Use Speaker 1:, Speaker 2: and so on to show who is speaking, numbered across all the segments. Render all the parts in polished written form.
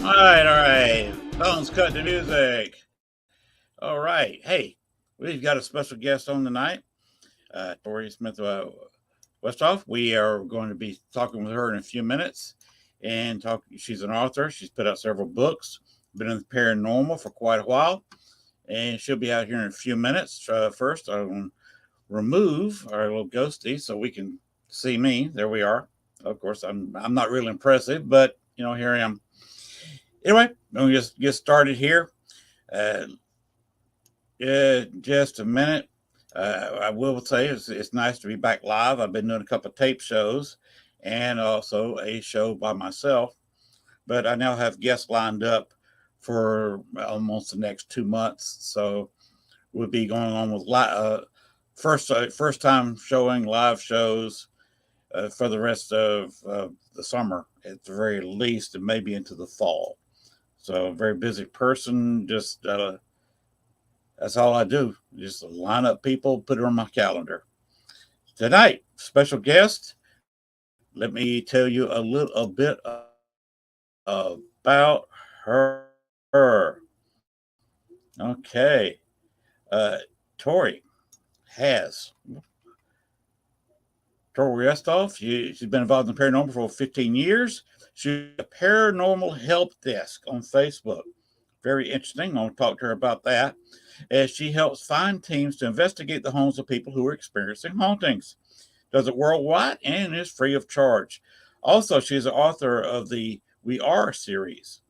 Speaker 1: All right. Phones cut the music. All right. Hey, we've got a special guest on tonight, Tory Smith Westhoff. We are going to be talking with her in a few minutes. And talk. She's an author. She's put out several books. Been in the paranormal for quite a while, and she'll be out here in a few minutes. First, I'll remove our little ghosty so we can see me. There we are. Of course, I'm not really impressive, but here I am. Anyway, we'll just get started here. Uh, just a minute. I will say it's nice to be back live. I've been doing a couple of tape shows and also a show by myself, but I now have guests lined up for almost the next 2 months. So we'll be going on with first time showing live shows for the rest of the summer at the very least, and maybe into the fall. So a very busy person. Just that's all I do. Just line up people, put it on my calendar. Tonight, special guest. Let me tell you a little bit about her. Okay. Tory has Tory Westhoff. She's been involved in the paranormal for 15 years. She's a paranormal help desk on Facebook. Very interesting. I'm going to talk to her about that, as she helps find teams to investigate the homes of people who are experiencing hauntings. Does it worldwide and is free of charge. Also, she's the author of the We Are series.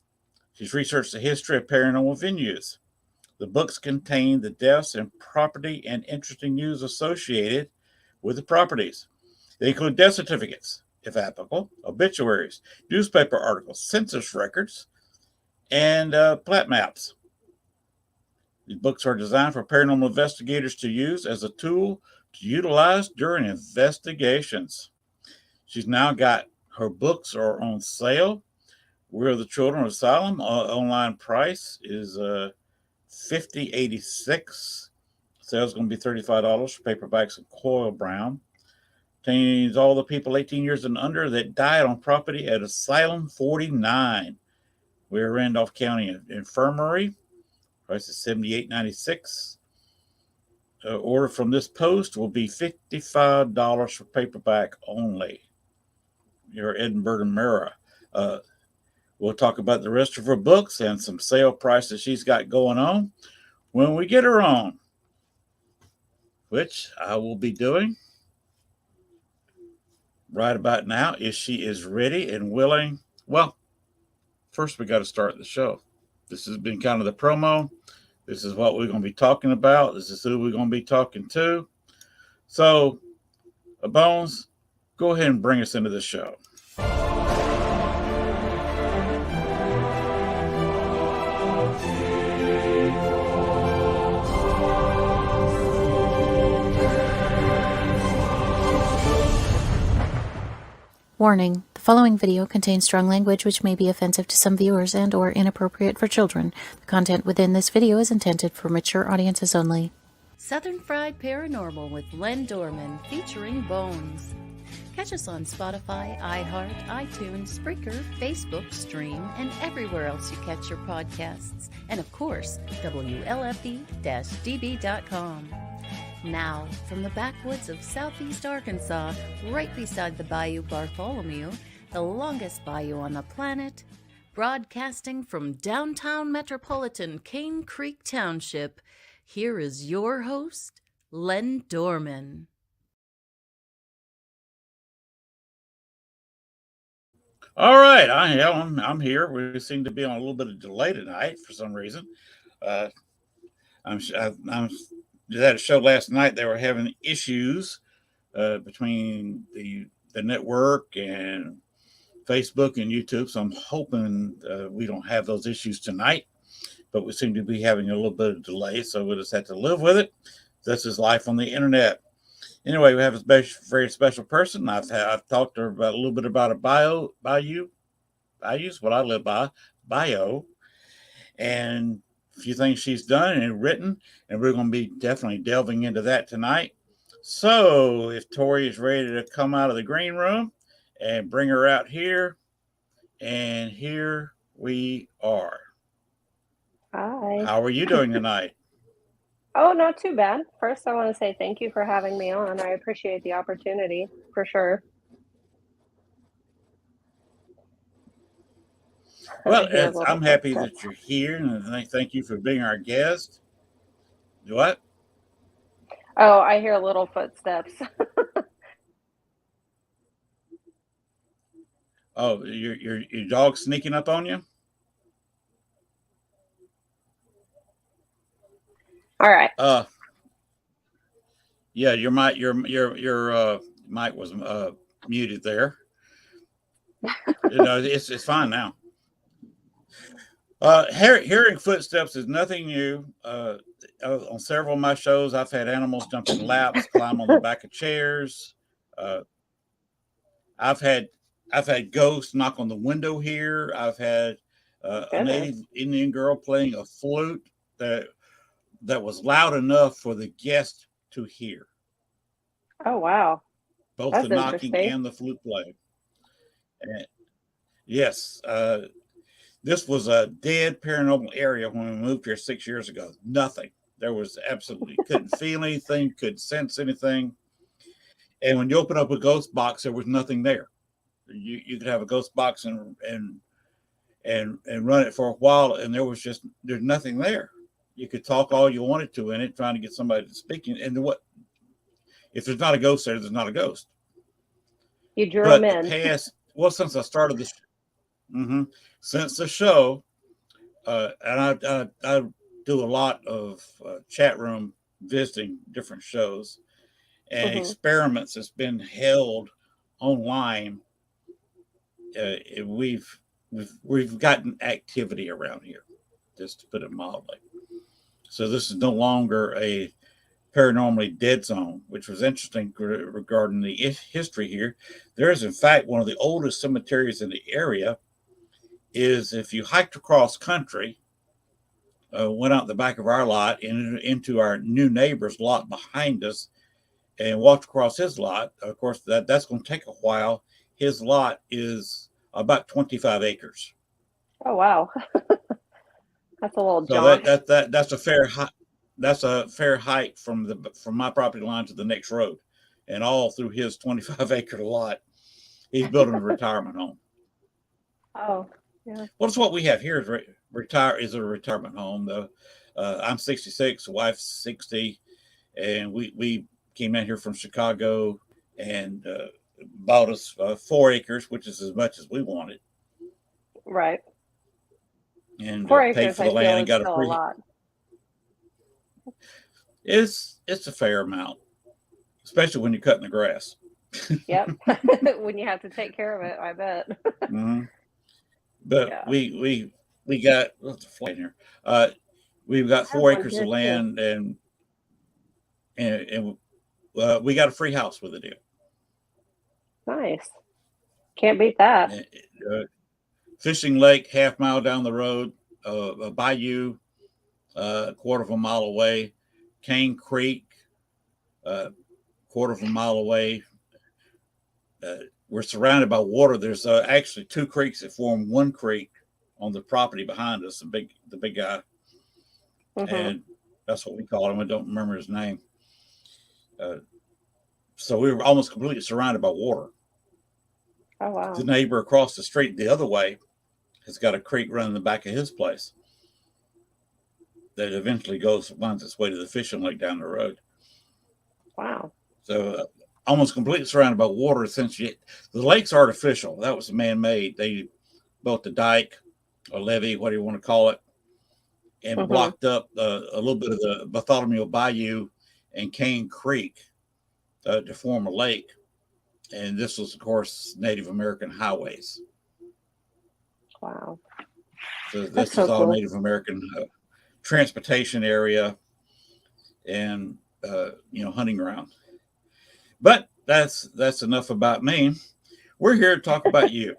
Speaker 1: She's researched the history of paranormal venues. The books contain the deaths and property and interesting news associated with the properties. They include death certificates, if applicable, obituaries, newspaper articles, census records, and plat maps. These books are designed for paranormal investigators to use as a tool to utilize during investigations. She's now got her books are on sale. We're the Children of Asylum. Online price is $50.86. Sale's going to be $35 for paperbacks and coil brown. Contains all the people 18 years and under that died on property at Asylum 49. We're Randolph County Infirmary. Price is $78.96. Order from this post will be $55 for paperback only. Your Edinburgh and Mara. We'll talk about the rest of her books and some sale prices she's got going on when we get her on, which I will be doing right about now if she is ready and willing. Well, first we got to start the show. This has been kind of the promo. This is what we're going to be talking about. This is who we're going to be talking to. So, Bones, go ahead and bring us into the show.
Speaker 2: Warning, the following video contains strong language which may be offensive to some viewers and or inappropriate for children. The content within this video is intended for mature audiences only.
Speaker 3: Southern Fried Paranormal with Len Dorman featuring Bones. Catch us on Spotify, iHeart, iTunes, Spreaker, Facebook, Stream, and everywhere else you catch your podcasts. And of course, WLFD-DB.com. Now, from the backwoods of southeast Arkansas, right beside the Bayou Bartholomew, the longest bayou on the planet, broadcasting from downtown metropolitan Cane Creek Township, here is your host, Len Dorman.
Speaker 1: All right, I'm here. We seem to be on a little bit of delay tonight for some reason. I'm had a show last night. They were having issues between the network and Facebook and YouTube. So I'm hoping we don't have those issues tonight. But we seem to be having a little bit of delay, so we'll just have to live with it. This is life on the internet. Anyway, we have a very special person. I've talked to her about a little bit about a bio, what I live by, bio, and a few things she's done and written, and we're going to be definitely delving into that tonight. So if Tory is ready to come out of the green room and bring her out here, and here we are.
Speaker 4: Hi.
Speaker 1: How are you doing tonight?
Speaker 4: Oh, not too bad. First, I want to say thank you for having me on. I appreciate the opportunity for sure.
Speaker 1: Well,
Speaker 4: I hear little
Speaker 1: I'm happy
Speaker 4: footsteps.
Speaker 1: that you're here, and thank you for being our guest. What?
Speaker 4: Oh, I hear little footsteps.
Speaker 1: Oh, your dog sneaking up on you?
Speaker 4: All right.
Speaker 1: Yeah, your mic was muted there. It's fine now. Hearing footsteps is nothing new. On several of my shows, I've had animals jump in laps, climb on the back of chairs. Uh, I've had ghosts knock on the window here. I've had a
Speaker 4: Goodness.
Speaker 1: native Indian girl playing a flute that was loud enough for the guest to hear,
Speaker 4: Oh, wow.
Speaker 1: both the
Speaker 4: That's
Speaker 1: knocking
Speaker 4: interesting.
Speaker 1: and the flute playing. And yes, this was a dead paranormal area when we moved here 6 years ago. Nothing. There was absolutely couldn't feel anything, couldn't sense anything. And when you open up a ghost box, there was nothing there. You could have a ghost box and run it for a while, and there's nothing there. You could talk all you wanted to in it, trying to get somebody to speak. And what if there's not a ghost there? There's not a ghost.
Speaker 4: You drew
Speaker 1: But
Speaker 4: them in.
Speaker 1: since I started this, since the show, and I do a lot of chat room visiting different shows and experiments that's been held online. We've gotten activity around here, just to put it mildly. So this is no longer a paranormally dead zone, which was interesting regarding the history here. There is, in fact, one of the oldest cemeteries in the area. Is if you hiked across country, went out the back of our lot and into our new neighbor's lot behind us, and walked across his lot. Of course, that's going to take a while. His lot is about 25 acres.
Speaker 4: Oh, wow. That's a little
Speaker 1: So
Speaker 4: jaunt.
Speaker 1: that's a fair hike from my property line to the next road, and all through his 25-acre lot. He's building a retirement home.
Speaker 4: Oh, yeah.
Speaker 1: Well, that's what we have here is a retirement home. I'm 66, the wife's 60, and we came in here from Chicago and bought us 4 acres, which is as much as we wanted.
Speaker 4: Right.
Speaker 1: And
Speaker 4: 4
Speaker 1: paid
Speaker 4: acres,
Speaker 1: for the
Speaker 4: I
Speaker 1: land
Speaker 4: feel,
Speaker 1: and
Speaker 4: is
Speaker 1: got
Speaker 4: still a lot.
Speaker 1: It's a fair amount, especially when you're cutting the grass.
Speaker 4: Yep. When you have to take care of it, I bet.
Speaker 1: Mm-hmm. But
Speaker 4: Yeah.
Speaker 1: we got what's the flight here? We've got 4 acres of land, and we got a free house with a deal.
Speaker 4: Nice. Can't beat that.
Speaker 1: Fishing lake, half-mile down the road, a bayou, a quarter of a mile away, Cane Creek, quarter of a mile away. We're surrounded by water. There's actually 2 creeks that form one creek on the property behind us, the big guy. And that's what we call him. I don't remember his name. So we were almost completely surrounded by water.
Speaker 4: Oh, wow.
Speaker 1: The neighbor across the street the other way has got a creek running the back of his place that eventually winds its way to the fishing lake down the road.
Speaker 4: Wow.
Speaker 1: So almost completely surrounded by water. Essentially, the lake's artificial. That was man-made. They built a dike, a levee, what do you want to call it, and blocked up a little bit of the Bartholomew Bayou and Cane Creek to form a lake. And this was, of course, Native American highways.
Speaker 4: Wow.
Speaker 1: So this is all cool. Native American transportation area and hunting ground. But that's enough about me. We're here to talk about you.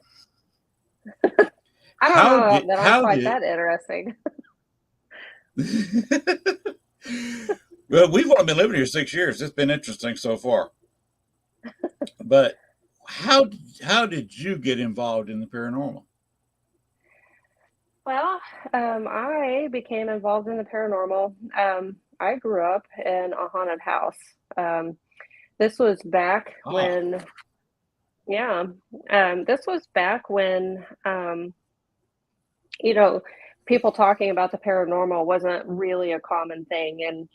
Speaker 4: I don't know that I'm quite that interesting.
Speaker 1: Well, we've only been living here 6 years. It's been interesting so far. But how did you get involved in the paranormal?
Speaker 4: Well, I became involved in the paranormal. I grew up in a haunted house. This was back
Speaker 1: Oh,
Speaker 4: when, yeah, this was back when, you know, people talking about the paranormal wasn't really a common thing. And,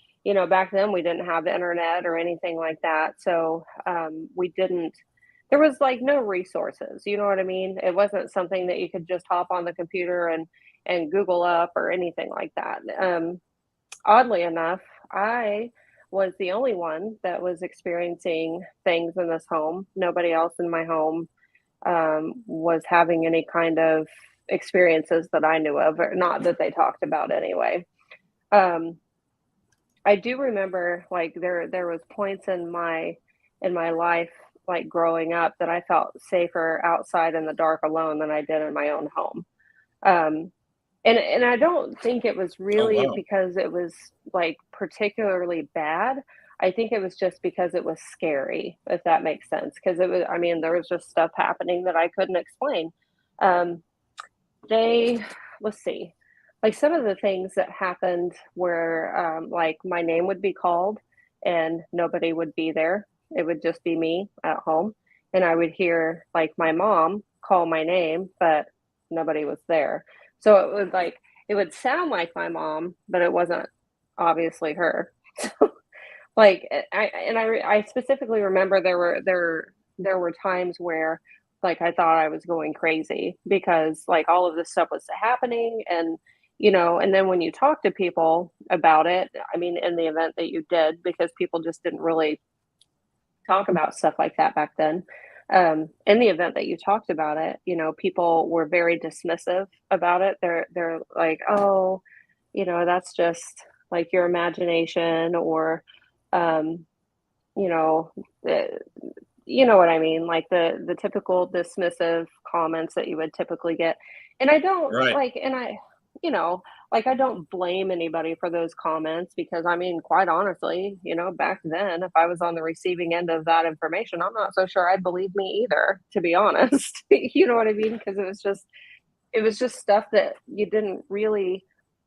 Speaker 4: back then we didn't have the internet or anything like that. So we didn't, there was like no resources. You know what I mean? It wasn't something that you could just hop on the computer and Google up or anything like that. Oddly enough, I was the only one that was experiencing things in this home. Nobody else in my home was having any kind of experiences that I knew of, or not that they talked about anyway. Um, I do remember like there was points in my life like growing up that I felt safer outside in the dark alone than I did in my own home. Um, and I don't think it was
Speaker 1: oh
Speaker 4: really
Speaker 1: wow.
Speaker 4: because it was like particularly bad. I think it was just because it was scary, if that makes sense. Because it was, I mean, there was just stuff happening that I couldn't explain. Um, they, let's see, like some of the things that happened where like my name would be called and nobody would be there. It would just be me at home. And I would hear like my mom call my name, but nobody was there. So it would like, it would sound like my mom, but it wasn't obviously her. So like I specifically remember there were times where like I thought I was going crazy because like all of this stuff was happening. And and then when you talk to people about it, I mean, in the event that you did, because people just didn't really talk about stuff like that back then. In the event that you talked about it, people were very dismissive about it. They're like, oh, that's just like your imagination, or um, you know, the, you know what I mean, like the typical dismissive comments that you would typically get. And I don't
Speaker 1: Right.
Speaker 4: like, and I, you know, like I don't blame anybody for those comments because I mean, quite honestly, back then, if I was on the receiving end of that information, I'm not so sure I'd believe me either, to be honest. You know what I mean? Because it was just stuff that you didn't really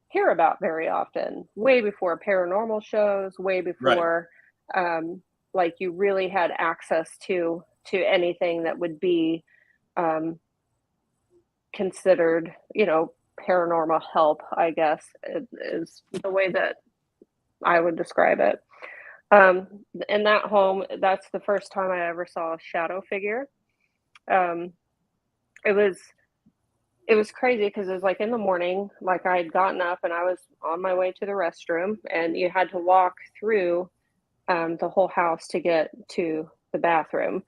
Speaker 4: hear about very often, way before paranormal shows, way
Speaker 1: Right.
Speaker 4: before um, like you really had access to anything that would be um, considered, paranormal help, I guess, is the way that I would describe it. Um, in that home, that's the first time I ever saw a shadow figure. Um, it was it was crazy because it was like in the morning, like I had gotten up and I was on my way to the restroom, and you had to walk through the whole house to get to the bathroom.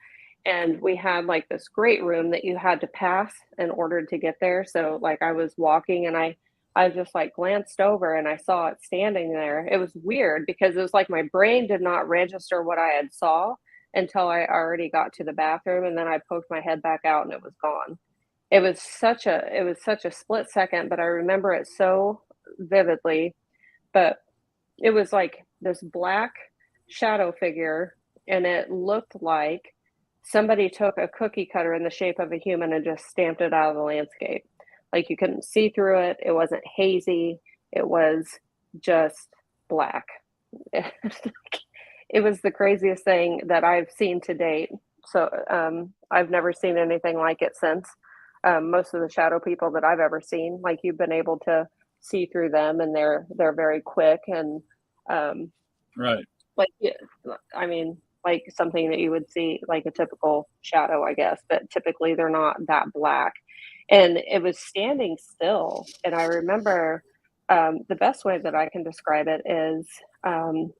Speaker 4: And we had like this great room that you had to pass in order to get there. So like I was walking and I just like glanced over and I saw it standing there. It was weird because it was like my brain did not register what I had saw until I already got to the bathroom, and then I poked my head back out and it was gone. It was such a split second, but I remember it so vividly. But it was like this black shadow figure, and it looked like somebody took a cookie cutter in the shape of a human and just stamped it out of the landscape. Like you couldn't see through it. It wasn't hazy. It was just black. It was the craziest thing that I've seen to date. So I've never seen anything like it since. Most of the shadow people that I've ever seen, like you've been able to see through them, and they're very quick and um,
Speaker 1: Right.
Speaker 4: like yeah, I mean, like something that you would see like a typical shadow, I guess, but typically they're not that black. And it was standing still, and I remember the best way that I can describe it is,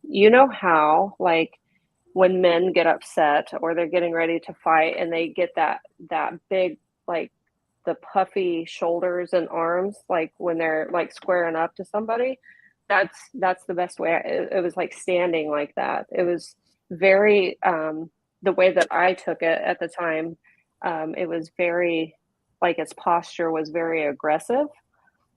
Speaker 4: you know how like when men get upset or they're getting ready to fight and they get that big like the puffy shoulders and arms, like when they're like squaring up to somebody. That's the best way. It was like standing like that. It was very the way that I took it at the time. It was very like its posture was very aggressive.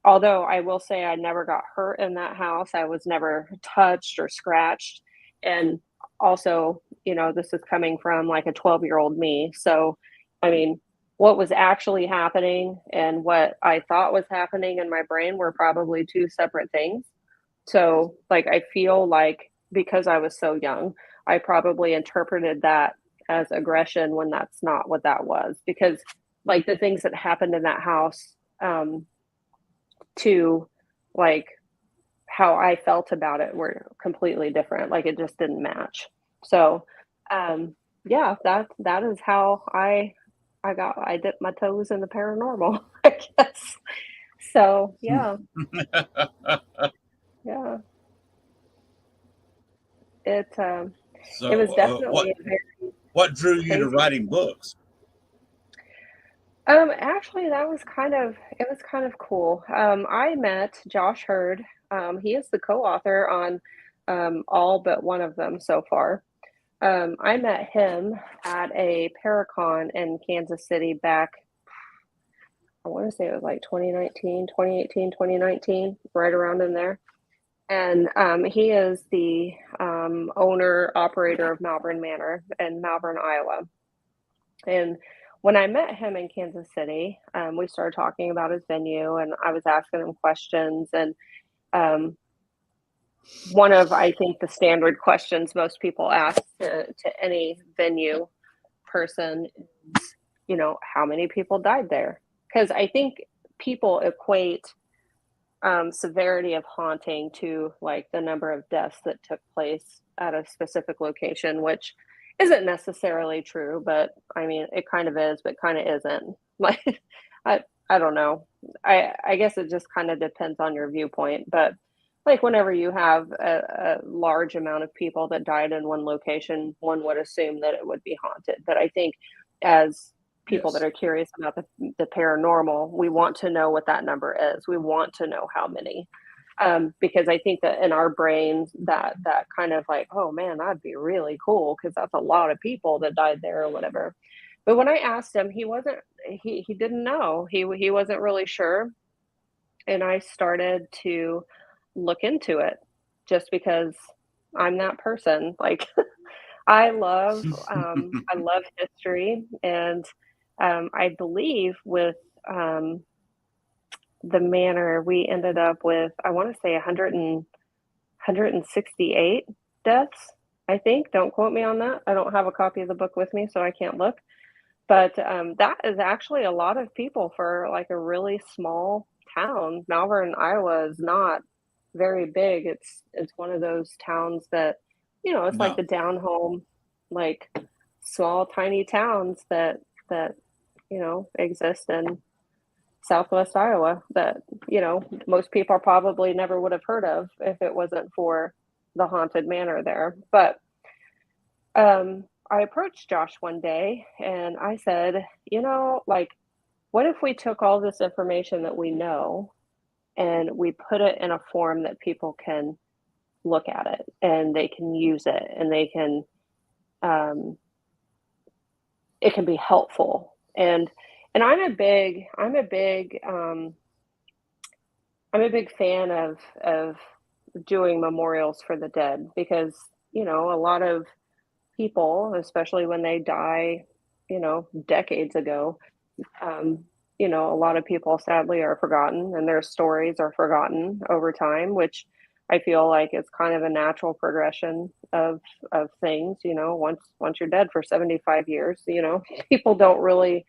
Speaker 4: Although I will say I never got hurt in that house. I was never touched or scratched. And also, this is coming from like a 12-year-old me. So, I mean, what was actually happening and what I thought was happening in my brain were probably two separate things. So, like, I feel like because I was so young, I probably interpreted that as aggression when that's not what that was. Because, like, the things that happened in that house, to like how I felt about it were completely different. Like, it just didn't match. So, yeah, that is how I dipped my toes in the paranormal, I guess. So, yeah, yeah, it it was
Speaker 1: So,
Speaker 4: definitely a very
Speaker 1: what drew you to
Speaker 4: crazy.
Speaker 1: writing books?
Speaker 4: Actually, that was it was kind of cool. I met Josh Hurd. He is the co-author on all but one of them so far. I met him at a Paracon in Kansas City back, I want to say it was like 2019, 2018, 2019, right around in there. And he is the owner operator of Malvern Manor in Malvern, Iowa. And when I met him in Kansas City, we started talking about his venue, and I was asking him questions. And um, one of, I think, the standard questions most people ask to any venue person is, how many people died there? Because I think people equate severity of haunting to like the number of deaths that took place at a specific location, which isn't necessarily true, but I mean, it kind of is, but kind of isn't. Like, I don't know. I guess it just kind of depends on your viewpoint, but like whenever you have a large amount of people that died in one location, one would assume that it would be haunted. But I think as people that
Speaker 1: Yes.
Speaker 4: are curious about the paranormal, we want to know what that number is. We want to know how many. Because I think that in our brains, that kind of like, oh man, that'd be really cool because that's a lot of people that died there or whatever. But when I asked him, he didn't know. He wasn't really sure, and I started to look into it just because I'm that person. Like, I love history, and I believe with the manor, we ended up with, I want to say 168 deaths, I think. Don't quote me on that. I don't have a copy of the book with me, so I can't look. But that is actually a lot of people for like a really small town. Malvern, Iowa is not very big. It's one of those towns that, it's like
Speaker 1: No.
Speaker 4: the down home, like small, tiny towns that exist in Southwest Iowa that, most people probably never would have heard of if it wasn't for the haunted manor there. But I approached Josh one day and I said, like, what if we took all this information that we know and we put it in a form that people can look at it and they can use it and they can, um, it can be helpful. And I'm a big fan of doing memorials for the dead because, a lot of people, especially when they die, decades ago, um, a lot of people sadly are forgotten and their stories are forgotten over time, which I feel like is kind of a natural progression of things. Once you're dead for 75 years, people don't really,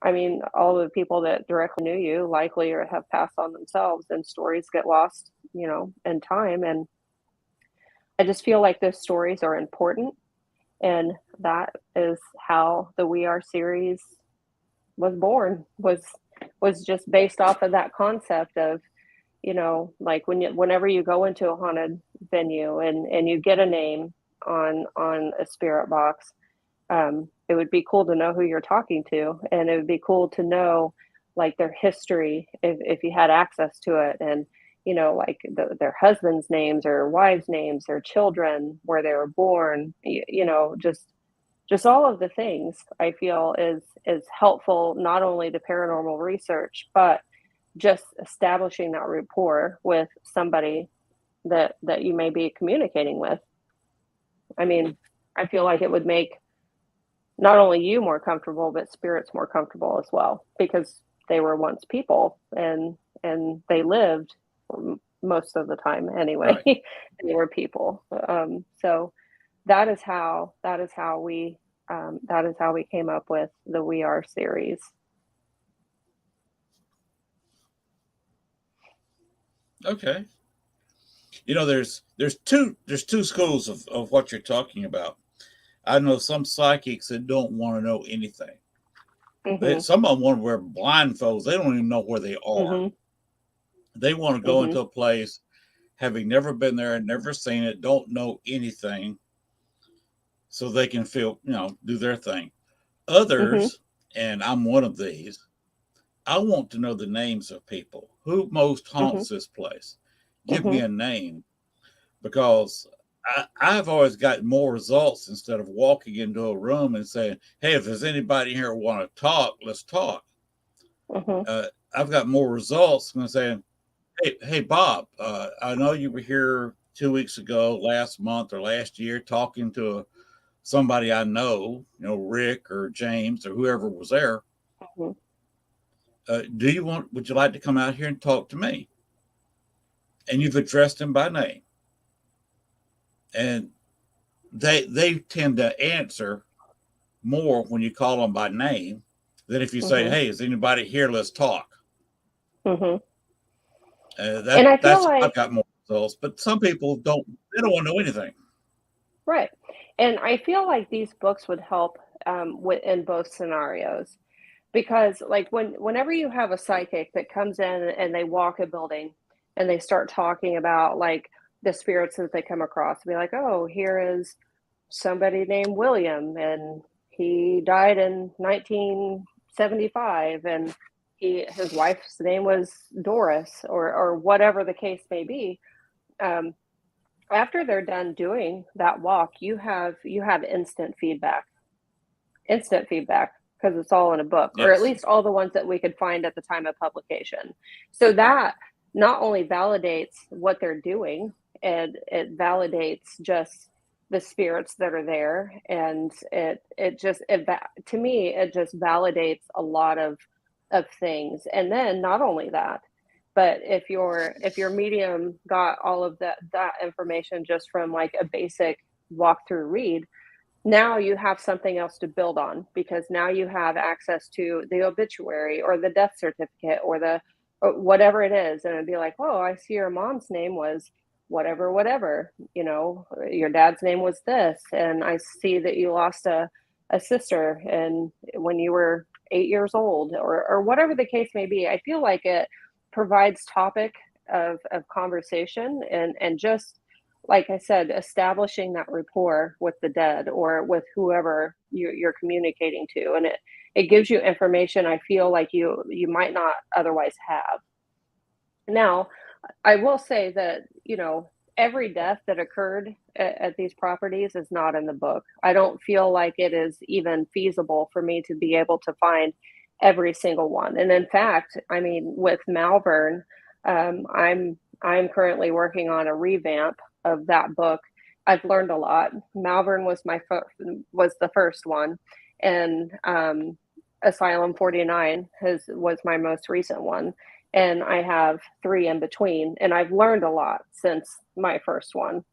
Speaker 4: I mean, all the people that directly knew you likely or have passed on themselves and stories get lost, in time. And I just feel like those stories are important. And that is how the We Are series was born, was just based off of that concept of, like whenever you go into a haunted venue and you get a name on a spirit box, it would be cool to know who you're talking to, and it would be cool to know like their history if you had access to it, and like their husbands' names or wives' names, their children, where they were born, just all of the things I feel is helpful not only to paranormal research, but just establishing that rapport with somebody that you may be communicating with. I mean, I feel like it would make not only you more comfortable, but spirits more comfortable as well, because they were once people, and they lived most of the time anyway.
Speaker 1: Right.
Speaker 4: They were people. So that is how we came up with the We Are series.
Speaker 1: Okay. There's two schools of what you're talking about. I know some psychics that don't want to know anything.
Speaker 4: Mm-hmm.
Speaker 1: Some of them want to wear blindfolds. They don't even know where they are.
Speaker 4: Mm-hmm.
Speaker 1: They want to go
Speaker 4: Mm-hmm.
Speaker 1: into a place, having never been there, never seen it, don't know anything, so they can do their thing.
Speaker 4: Mm-hmm.
Speaker 1: Others, and I'm one of these, I want to know the names of people. Who most
Speaker 4: Mm-hmm.
Speaker 1: haunts this place? Give
Speaker 4: Mm-hmm.
Speaker 1: me a name, because I've always gotten more results instead of walking into a room and saying, "Hey, if there's anybody here who want to talk, let's talk."
Speaker 4: Mm-hmm.
Speaker 1: I've got more results when saying, "Hey, Bob, I know you were here 2 weeks ago, last month or last year, talking to somebody I know, Rick or James or whoever was there.
Speaker 4: Mm-hmm.
Speaker 1: Would you like to come out here and talk to me?" And you've addressed them by name, and they tend to answer more when you call them by name than if you say,
Speaker 4: Mm-hmm.
Speaker 1: "Hey, is anybody here? Let's talk."
Speaker 4: Mm-hmm. And
Speaker 1: That
Speaker 4: I feel
Speaker 1: that's
Speaker 4: like,
Speaker 1: I've got more results, but some people don't. They don't want to know anything.
Speaker 4: right. And I feel like these books would help in both scenarios, because like whenever you have a psychic that comes in and they walk a building and they start talking about like the spirits that they come across, be like, oh, here is somebody named William, and he died in 1975, and his wife's name was Doris, or whatever the case may be. um, After they're done doing that walk, you have instant feedback, because it's all in a book, or at
Speaker 1: Yes.
Speaker 4: least all the ones that we could find at the time of publication. So that not only validates what they're doing, and it validates just the spirits that are there, and to me it just validates a lot of things. And then not only that, but if your medium got all of that information just from like a basic walkthrough read, now you have something else to build on, because now you have access to the obituary or the death certificate or whatever it is. And it'd be like, oh, I see your mom's name was whatever, whatever, your dad's name was this. And I see that you lost a sister and when you were 8 years old, or whatever the case may be. I feel like it provides topic of conversation, and just like I said, establishing that rapport with the dead or with whoever you're communicating to, and it gives you information I feel like you might not otherwise have. Now, I will say that every death that occurred at these properties is not in the book. I don't feel like it is even feasible for me to be able to find every single one. And in fact, I mean, with Malvern, I'm currently working on a revamp of that book. I've learned a lot. Malvern was the first one, and Asylum 49 was my most recent one, and I have 3 in between, and I've learned a lot since my first one.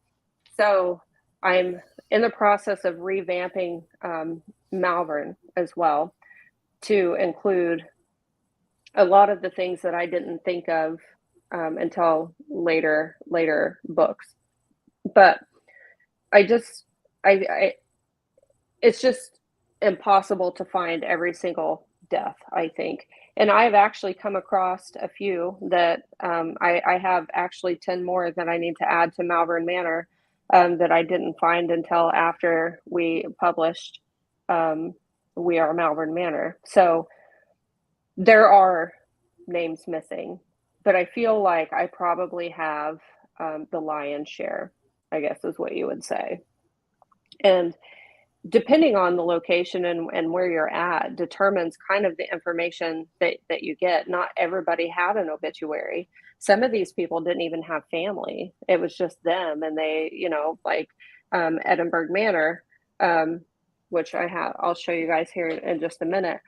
Speaker 4: So I'm in the process of revamping Malvern as well, to include a lot of the things that I didn't think of until later books. But I just I it's just impossible to find every single death, I think. And I've actually come across a few that I have actually 10 more that I need to add to Malvern Manor, that I didn't find until after we published um, We Are Malvern Manor. So there are names missing, but I feel like I probably have the lion's share, I guess is what you would say. And depending on the location and where you're at determines kind of the information that you get. Not everybody had an obituary. Some of these people didn't even have family. It was just them, and they, like Edinburgh Manor, which I'll show you guys here in just a minute.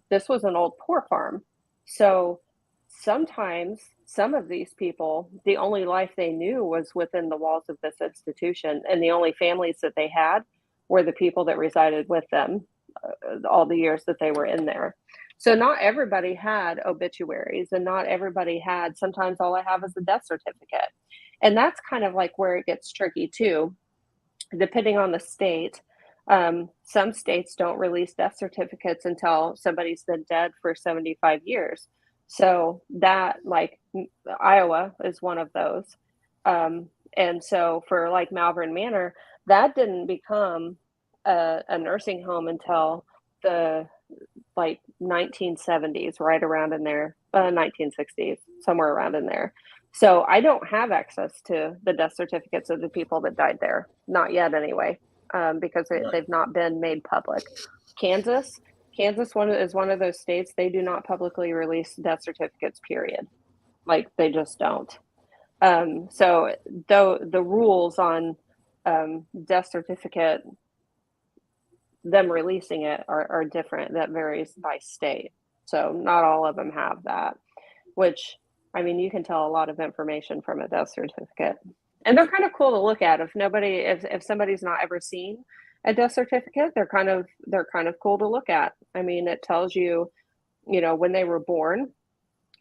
Speaker 4: This was an old poor farm. So sometimes some of these people, the only life they knew was within the walls of this institution, and the only families that they had were the people that resided with them all the years that they were in there. So not everybody had obituaries, and not everybody had, sometimes all I have is a death certificate. And that's kind of like where it gets tricky too, depending on the state. Some states don't release death certificates until somebody's been dead for 75 years. So that, like, Iowa is one of those. And so for like Malvern Manor, that didn't become a nursing home until the like 1970s, right around in there, 1960s, somewhere around in there. So I don't have access to the death certificates of the people that died there, not yet anyway, because they've not been made public. Kansas is one of those states, they do not publicly release death certificates, period. Like, they just don't. So though the rules on death certificate, them releasing it are different. That varies by state. So not all of them have that, which, I mean, you can tell a lot of information from a death certificate, and they're kind of cool to look at. If somebody's not ever seen a death certificate, they're kind of cool to look at. I mean, it tells you, when they were born.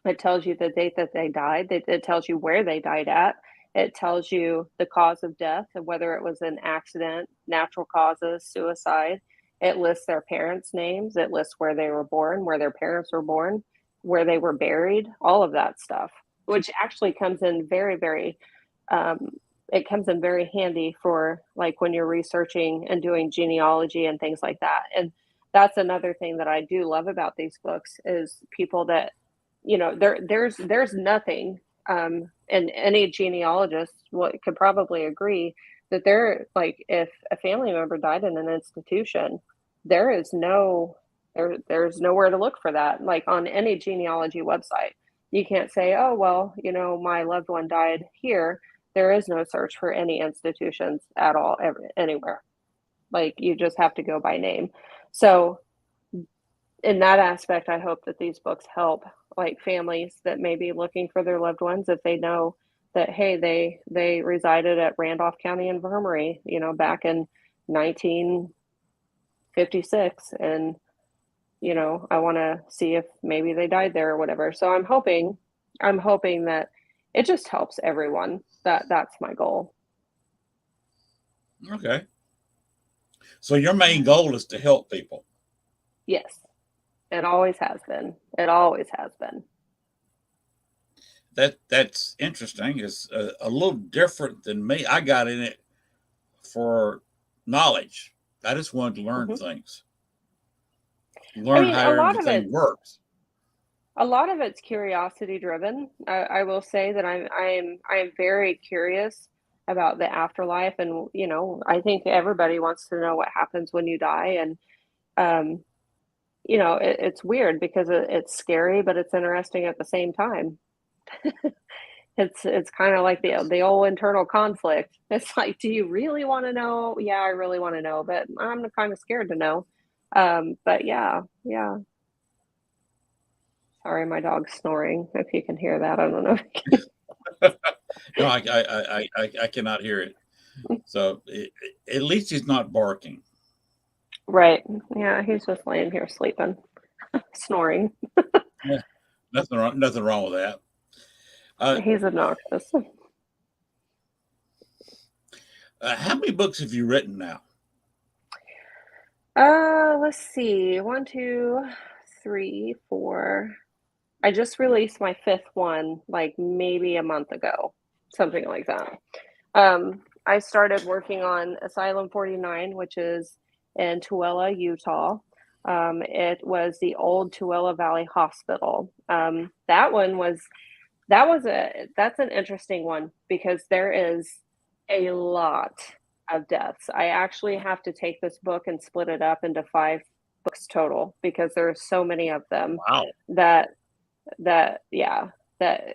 Speaker 4: It tells you the date that they died. It tells you where they died at. It tells you the cause of death, and whether it was an accident, natural causes, suicide. It lists their parents' names. It lists where they were born, where their parents were born, where they were buried, all of that stuff, which actually comes in very, very, it comes in very handy for like when you're researching and doing genealogy and things like that. And that's another thing that I do love about these books is people that, there's nothing, and any genealogist could probably agree that they're like, if a family member died in an institution, there's nowhere to look for that. Like on any genealogy website, you can't say, oh, well, my loved one died here. There is no search for any institutions at all, anywhere. Like, you just have to go by name. So in that aspect, I hope that these books help like families that may be looking for their loved ones, if they know that, hey, they resided at Randolph County Infirmary, back in 1956, and I want to see if maybe they died there or whatever. So I'm hoping that it just helps everyone. That's my goal.
Speaker 1: Okay. So your main goal is to help people.
Speaker 4: Yes. It always has been. It always has been.
Speaker 1: That's interesting. It's a little different than me. I got in it for knowledge. I just wanted to learn things. Learn how everything works.
Speaker 4: A lot of it's curiosity driven. I will say that I am very curious about the afterlife, and I think everybody wants to know what happens when you die, and it's weird because it's scary, but it's interesting at the same time. It's kind of like the old internal conflict. It's like, do you really want to know? Yeah, I really want to know, but I'm kind of scared to know. But yeah. Sorry, my dog's snoring. If you can hear that, I don't know.
Speaker 1: No, I cannot hear it. So at least he's not barking.
Speaker 4: Right. Yeah, he's just laying here sleeping, snoring.
Speaker 1: Yeah, nothing wrong with that.
Speaker 4: He's obnoxious.
Speaker 1: How many books have you written now?
Speaker 4: Let's see. 1, 2, 3, 4. I just released my 5th one, like maybe a month ago, something like that. I started working on Asylum 49, which is in Tooele, Utah. It was the old Tooele Valley Hospital. That's an interesting one because there is a lot of deaths. I actually have to take this book and split it up into 5 books total because there are so many of them.
Speaker 1: Wow.
Speaker 4: that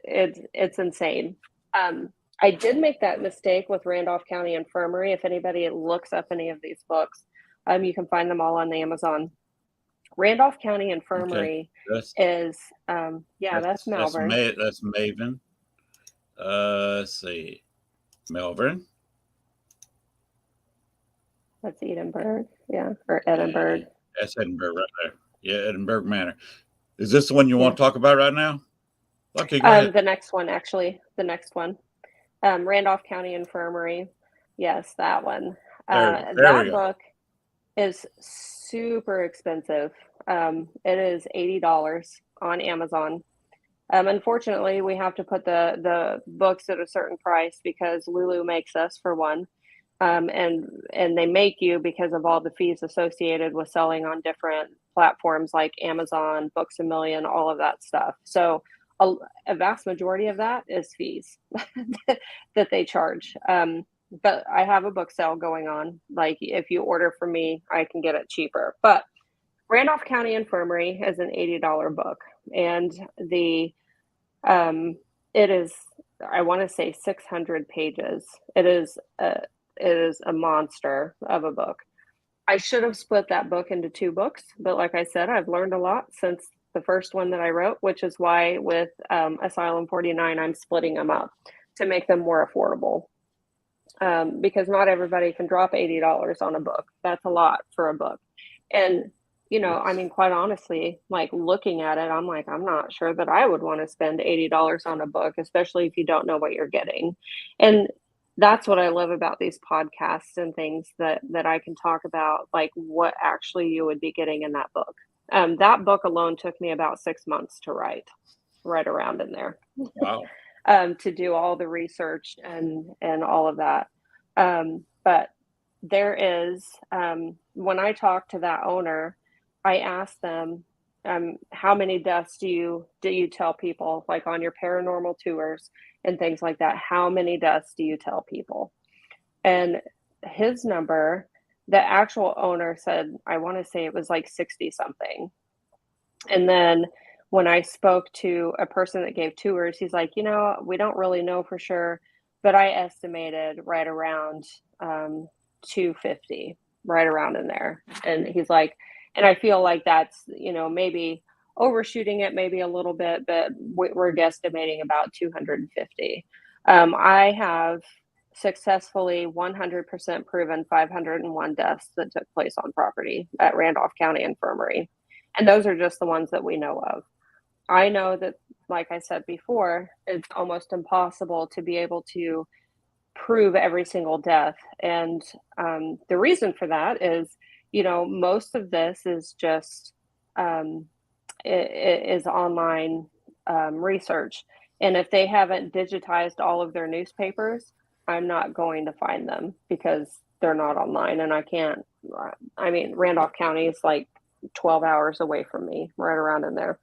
Speaker 4: it's insane. I did make that mistake with Randolph County Infirmary. If anybody looks up any of these books, You can find them all on Amazon. Randolph County
Speaker 1: Okay.
Speaker 4: Infirmary
Speaker 1: That's
Speaker 4: is, that's
Speaker 1: that's
Speaker 4: Malvern.
Speaker 1: That's Maven. Let's see. Melbourne.
Speaker 4: That's Edinburgh. Yeah. Or Edinburgh.
Speaker 1: That's Edinburgh right there. Yeah, Edinburgh Manor. Is this the one you
Speaker 4: Yeah.
Speaker 1: want to talk about right now? Okay, go ahead.
Speaker 4: The next one, actually. The next one. Randolph County Infirmary. Yes, that one.
Speaker 1: There
Speaker 4: That
Speaker 1: we go.
Speaker 4: book is super expensive. It is $80 on Amazon. Unfortunately, we have to put the books at a certain price because Lulu makes us, for one. And they make you because of all the fees associated with selling on different platforms like Amazon, Books a Million, all of that stuff. So a vast majority of that is fees that they charge. But I have a book sale going on. Like, if you order from me, I can get it cheaper. But Randolph County Infirmary is an $80 book, and it is, I want to say, 600 pages. It is a monster of a book. I should have split that book into 2 books, but like I said, I've learned a lot since the first one that I wrote, which is why with Asylum 49, I'm splitting them up to make them more affordable. Because not everybody can drop $80 on a book. That's a lot for a book. And, I mean, quite honestly, like, looking at it, I'm like, I'm not sure that I would want to spend $80 on a book, especially if you don't know what you're getting. And that's what I love about these podcasts and things that I can talk about, like, what actually you would be getting in that book. That book alone took me about 6 months to write, right around in there.
Speaker 1: Wow.
Speaker 4: To do all the research and all of that. But there is, when I talked to that owner, I asked them, how many deaths do you tell people, like, on your paranormal tours and things like that? How many deaths do you tell people? And his number, the actual owner said, I want to say it was like 60 something. And then when I spoke to a person that gave tours, he's like, we don't really know for sure, but I estimated right around 250, right around in there. And he's like, and I feel like that's, maybe overshooting it maybe a little bit, but we're guesstimating about 250. I have successfully 100% proven 501 deaths that took place on property at Randolph County Infirmary. And those are just the ones that we know of. I know that, like I said before, it's almost impossible to be able to prove every single death. And the reason for that is, most of this is just is online research. And if they haven't digitized all of their newspapers, I'm not going to find them because they're not online. And I can't, I mean, Randolph County is like 12 hours away from me, right around in there.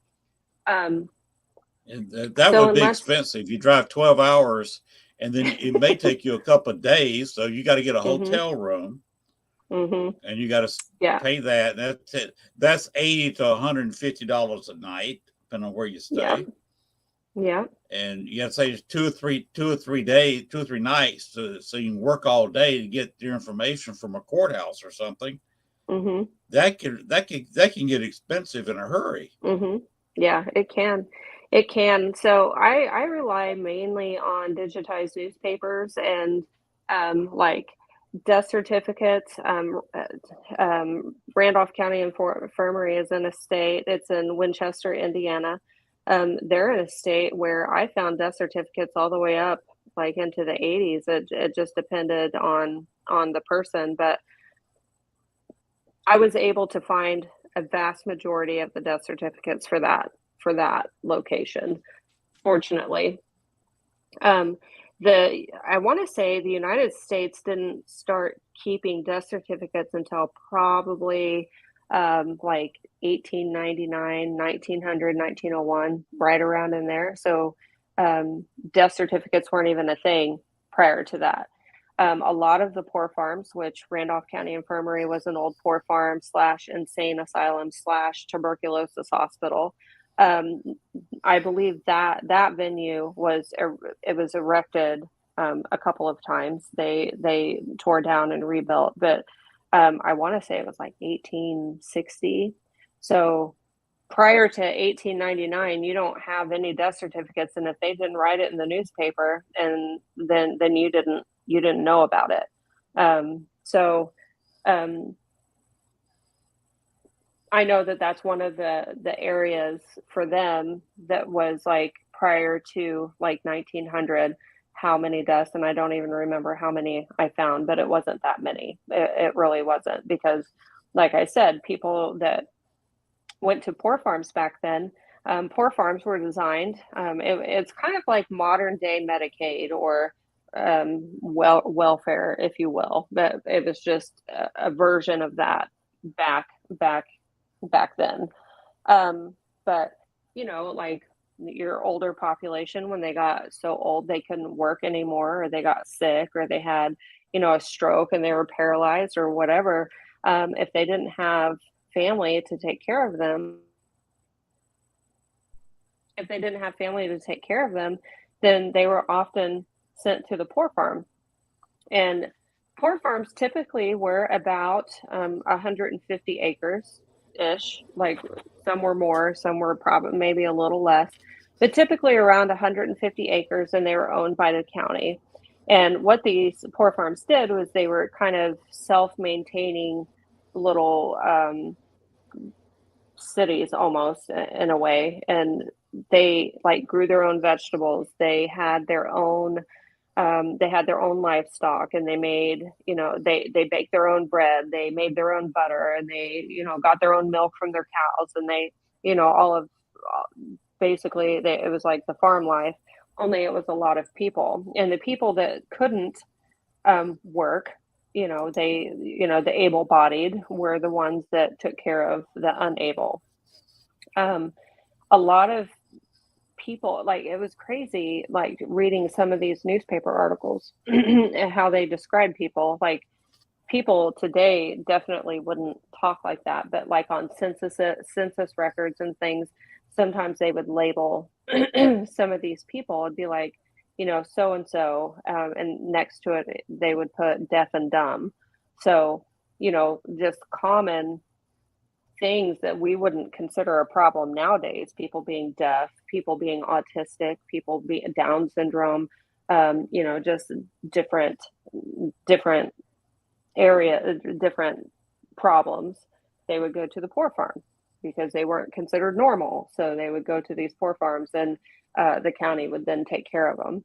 Speaker 1: And that would be expensive. You drive 12 hours, and then it may take you a couple of days. So you got to get a hotel room, and you got to pay that. That's it. That's $80 to $150 a night, depending on where you stay.
Speaker 4: Yeah. And
Speaker 1: you got to say 2 or 3 days, 2 or 3 nights, so you can work all day to get your information from a courthouse or something. That can get expensive in a hurry.
Speaker 4: Yeah, it can. It can. So I rely mainly on digitized newspapers and like death certificates. Randolph County Infirmary is in a state. It's in Winchester, Indiana. They're in a state where I found death certificates all the way up like into the 80s. It just depended on the person, but I was able to find a vast majority of the death certificates for that location, fortunately. I want to say the United States didn't start keeping death certificates until probably like 1899, 1900, 1901, right around in there. So death certificates weren't even a thing prior to that. A lot of the poor farms, which Randolph County Infirmary was an old poor farm / insane asylum / tuberculosis hospital. I believe that venue was erected a couple of times. They tore down and rebuilt, but I want to say it was like 1860. So prior to 1899, you don't have any death certificates, and if they didn't write it in the newspaper, and then you didn't know about it. I know that that's one of the areas for them that was like prior to like 1900, how many deaths, and I don't even remember how many I found, but it wasn't that many. It really wasn't, because like I said, people that went to poor farms back then, poor farms were designed, it's kind of like modern day Medicaid, or welfare, if you will, but it was just a version of that back then. But like your older population, when they got so old they couldn't work anymore, or they got sick, or they had a stroke and they were paralyzed or whatever, if they didn't have family to take care of them, then they were often sent to the poor farm. And poor farms typically were about 150 acres ish. Like some were more, some were probably maybe a little less, but typically around 150 acres, and they were owned by the county. And what these poor farms did was they were kind of self-maintaining little cities almost, in a way, and they like grew their own vegetables. They had their own livestock, and they made, they baked their own bread, they made their own butter, and they, got their own milk from their cows, and they, basically it was like the farm life, only it was a lot of people. And the people that couldn't work, the able-bodied were the ones that took care of the unable. A lot of people, like, it was crazy, like reading some of these newspaper articles and how they describe people. Like, people today definitely wouldn't talk like that, but like on census records and things, sometimes they would label some of these people. It'd be like, so and so, and next to it they would put deaf and dumb. So, just common things that we wouldn't consider a problem nowadays: people being deaf, people being autistic, people being Down syndrome, just different different problems. They would go to the poor farm because they weren't considered normal, so they would go to these poor farms, and the county would then take care of them.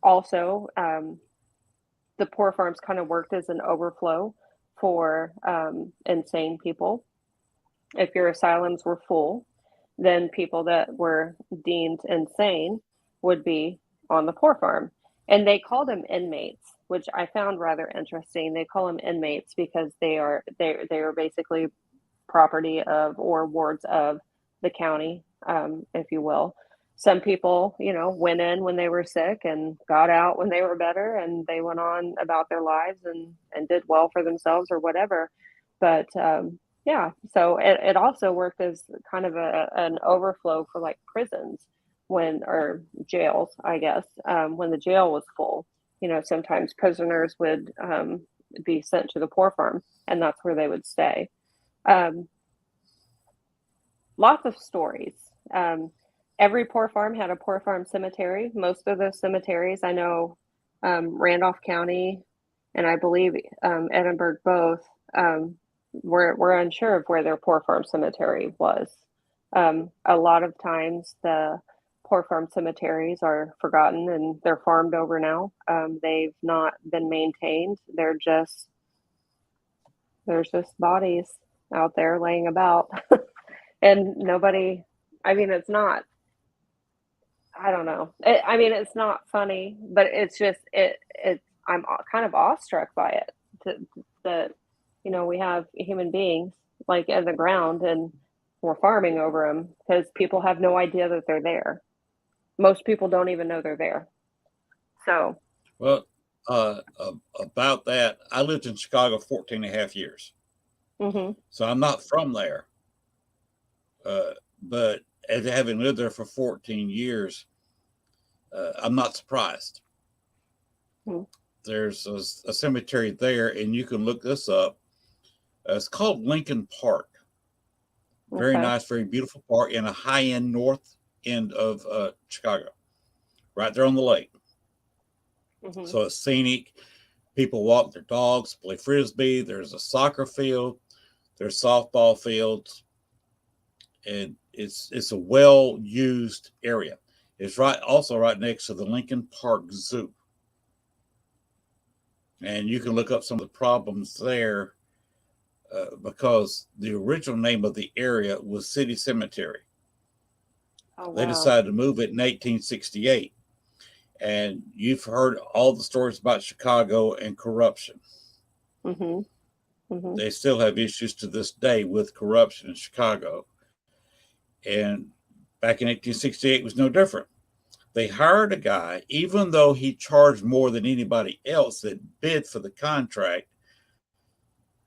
Speaker 4: Also, the poor farms kind of worked as an overflow for insane people. If your asylums were full, then people that were deemed insane would be on the poor farm. And they called them inmates, which I found rather interesting. They call them inmates because they are basically property of, or wards of, the county, if you will. Some people, went in when they were sick and got out when they were better, and they went on about their lives and did well for themselves or whatever. But yeah, so it also worked as kind of an overflow for like prisons, or jails, I guess, when the jail was full. Sometimes prisoners would be sent to the poor farm, and that's where they would stay. Lots of stories. Every poor farm had a poor farm cemetery. Most of the cemeteries, I know, Randolph County and I believe Edinburgh both, were unsure of where their poor farm cemetery was. A lot of times the poor farm cemeteries are forgotten and they're farmed over now. They've not been maintained. There's just bodies out there laying about. And nobody, it's not, I don't know. It's not funny, but it's just, I'm kind of awestruck by it, that, we have human beings like in the ground and we're farming over them because people have no idea that they're there. Most people don't even know they're there. So.
Speaker 1: Well, about that, I lived in Chicago 14 and a half years.
Speaker 4: Mm-hmm.
Speaker 1: So I'm not from there. But as having lived there for 14 years, I'm not surprised.
Speaker 4: Mm-hmm.
Speaker 1: there's a cemetery there, and you can look this up. It's called Lincoln Park. Very
Speaker 4: Okay.
Speaker 1: nice, very beautiful park in a high-end north end of Chicago, right there on the lake.
Speaker 4: Mhm.
Speaker 1: So it's scenic. People walk their dogs, play frisbee. There's a soccer field. There's softball fields, and it's a well-used area. It's also right next to the Lincoln Park Zoo, and you can look up some of the problems there because the original name of the area was City Cemetery.
Speaker 4: Oh,
Speaker 1: They
Speaker 4: wow.
Speaker 1: decided to move it in 1868. And you've heard all the stories about Chicago and corruption.
Speaker 4: Mm-hmm. Mm-hmm.
Speaker 1: They still have issues to this day with corruption in Chicago. And back in 1868 was no different. They hired a guy, even though he charged more than anybody else that bid for the contract.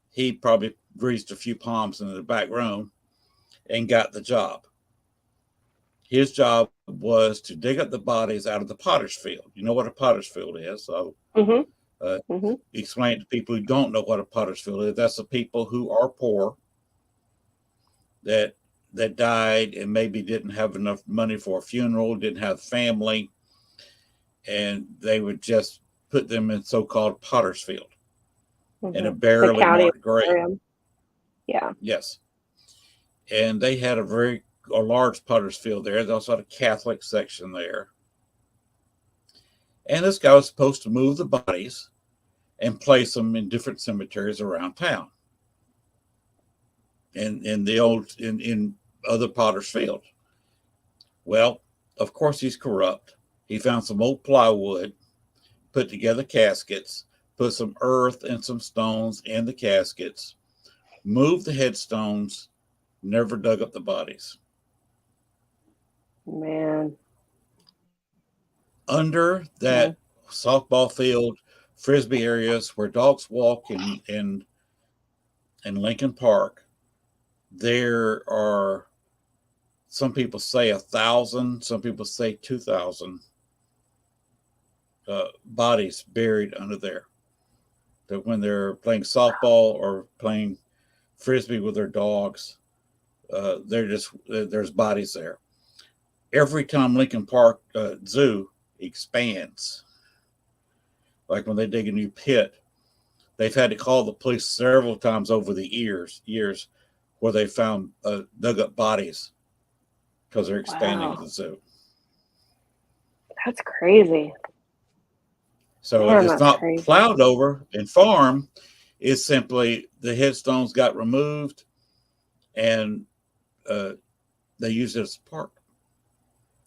Speaker 1: He probably greased a few palms in the back room and got the job. His job was to dig up the bodies out of the potter's field. You know what a potter's field is, so
Speaker 4: Mm-hmm.
Speaker 1: explain it to people who don't know what a potter's field is. That's the people who are poor that died and maybe didn't have enough money for a funeral, didn't have family, and they would just put them in so-called potter's field in a
Speaker 4: The
Speaker 1: barely
Speaker 4: county
Speaker 1: marked grave.
Speaker 4: area. Yeah.
Speaker 1: Yes. And they had a large potter's field there. They also had a Catholic section there. And this guy was supposed to move the bodies and place them in different cemeteries around town. In other potter's fields. Well, of course he's corrupt. He found some old plywood, put together caskets, put some earth and some stones in the caskets, moved the headstones, never dug up the bodies.
Speaker 4: Man.
Speaker 1: Under that softball field, frisbee areas where dogs walk in Lincoln Park, there are, some people say 1,000, some people say 2,000 bodies buried under there. That when they're playing softball or playing frisbee with their dogs, there's bodies there. Every time Lincoln Park Zoo expands, like when they dig a new pit, they've had to call the police several times over the years where they found dug up bodies because they're expanding the zoo.
Speaker 4: That's crazy.
Speaker 1: So
Speaker 4: Man,
Speaker 1: it's
Speaker 4: that's
Speaker 1: not
Speaker 4: crazy.
Speaker 1: plowed over and farmed. It's simply the headstones got removed and they use it as a park.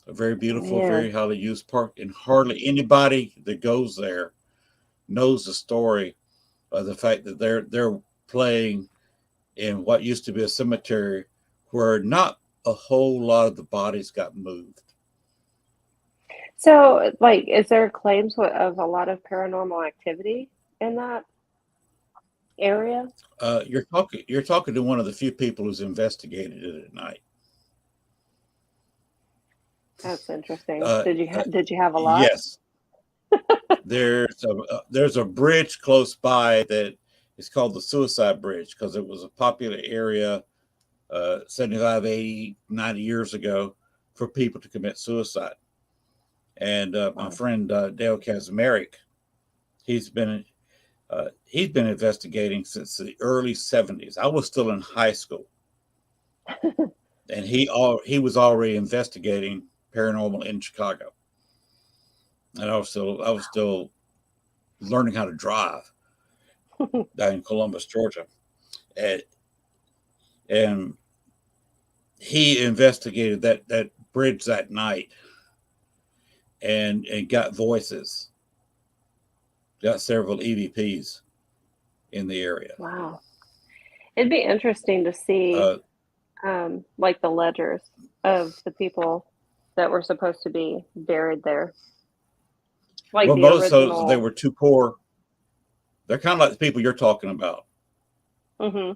Speaker 1: A very beautiful, very highly used park. And hardly anybody that goes there knows the story of the fact that they're playing in what used to be a cemetery where not a whole lot of the bodies got moved.
Speaker 4: So, like, is there claims of a lot of paranormal activity in that area?
Speaker 1: You're talking to one of the few people who's investigated it at night.
Speaker 4: That's interesting. Did you have a lot?
Speaker 1: Yes. There's a bridge close by that is called the Suicide Bridge because it was a popular area 75, 80, 90 years ago for people to commit suicide. And my friend Dale Kazmarek, he's been investigating since the early 70s. I was still in high school, and he was already investigating paranormal in Chicago, and I was still learning how to drive down in Columbus, Georgia, and he investigated that bridge that night, and got voices, got several EVPs in the area.
Speaker 4: Wow. It'd be interesting to see, like the ledgers of the people that were supposed to be buried there. Like
Speaker 1: well,
Speaker 4: the
Speaker 1: most
Speaker 4: original.
Speaker 1: of they were too poor. They're kind of like the people you're talking about.
Speaker 4: Mm-hmm.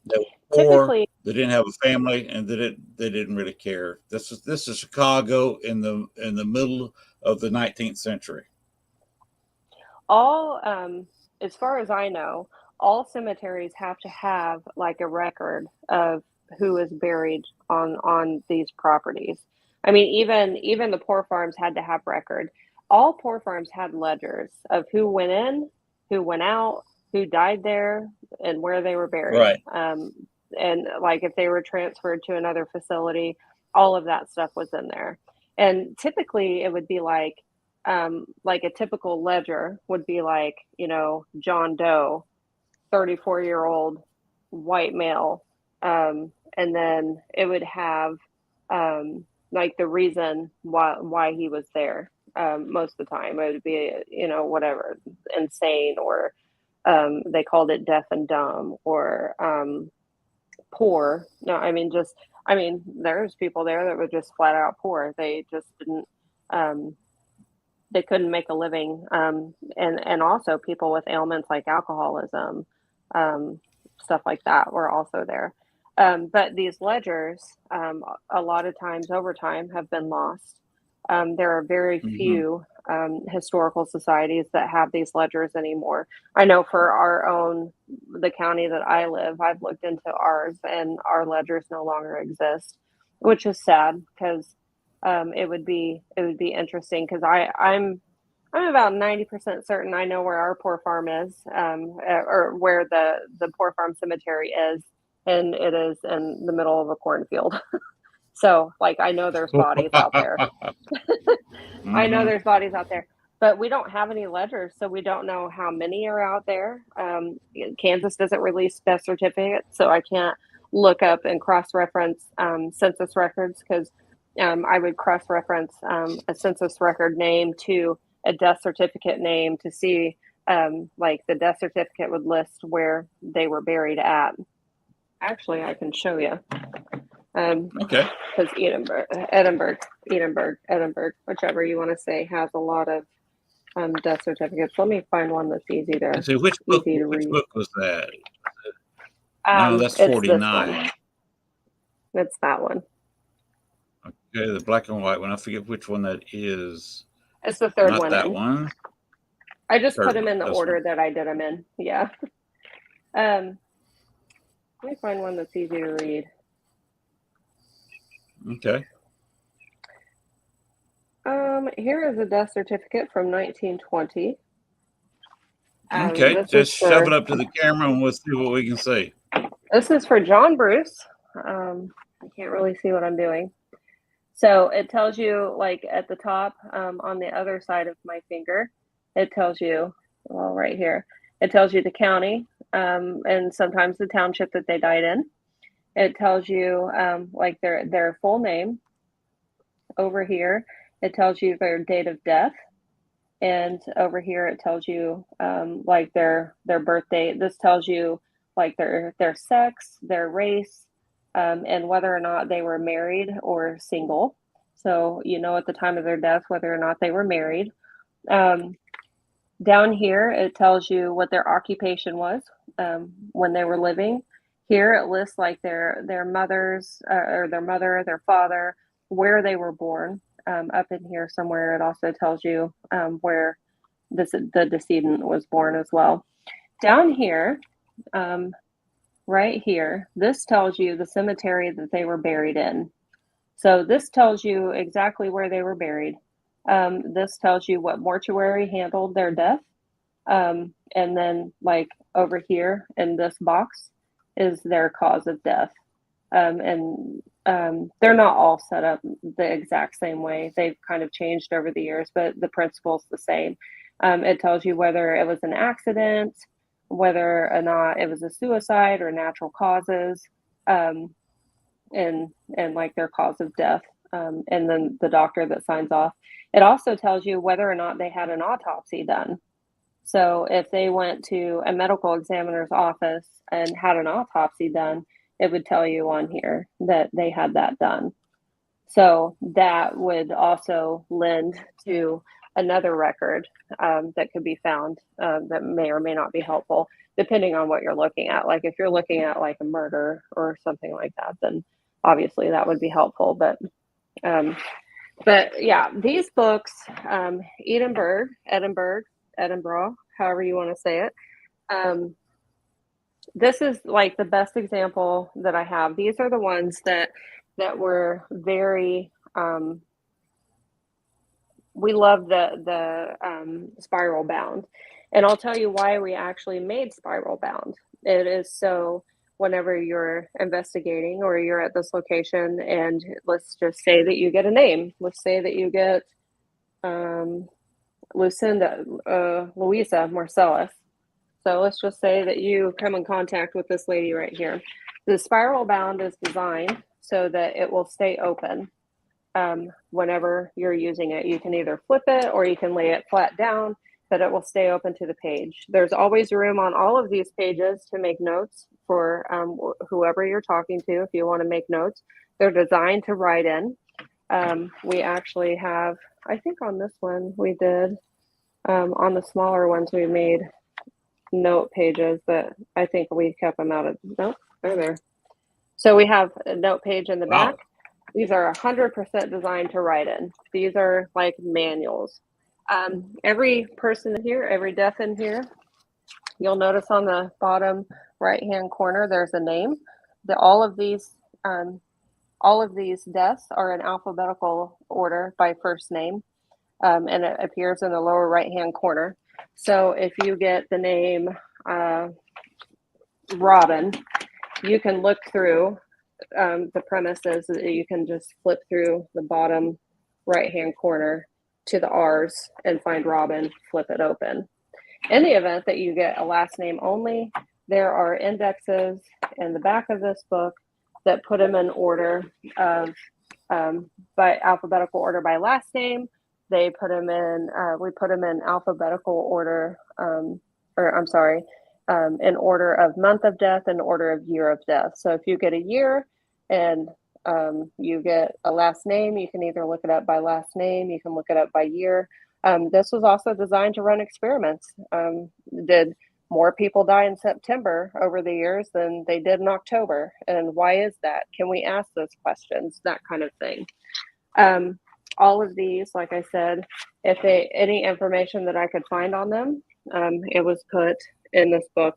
Speaker 1: They were poor. They didn't have a family, and they didn't really care. This is Chicago in the middle of the 19th century.
Speaker 4: all, as far as I know, all cemeteries have to have like a record of who is buried on these properties. I mean, even the poor farms had to have record. All poor farms had ledgers of who went in, who went out, who died there, and where they were buried.
Speaker 1: Right.
Speaker 4: And like if they were transferred to another facility, all of that stuff was in there. And typically, it would be like a typical ledger would be like, John Doe, 34-year-old white male. And then it would have like the reason why he was there. Most of the time it would be, whatever, insane, or they called it deaf and dumb, or poor. No, I mean, there's people there that were just flat out poor. They just didn't, they couldn't make a living. And also people with ailments like alcoholism, stuff like that were also there. But these ledgers, a lot of times over time have been lost. There are very few historical societies that have these ledgers anymore. I know for the county that I live, I've looked into ours, and our ledgers no longer exist, which is sad, because it would be interesting, because I'm about 90% certain I know where our poor farm is, or where the poor farm cemetery is, and it is in the middle of a cornfield. So, like, I know there's bodies out there. I know there's bodies out there, but we don't have any ledgers, so we don't know how many are out there. Kansas doesn't release death certificates, so I can't look up and cross-reference census records, because I would cross-reference a census record name to a death certificate name to see, like, the death certificate would list where they were buried at. Actually, I can show you.
Speaker 1: Okay.
Speaker 4: Because Edinburgh, whichever you want to say, has a lot of death certificates. Let me find one that's easy to
Speaker 1: So which book was that? No, that's 49.
Speaker 4: It's that one.
Speaker 1: Okay, the black and white one. I forget which one that is.
Speaker 4: It's the third
Speaker 1: Not
Speaker 4: one.
Speaker 1: that one.
Speaker 4: I just put them in the order that I did them in. Yeah. Let me find one that's easy to read.
Speaker 1: Okay.
Speaker 4: Here is a death certificate from 1920.
Speaker 1: Okay, just shove it up to the camera and we'll see what we can see.
Speaker 4: This is for John Bruce. I can't really see what I'm doing. So it tells you, like, at the top, on the other side of my finger, it tells you, well, right here, it tells you the county, and sometimes the township that they died in. It tells you, like, their full name. Over here, it tells you their date of death. And over here, it tells you, like, their birth date. This tells you, like, their sex, their race, and whether or not they were married or single. So, at the time of their death, whether or not they were married. Down here, it tells you what their occupation was when they were living. Here, it lists, like, their mothers, or their mother, their father, where they were born. Up in here somewhere, it also tells you where the decedent was born as well. Down here, right here, this tells you the cemetery that they were buried in. So this tells you exactly where they were buried. This tells you what mortuary handled their death. And then, like, over here in this box is their cause of death. And they're not all set up the exact same way. They've kind of changed over the years, but the principle's the same. It tells you whether it was an accident, whether or not it was a suicide or natural causes, and like their cause of death, and then the doctor that signs off. It also tells you whether or not they had an autopsy done. So if they went to a medical examiner's office and had an autopsy done, it would tell you on here that they had that done. So that would also lend to another record that could be found that may or may not be helpful, depending on what you're looking at. Like, if you're looking at, like, a murder or something like that, then obviously that would be helpful. But yeah, these books, Edinburgh, however you want to say it. This is like the best example that I have. These are the ones that were very, we love the spiral bound. And I'll tell you why we actually made spiral bound. It is so whenever you're investigating or you're at this location, and let's just say that you get a name. Let's say that you get Louisa Marcellus. So let's just say that you come in contact with this lady right here. The spiral bound is designed so that it will stay open whenever you're using it. You can either flip it or you can lay it flat down, but it will stay open to the page. There's always room on all of these pages to make notes for whoever you're talking to if you want to make notes. They're designed to write in. We actually have, I think on this one we did, on the smaller ones we made note pages, but I think we kept them out of, nope, they're there. So we have a note page in the back. These are 100% designed to write in. These are like manuals. Every person in here, every death in here, you'll notice on the bottom right-hand corner, there's a name. All of these deaths are in alphabetical order by first name, and it appears in the lower right-hand corner. So if you get the name Robin, you can look through the premises. You can just flip through the bottom right-hand corner to the R's and find Robin, flip it open. In the event that you get a last name only, there are indexes in the back of this book that put them in order of by alphabetical order by last name. They put them in, we put them in alphabetical order, in order of month of death and order of year of death. So if you get a year and you get a last name, you can either look it up by last name, you can look it up by year. This was also designed to run experiments. Did more people die in September over the years than they did in October? And why is that? Can we ask those questions? That kind of thing. All of these, like I said, any information that I could find on them, it was put in this book.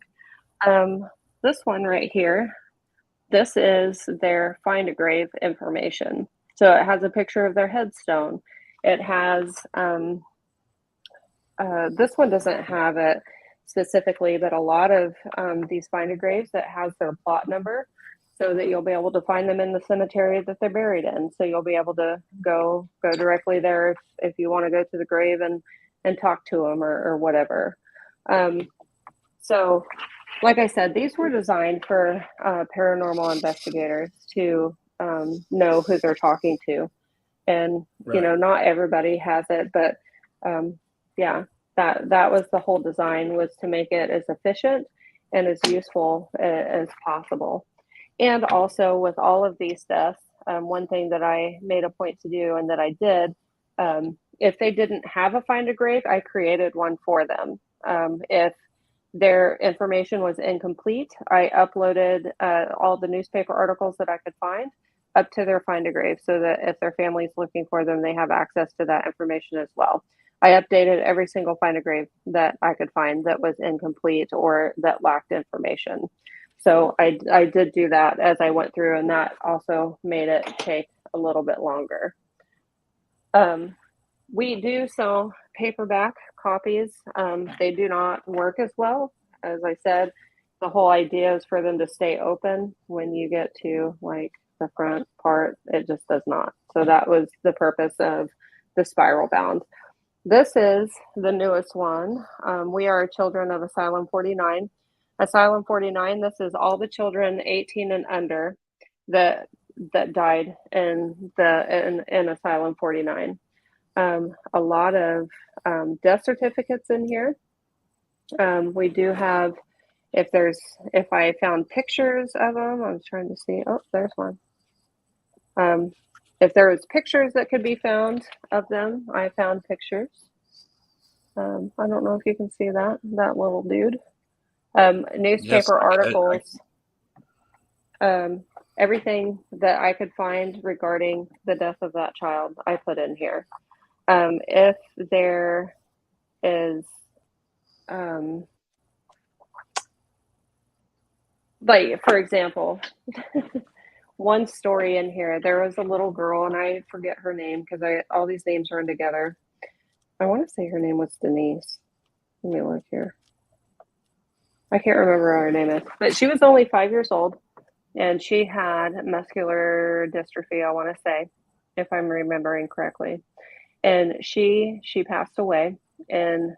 Speaker 4: This one right here, this is their find a grave information. So it has a picture of their headstone. It has, this one doesn't have it specifically, but a lot of these find a graves that has their plot number, so that you'll be able to find them in the cemetery that they're buried in. So you'll be able to go directly there if you want to go to the grave and talk to them or whatever. So like I said, these were designed for paranormal investigators to know who they're talking to. And,
Speaker 1: Right.
Speaker 4: you know, not everybody has it, but yeah, that was the whole design, was to make it as efficient and as useful as possible. And also with all of these deaths, one thing that I made a point to do, and that I did, if they didn't have a find a grave, I created one for them. If their information was incomplete, I uploaded all the newspaper articles that I could find up to their find a grave, so that if their family's looking for them, they have access to that information as well. I updated every single find a grave that I could find that was incomplete or that lacked information. So I did do that as I went through, and that also made it take a little bit longer. We do sell paperback copies. They do not work as well. As I said, the whole idea is for them to stay open. When you get to like the front part, it just does not. So that was the purpose of the spiral bound. This is the newest one. We are children of Asylum 49. Asylum 49, this is all the children 18 and under that died in Asylum 49. A lot of death certificates in here. We do have, if I found pictures of them, I was trying to see, oh, there's one. If there was pictures that could be found of them, I found pictures. I don't know if you can see that little dude. Newspaper articles, everything that I could find regarding the death of that child, I put in here. If there is like, for example, one story in here, there was a little girl, and I forget her name because all these names run together. I want to say her name was Denise. Let me look here. I can't remember what her name is, but she was only 5 years old, and she had muscular dystrophy, I want to say, if I'm remembering correctly. And she passed away, and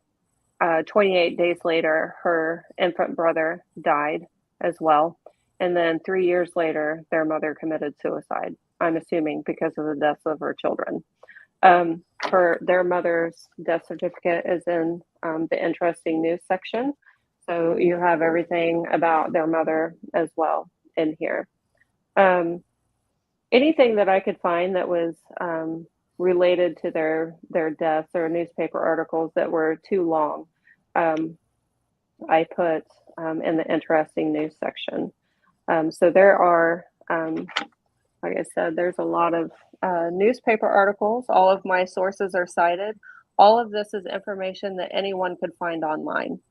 Speaker 4: 28 days later, her infant brother died as well. And then 3 years later, their mother committed suicide, I'm assuming because of the deaths of her children. Their mother's death certificate is in the interesting news section. So you have everything about their mother as well in here. Anything that I could find that was related to their deaths or newspaper articles that were too long, I put in the interesting news section. So there are, like I said, there's a lot of newspaper articles. All of my sources are cited. All of this is information that anyone could find online.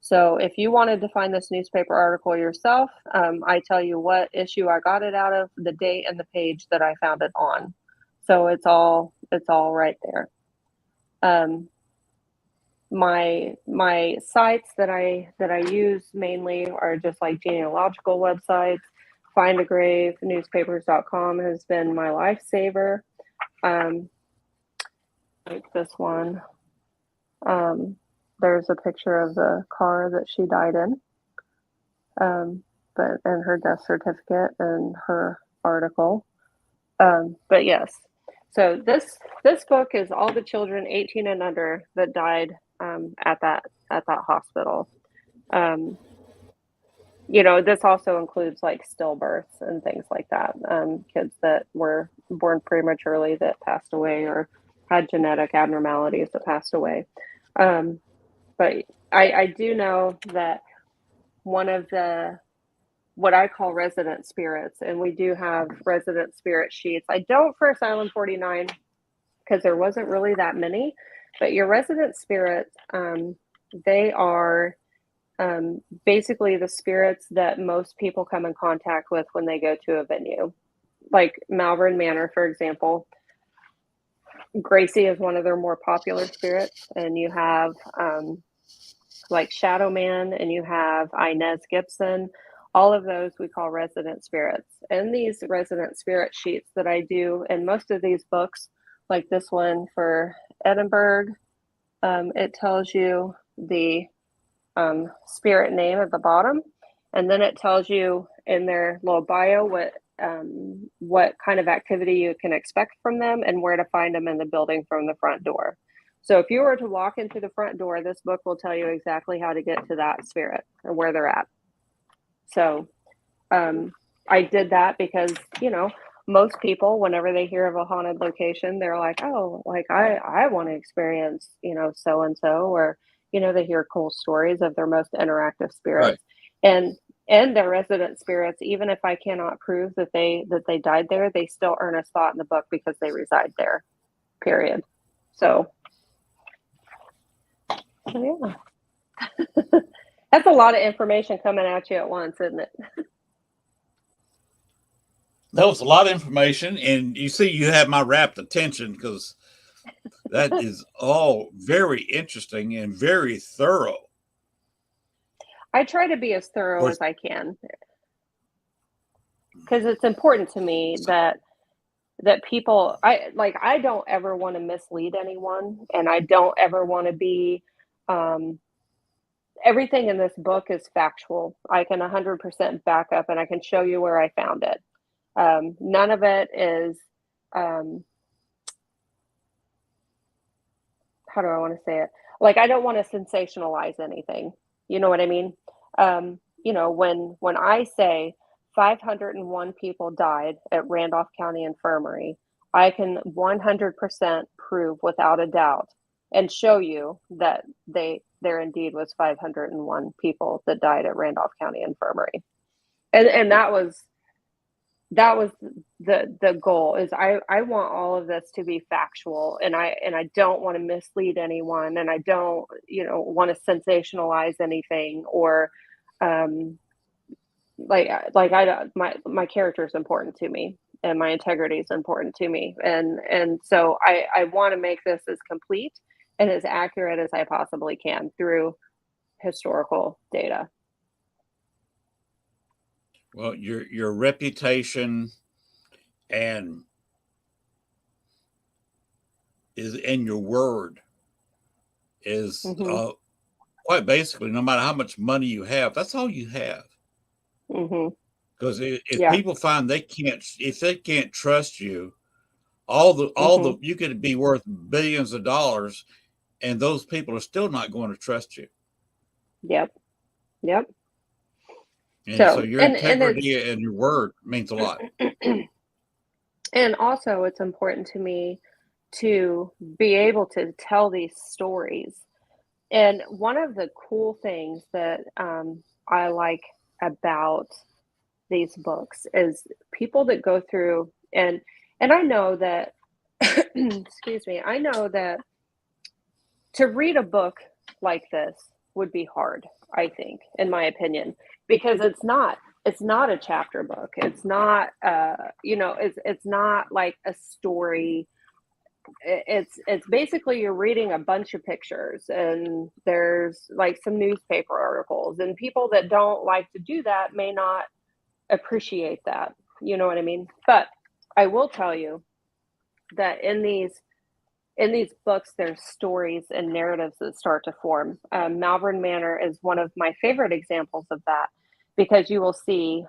Speaker 4: So if you wanted to find this newspaper article yourself, I tell you what issue I got it out of, the date, and the page that I found it on. So it's all right there. My sites that I use mainly are just like genealogical websites. Find a Grave, newspapers.com has been my lifesaver. Like this one. There's a picture of the car that she died in, and her death certificate and her article. But yes, so this book is all the children 18 and under that died at that hospital. This also includes like stillbirths and things like that. Kids that were born prematurely that passed away or had genetic abnormalities that passed away. But I do know that one of what I call resident spirits, and we do have resident spirit sheets. I don't for Asylum 49 because there wasn't really that many, but your resident spirits, they are basically the spirits that most people come in contact with when they go to a venue. Like Malvern Manor, for example, Gracie is one of their more popular spirits, and you have like Shadow Man, and you have Inez Gibson. All of those we call resident spirits. And these resident spirit sheets that I do in most of these books, like this one for Edinburgh, it tells you the spirit name at the bottom, and then it tells you in their little bio what kind of activity you can expect from them and where to find them in the building from the front door. So if you were to walk into the front door, this book will tell you exactly how to get to that spirit and where they're at. So I did that because, most people, whenever they hear of a haunted location, they're like, oh, like I want to experience, so-and-so, or, they hear cool stories of their most interactive spirits. Right. And their resident spirits, even if I cannot prove that they died there, they still earn a spot in the book because they reside there, period. So yeah. That's a lot of information coming at you at once, isn't it?
Speaker 1: That was a lot of information, and you see you have my rapt attention because that is all very interesting and very thorough.
Speaker 4: I try to be as thorough as I can because it's important to me that people, I don't ever want to mislead anyone, and I don't ever want to be, everything in this book is factual. I can 100% back up, and I can show you where I found it. None of it is, how do I want to say it? Like, I don't want to sensationalize anything. You know what I mean? When I say 501 people died at Randolph County Infirmary, I can 100% prove without a doubt and show you that there indeed was 501 people that died at Randolph County Infirmary. And that was that was the goal. Is I want all of this to be factual, and I don't want to mislead anyone, and I don't want to sensationalize anything, or my character is important to me, and my integrity is important to me, and so I want to make this as complete and as accurate as I possibly can through historical data.
Speaker 1: Well, your reputation and your word is
Speaker 4: Mm-hmm.
Speaker 1: quite basically, no matter how much money you have, that's all you have.
Speaker 4: Mm-hmm.
Speaker 1: Because if
Speaker 4: Yeah.
Speaker 1: people find if they can't trust you, all
Speaker 4: Mm-hmm.
Speaker 1: the you could be worth billions of dollars, and those people are still not going to trust you.
Speaker 4: Yep. Yep.
Speaker 1: And so
Speaker 4: So,
Speaker 1: your
Speaker 4: and it's
Speaker 1: integrity and your word means a lot.
Speaker 4: and also it's important to me to be able to tell these stories. And one of the cool things that I like about these books is people that go through, and I know that excuse me, I know that to read a book like this would be hard, I think, in my opinion, because it's not a chapter book. It's not it's not like a story. It's basically you're reading a bunch of pictures, and there's like some newspaper articles, and people that don't like to do that may not appreciate that. You know what I mean? But I will tell you that in these books, there's stories and narratives that start to form. Malvern Manor is one of my favorite examples of that, because you will see,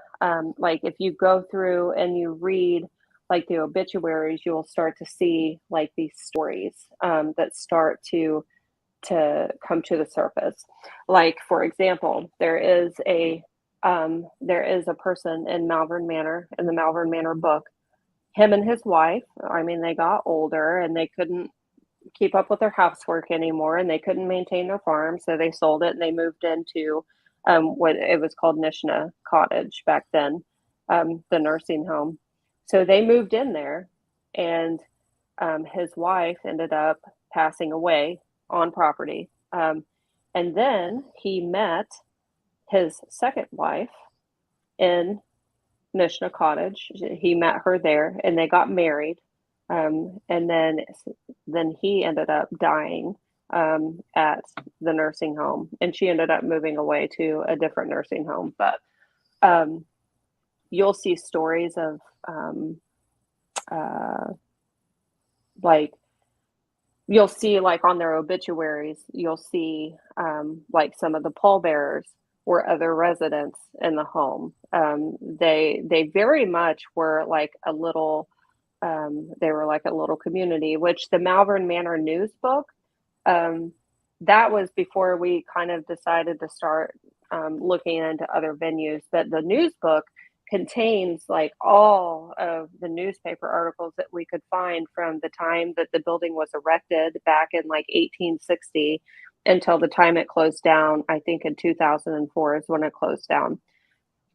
Speaker 4: like if you go through and you read like the obituaries, you will start to see like these stories that start to come to the surface. Like for example, there is a person in Malvern Manor, in the Malvern Manor book. Him and his wife, I mean, they got older and they couldn't keep up with their housework anymore, and they couldn't maintain their farm, so they sold it and they moved into what it was called Nishna Cottage back then, the nursing home. So they moved in there, and his wife ended up passing away on property. And then he met his second wife in Nishna Cottage. He met her there, and they got married. And then he ended up dying at the nursing home, and she ended up moving away to a different nursing home. But you'll see stories of like you'll see like on their obituaries, you'll see like some of the pallbearers were other residents in the home. They very much were like a little they were like a little community, which the Malvern Manor news book, that was before we kind of decided to start looking into other venues. But the news book contains like all of the newspaper articles that we could find from the time that the building was erected back in like 1860 until the time it closed down. I think in 2004 is when it closed down.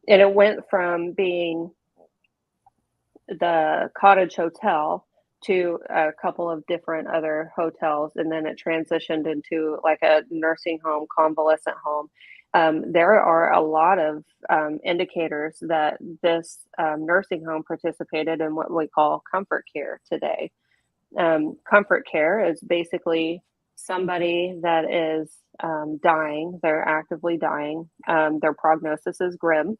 Speaker 4: And it went from being the Cottage Hotel to a couple of different other hotels, and then it transitioned into like a nursing home, convalescent home. There are a lot of indicators that this nursing home participated in what we call comfort care today. Comfort care is basically somebody that is dying, they're actively dying, their prognosis is grim.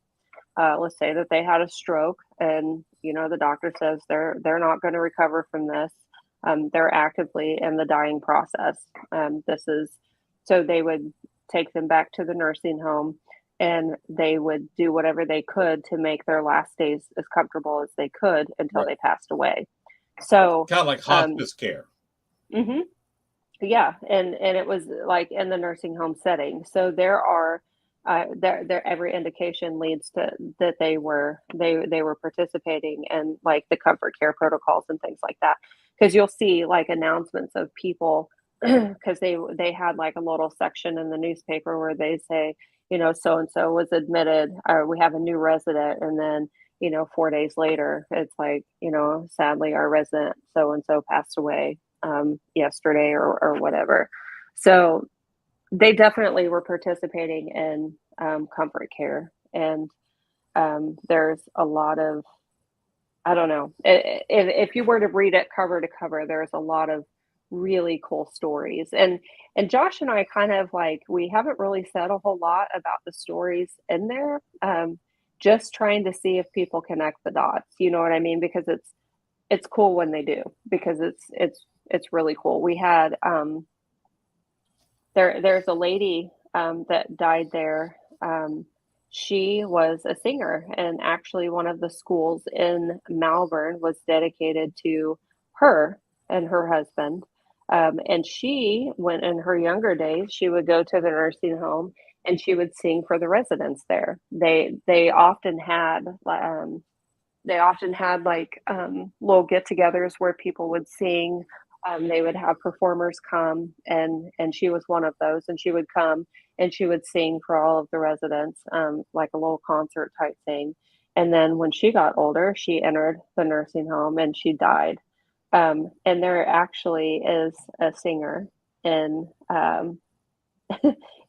Speaker 4: Let's say that they had a stroke, and the doctor says they're not going to recover from this. They're actively in the dying process. So they would take them back to the nursing home, and they would do whatever they could to make their last days as comfortable as they could until they passed away. So
Speaker 1: Kind of like hospice care.
Speaker 4: Mm-hmm. Yeah, and it was like in the nursing home setting. So there are there every indication leads to that they were participating in like the comfort care protocols and things like that. Because you'll see like announcements of people because they had like a little section in the newspaper where they say, so and so was admitted, or we have a new resident, and then 4 days later, it's like, sadly, our resident so and so passed away yesterday or whatever. So they definitely were participating in comfort care. And there's a lot of, I don't know, if you were to read it cover to cover, there's a lot of really cool stories. And Josh and I kind of like, we haven't really said a whole lot about the stories in there. Just trying to see if people connect the dots, you know what I mean? Because it's cool when they do, because it's really cool. We had there's a lady that died there. She was a singer, and actually one of the schools in Malvern was dedicated to her and her husband. And she, when in her younger days, she would go to the nursing home and she would sing for the residents there. They often had like little get-togethers where people would sing. They would have performers come, and she was one of those. And she would come and she would sing for all of the residents, like a little concert type thing. And then when she got older, she entered the nursing home and she died. And there actually is a singer in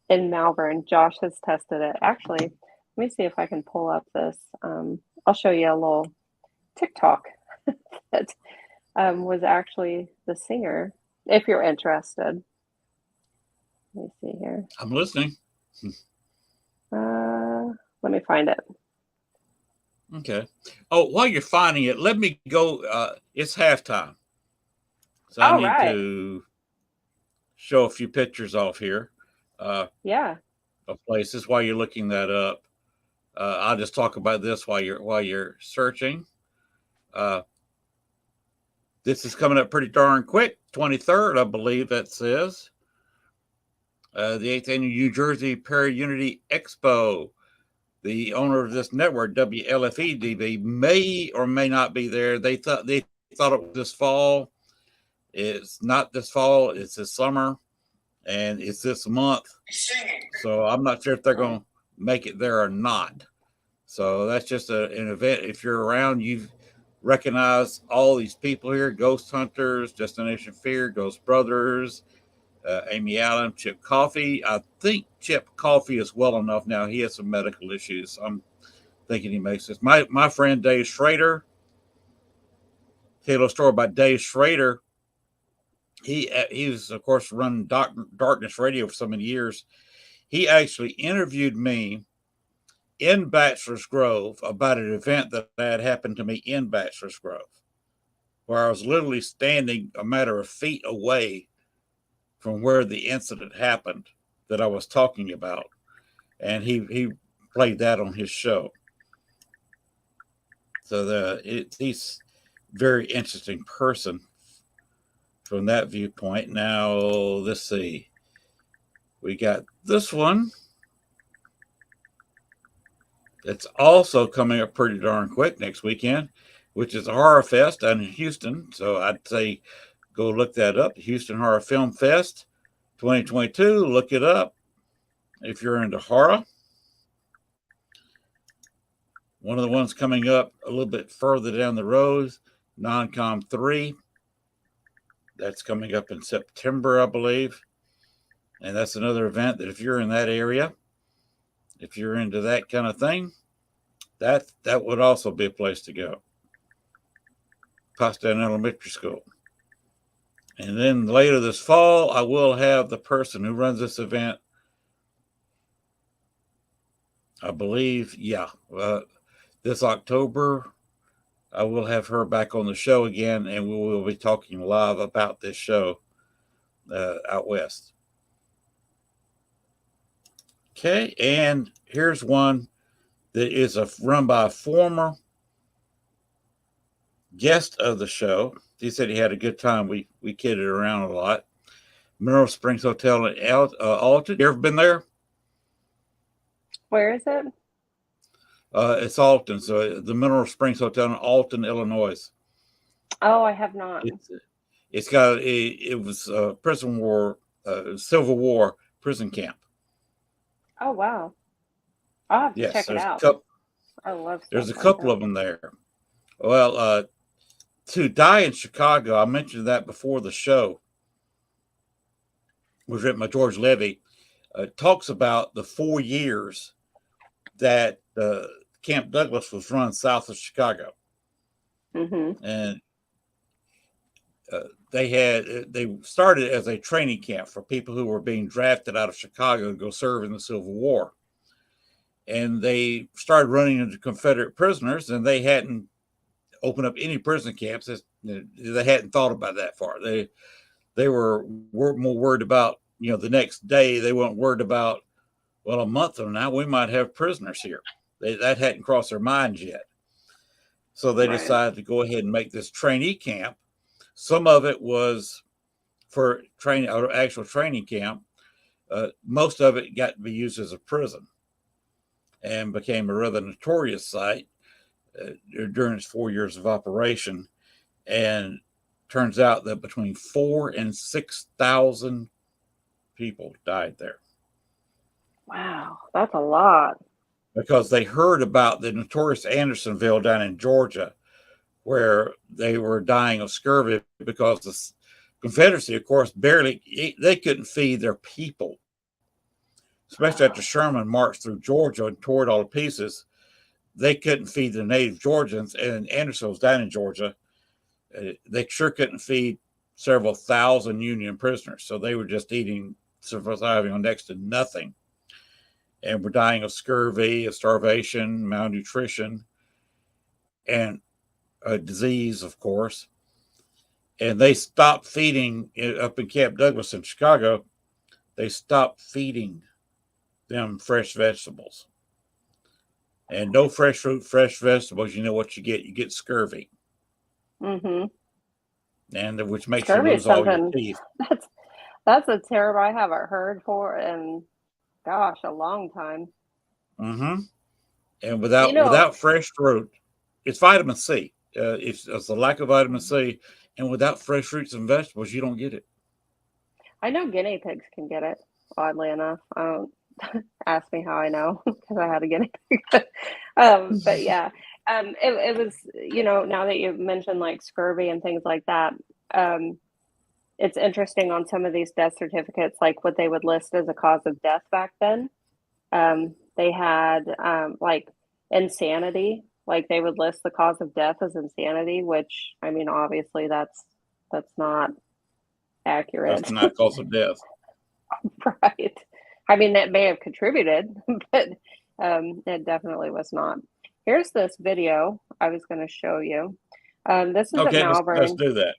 Speaker 4: in Malvern. Josh has tested it. Actually, let me see if I can pull up this. I'll show you a little TikTok that was actually the singer, if you're interested. Let me see here.
Speaker 1: I'm listening.
Speaker 4: Let me find it.
Speaker 1: Okay. Oh, while you're finding it, let me go. It's halftime. So I need to show a few pictures off here.
Speaker 4: Yeah.
Speaker 1: Of places while you're looking that up. I'll just talk about this while you're searching. This is coming up pretty darn quick. 23rd, I believe that says. The 8th Annual New Jersey Para-Unity Expo. The owner of this network, WLFE-DB, may or may not be there. They thought it was this fall. It's not this fall. It's this summer, and it's this month. So I'm not sure if they're going to make it there or not. So that's just an event. If you're around, you recognize all these people here: Ghost Hunters, Destination Fear, Ghost Brothers, Amy Allen, Chip Coffey. I think Chip Coffey is well enough now. He has some medical issues. I'm thinking he makes this. My friend Dave Schrader. Tell a little story about Dave Schrader. He was, of course, running Darkness Radio for so many years. He actually interviewed me in Bachelor's Grove about an event that had happened to me in Bachelor's Grove, where I was literally standing a matter of feet away from where the incident happened that I was talking about. And he played that on his show. So he's a very interesting person from that viewpoint. Now, let's see. We got this one. It's also coming up pretty darn quick next weekend, which is a horror fest down in Houston. So I'd say go look that up. Houston Horror Film Fest 2022. Look it up if you're into horror. One of the ones coming up a little bit further down the road, Non-Com 3. That's coming up in September, I believe. And that's another event that if you're in that area, if you're into that kind of thing, that would also be a place to go. Pottstown Elementary School. And then later this fall, I will have the person who runs this event, I believe, this October, I will have her back on the show again, and we will be talking live about this show out west. Okay, and here's one that is run by a former guest of the show. He said he had a good time. We kidded around a lot. Meryl Springs Hotel in Alton. You ever been there?
Speaker 4: Where is it?
Speaker 1: It's Alton. So the Mineral Springs Hotel in Alton, Illinois.
Speaker 4: Oh, I have not.
Speaker 1: It's got it was a prison war, Civil War prison camp.
Speaker 4: Oh, wow. I'll have to check it out. I love
Speaker 1: There's a
Speaker 4: stuff like
Speaker 1: couple
Speaker 4: that.
Speaker 1: of them there. Well, To Die in Chicago, I mentioned that before the show, was written by George Levy. Talks about the 4 years that Camp Douglas was run south of Chicago.
Speaker 4: Mm-hmm.
Speaker 1: And they started as a training camp for people who were being drafted out of Chicago to go serve in the Civil War. And they started running into Confederate prisoners, and they hadn't opened up any prison camps. They hadn't thought about that far. They were more worried about, the next day. They weren't worried about, well, a month from now we might have prisoners here. That hadn't crossed their minds yet. So they decided to go ahead and make this trainee camp. Some of it was for training, or actual training camp. Most of it got to be used as a prison and became a rather notorious site during its 4 years of operation. And turns out that between 4,000 and 6,000 people died there.
Speaker 4: Wow, that's a lot.
Speaker 1: Because they heard about the notorious Andersonville down in Georgia, where they were dying of scurvy because the Confederacy, of course, they couldn't feed their people. Especially after Sherman marched through Georgia and tore it all to pieces, they couldn't feed the native Georgians, and Anderson was down in Georgia. They sure couldn't feed several thousand Union prisoners, so they were just surviving on next to nothing, and were dying of scurvy, of starvation, malnutrition, and disease, of course. And they stopped feeding up in Camp Douglas in Chicago. They stopped feeding them fresh vegetables. And no fresh fruit, fresh vegetables, you know what you get? You get scurvy.
Speaker 4: Mm-hmm.
Speaker 1: And which makes
Speaker 4: Scurvy
Speaker 1: you
Speaker 4: is
Speaker 1: lose all your
Speaker 4: something
Speaker 1: teeth.
Speaker 4: that's a term I haven't heard for in, gosh, a long time.
Speaker 1: Mm-hmm. And without fresh fruit, it's vitamin C. It's a lack of vitamin C, and without fresh fruits and vegetables, you don't get it.
Speaker 4: I know guinea pigs can get it, oddly enough. Ask me how I know, because I had a guinea pig. But yeah, it was, now that you mentioned like scurvy and things like that, it's interesting on some of these death certificates, like what they would list as a cause of death back then. They had like insanity, like they would list the cause of death as insanity, which, I mean, obviously that's not accurate.
Speaker 1: That's not cause of death.
Speaker 4: Right. I mean, that may have contributed, but it definitely was not. Here's this video I was going to show you. This is at Malvern.
Speaker 1: Let's do that.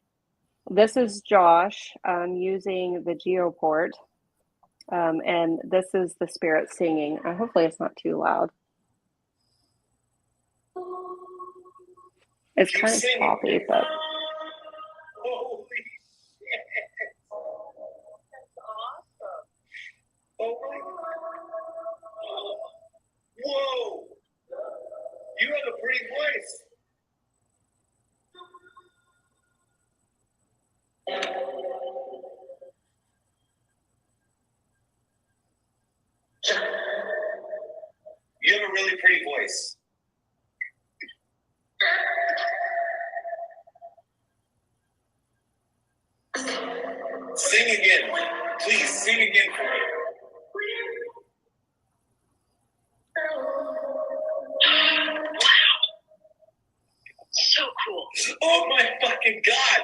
Speaker 4: This is Josh using the Geoport, and this is the spirit singing. Hopefully it's not too loud. It's kind of choppy, but...
Speaker 5: Holy shit. That's awesome. Oh my God. Whoa. You have a pretty voice. You have a really pretty voice. Sing again. Please sing again for me. Wow. So cool. Oh my fucking God.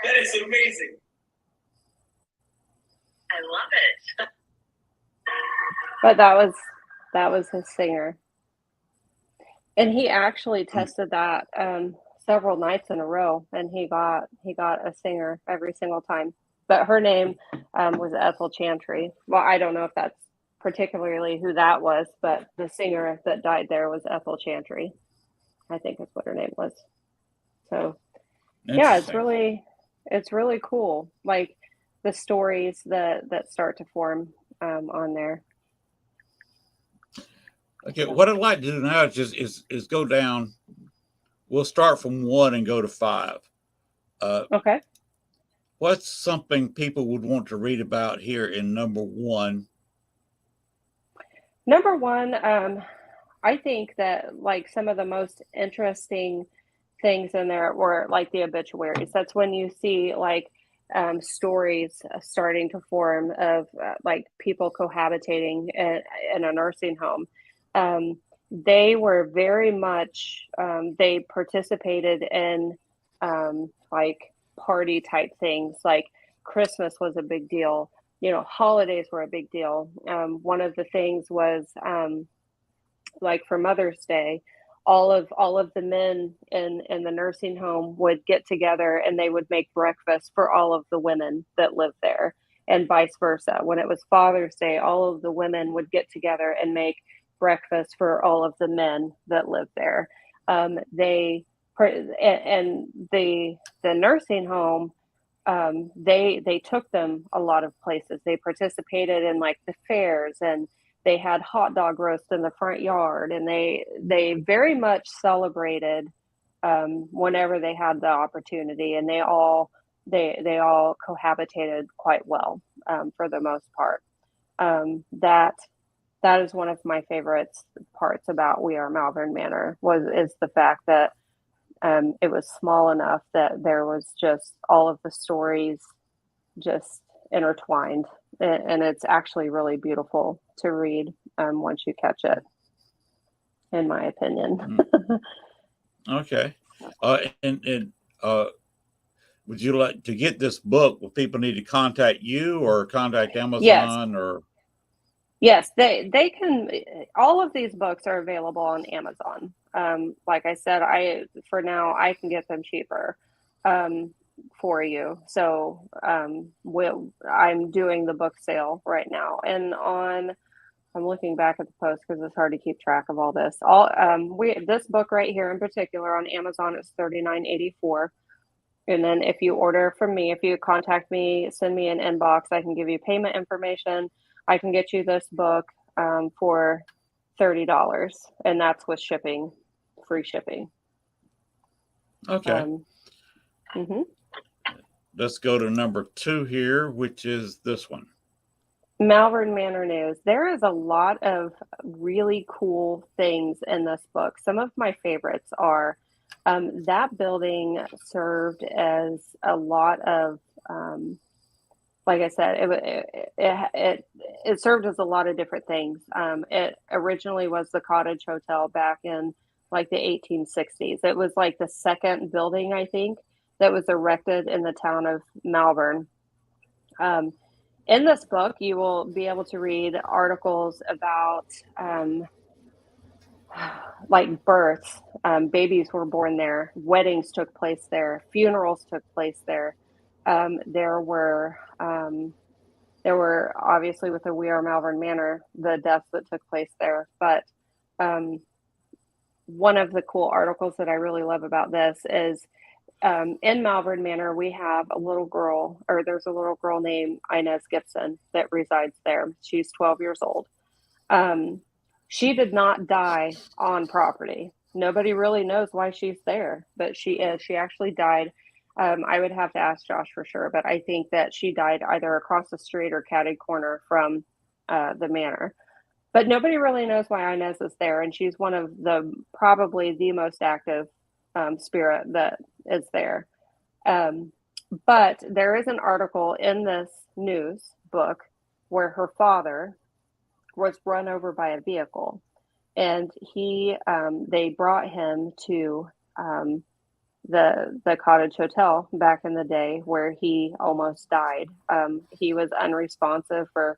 Speaker 5: That is amazing. I love it.
Speaker 4: But that was his singer. And he actually tested that several nights in a row, and he got a singer every single time. But her name was Ethel Chantry. Well, I don't know if that's particularly who that was, but the singer that died there was Ethel Chantry. I think that's what her name was. So yeah, it's really cool. Like the stories that start to form on there.
Speaker 1: Okay, what I'd like to do now is go down. We'll start from 1 and go to 5.
Speaker 4: Okay.
Speaker 1: What's something people would want to read about here in number 1?
Speaker 4: Number 1, I think that like some of the most interesting things in there were like the obituaries. That's when you see like stories starting to form of like people cohabitating in a nursing home. Um, they were very much, they participated in like party type things. Like Christmas was a big deal. You know, holidays were a big deal. One of the things was like for Mother's Day, all of the men in the nursing home would get together and they would make breakfast for all of the women that lived there, and vice versa. When it was Father's Day, all of the women would get together and make breakfast for all of the men that lived there. They and the nursing home, they took them a lot of places. They participated in like the fairs, and they had hot dog roast in the front yard, and they very much celebrated whenever they had the opportunity, and they all cohabitated quite well for the most part. That is one of my favorite parts about We Are Malvern Manor is the fact that it was small enough that there was just all of the stories just intertwined, and it's actually really beautiful to read once you catch it, in my opinion.
Speaker 1: Okay. And would you like to get this book? Will people need to contact you or contact
Speaker 4: Yes,
Speaker 1: Amazon or?
Speaker 4: yes, they can. All of these books are available on Amazon. Like I said, for now I can get them cheaper for you. So I'm doing the book sale right now, and I'm looking back at the post because it's hard to keep track of all this. This book right here in particular on Amazon is $39.84. And then if you order from me, if you contact me, send me an inbox, I can give you payment information. I can get you this book for $30, and that's with shipping, free shipping.
Speaker 1: Okay.
Speaker 4: Mm-hmm.
Speaker 1: Let's go to number 2 here, which is this one.
Speaker 4: Malvern Manor News. There is a lot of really cool things in this book. Some of my favorites are that building served as a lot of, like I said, it served as a lot of different things. It originally was the Cottage Hotel back in like the 1860s. It was like the second building, I think, that was erected in the town of Malvern. In this book, you will be able to read articles about like births. Babies were born there, weddings took place there, funerals took place there. There were obviously, with the We Are Malvern Manor, the deaths that took place there. But one of the cool articles that I really love about this is in Malvern Manor, we have a little girl, or there's a little girl named Inez Gibson that resides there. She's 12 years old. She did not die on property. Nobody really knows why she's there, but she is. She actually died. I would have to ask Josh for sure, but I think that she died either across the street or catty corner from the manor. But nobody really knows why Inez is there, and she's one of probably the most active spirit that is there. But there is an article in this news book where her father was run over by a vehicle, and they brought him to the Cottage Hotel back in the day, where he almost died. He was unresponsive for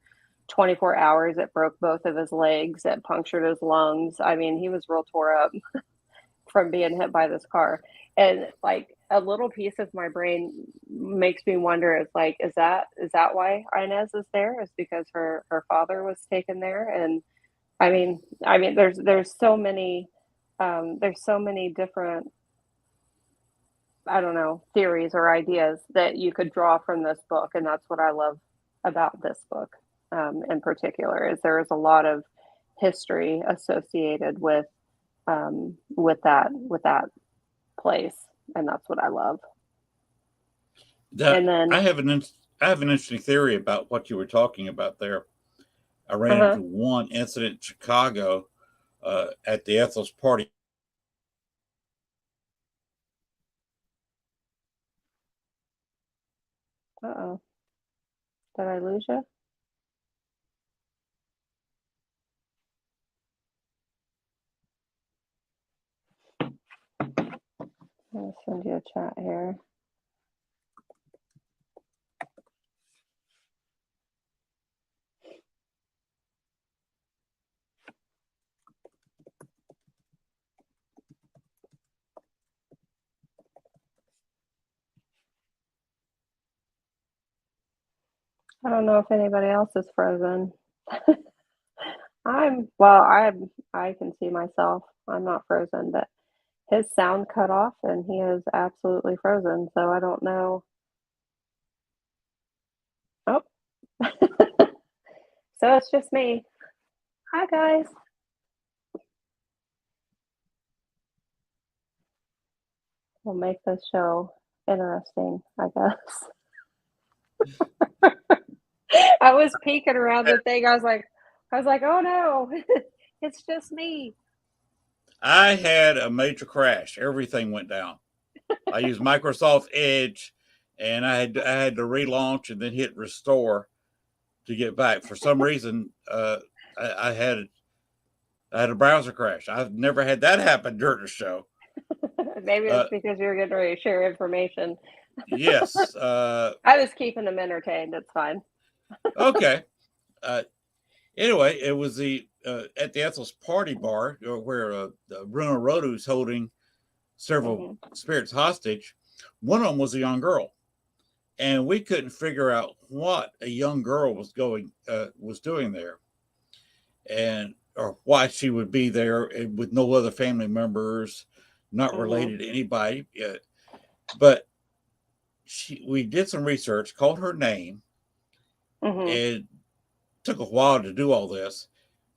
Speaker 4: 24 hours. It broke both of his legs. It punctured his lungs. I mean, he was real tore up from being hit by this car. And like a little piece of my brain makes me wonder, is that why Inez is there? Is because her father was taken there? And I mean, there's so many different, I don't know, theories or ideas that you could draw from this book. And that's what I love about this book in particular, is there is a lot of history associated with that place, and that's what I love. And then
Speaker 1: I have an interesting theory about what you were talking about there. I ran into one incident in Chicago at the Ethel's party.
Speaker 4: Uh-oh. Did I lose you? I'm going to send you a chat here. I don't know if anybody else is frozen. I can see myself. I'm not frozen, but his sound cut off and he is absolutely frozen. So I don't know. Oh, so it's just me. Hi, guys. We'll make this show interesting, I guess. I was peeking around the thing. I was like, oh no, it's just me.
Speaker 1: I had a major crash. Everything went down. I used Microsoft Edge, and I had to relaunch and then hit restore to get back. For some reason, I had a browser crash. I've never had that happen during the show.
Speaker 4: Maybe it's because you're getting ready to share information.
Speaker 1: Yes.
Speaker 4: I was keeping them entertained. It's fine.
Speaker 1: Okay. Anyway, it was at the Ethel's party bar where Bruno Rodu's holding several spirits hostage. One of them was a young girl, and we couldn't figure out what a young girl was doing there, or why she would be there with no other family members, not related to anybody. But we did some research, called her name, and took a while to do all this.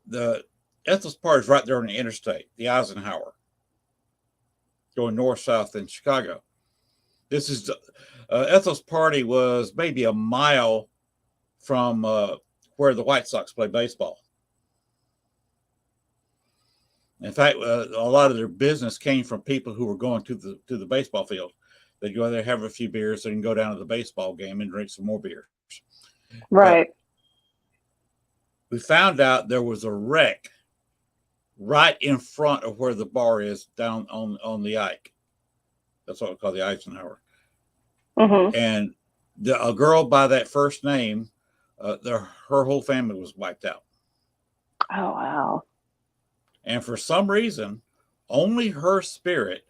Speaker 1: The Ethel's party is right there on the interstate, the Eisenhower, going north-south in Chicago. This is Ethel's party was maybe a mile from where the White Sox play baseball. In fact, a lot of their business came from people who were going to the baseball field. They'd go there, have a few beers, and go down to the baseball game and drink some more beers.
Speaker 4: Right.
Speaker 1: But we found out there was a wreck right in front of where the bar is, down on the Ike. That's what we call the Eisenhower. And a girl by that first name, her whole family was wiped out.
Speaker 4: Oh, wow.
Speaker 1: And for some reason, only her spirit,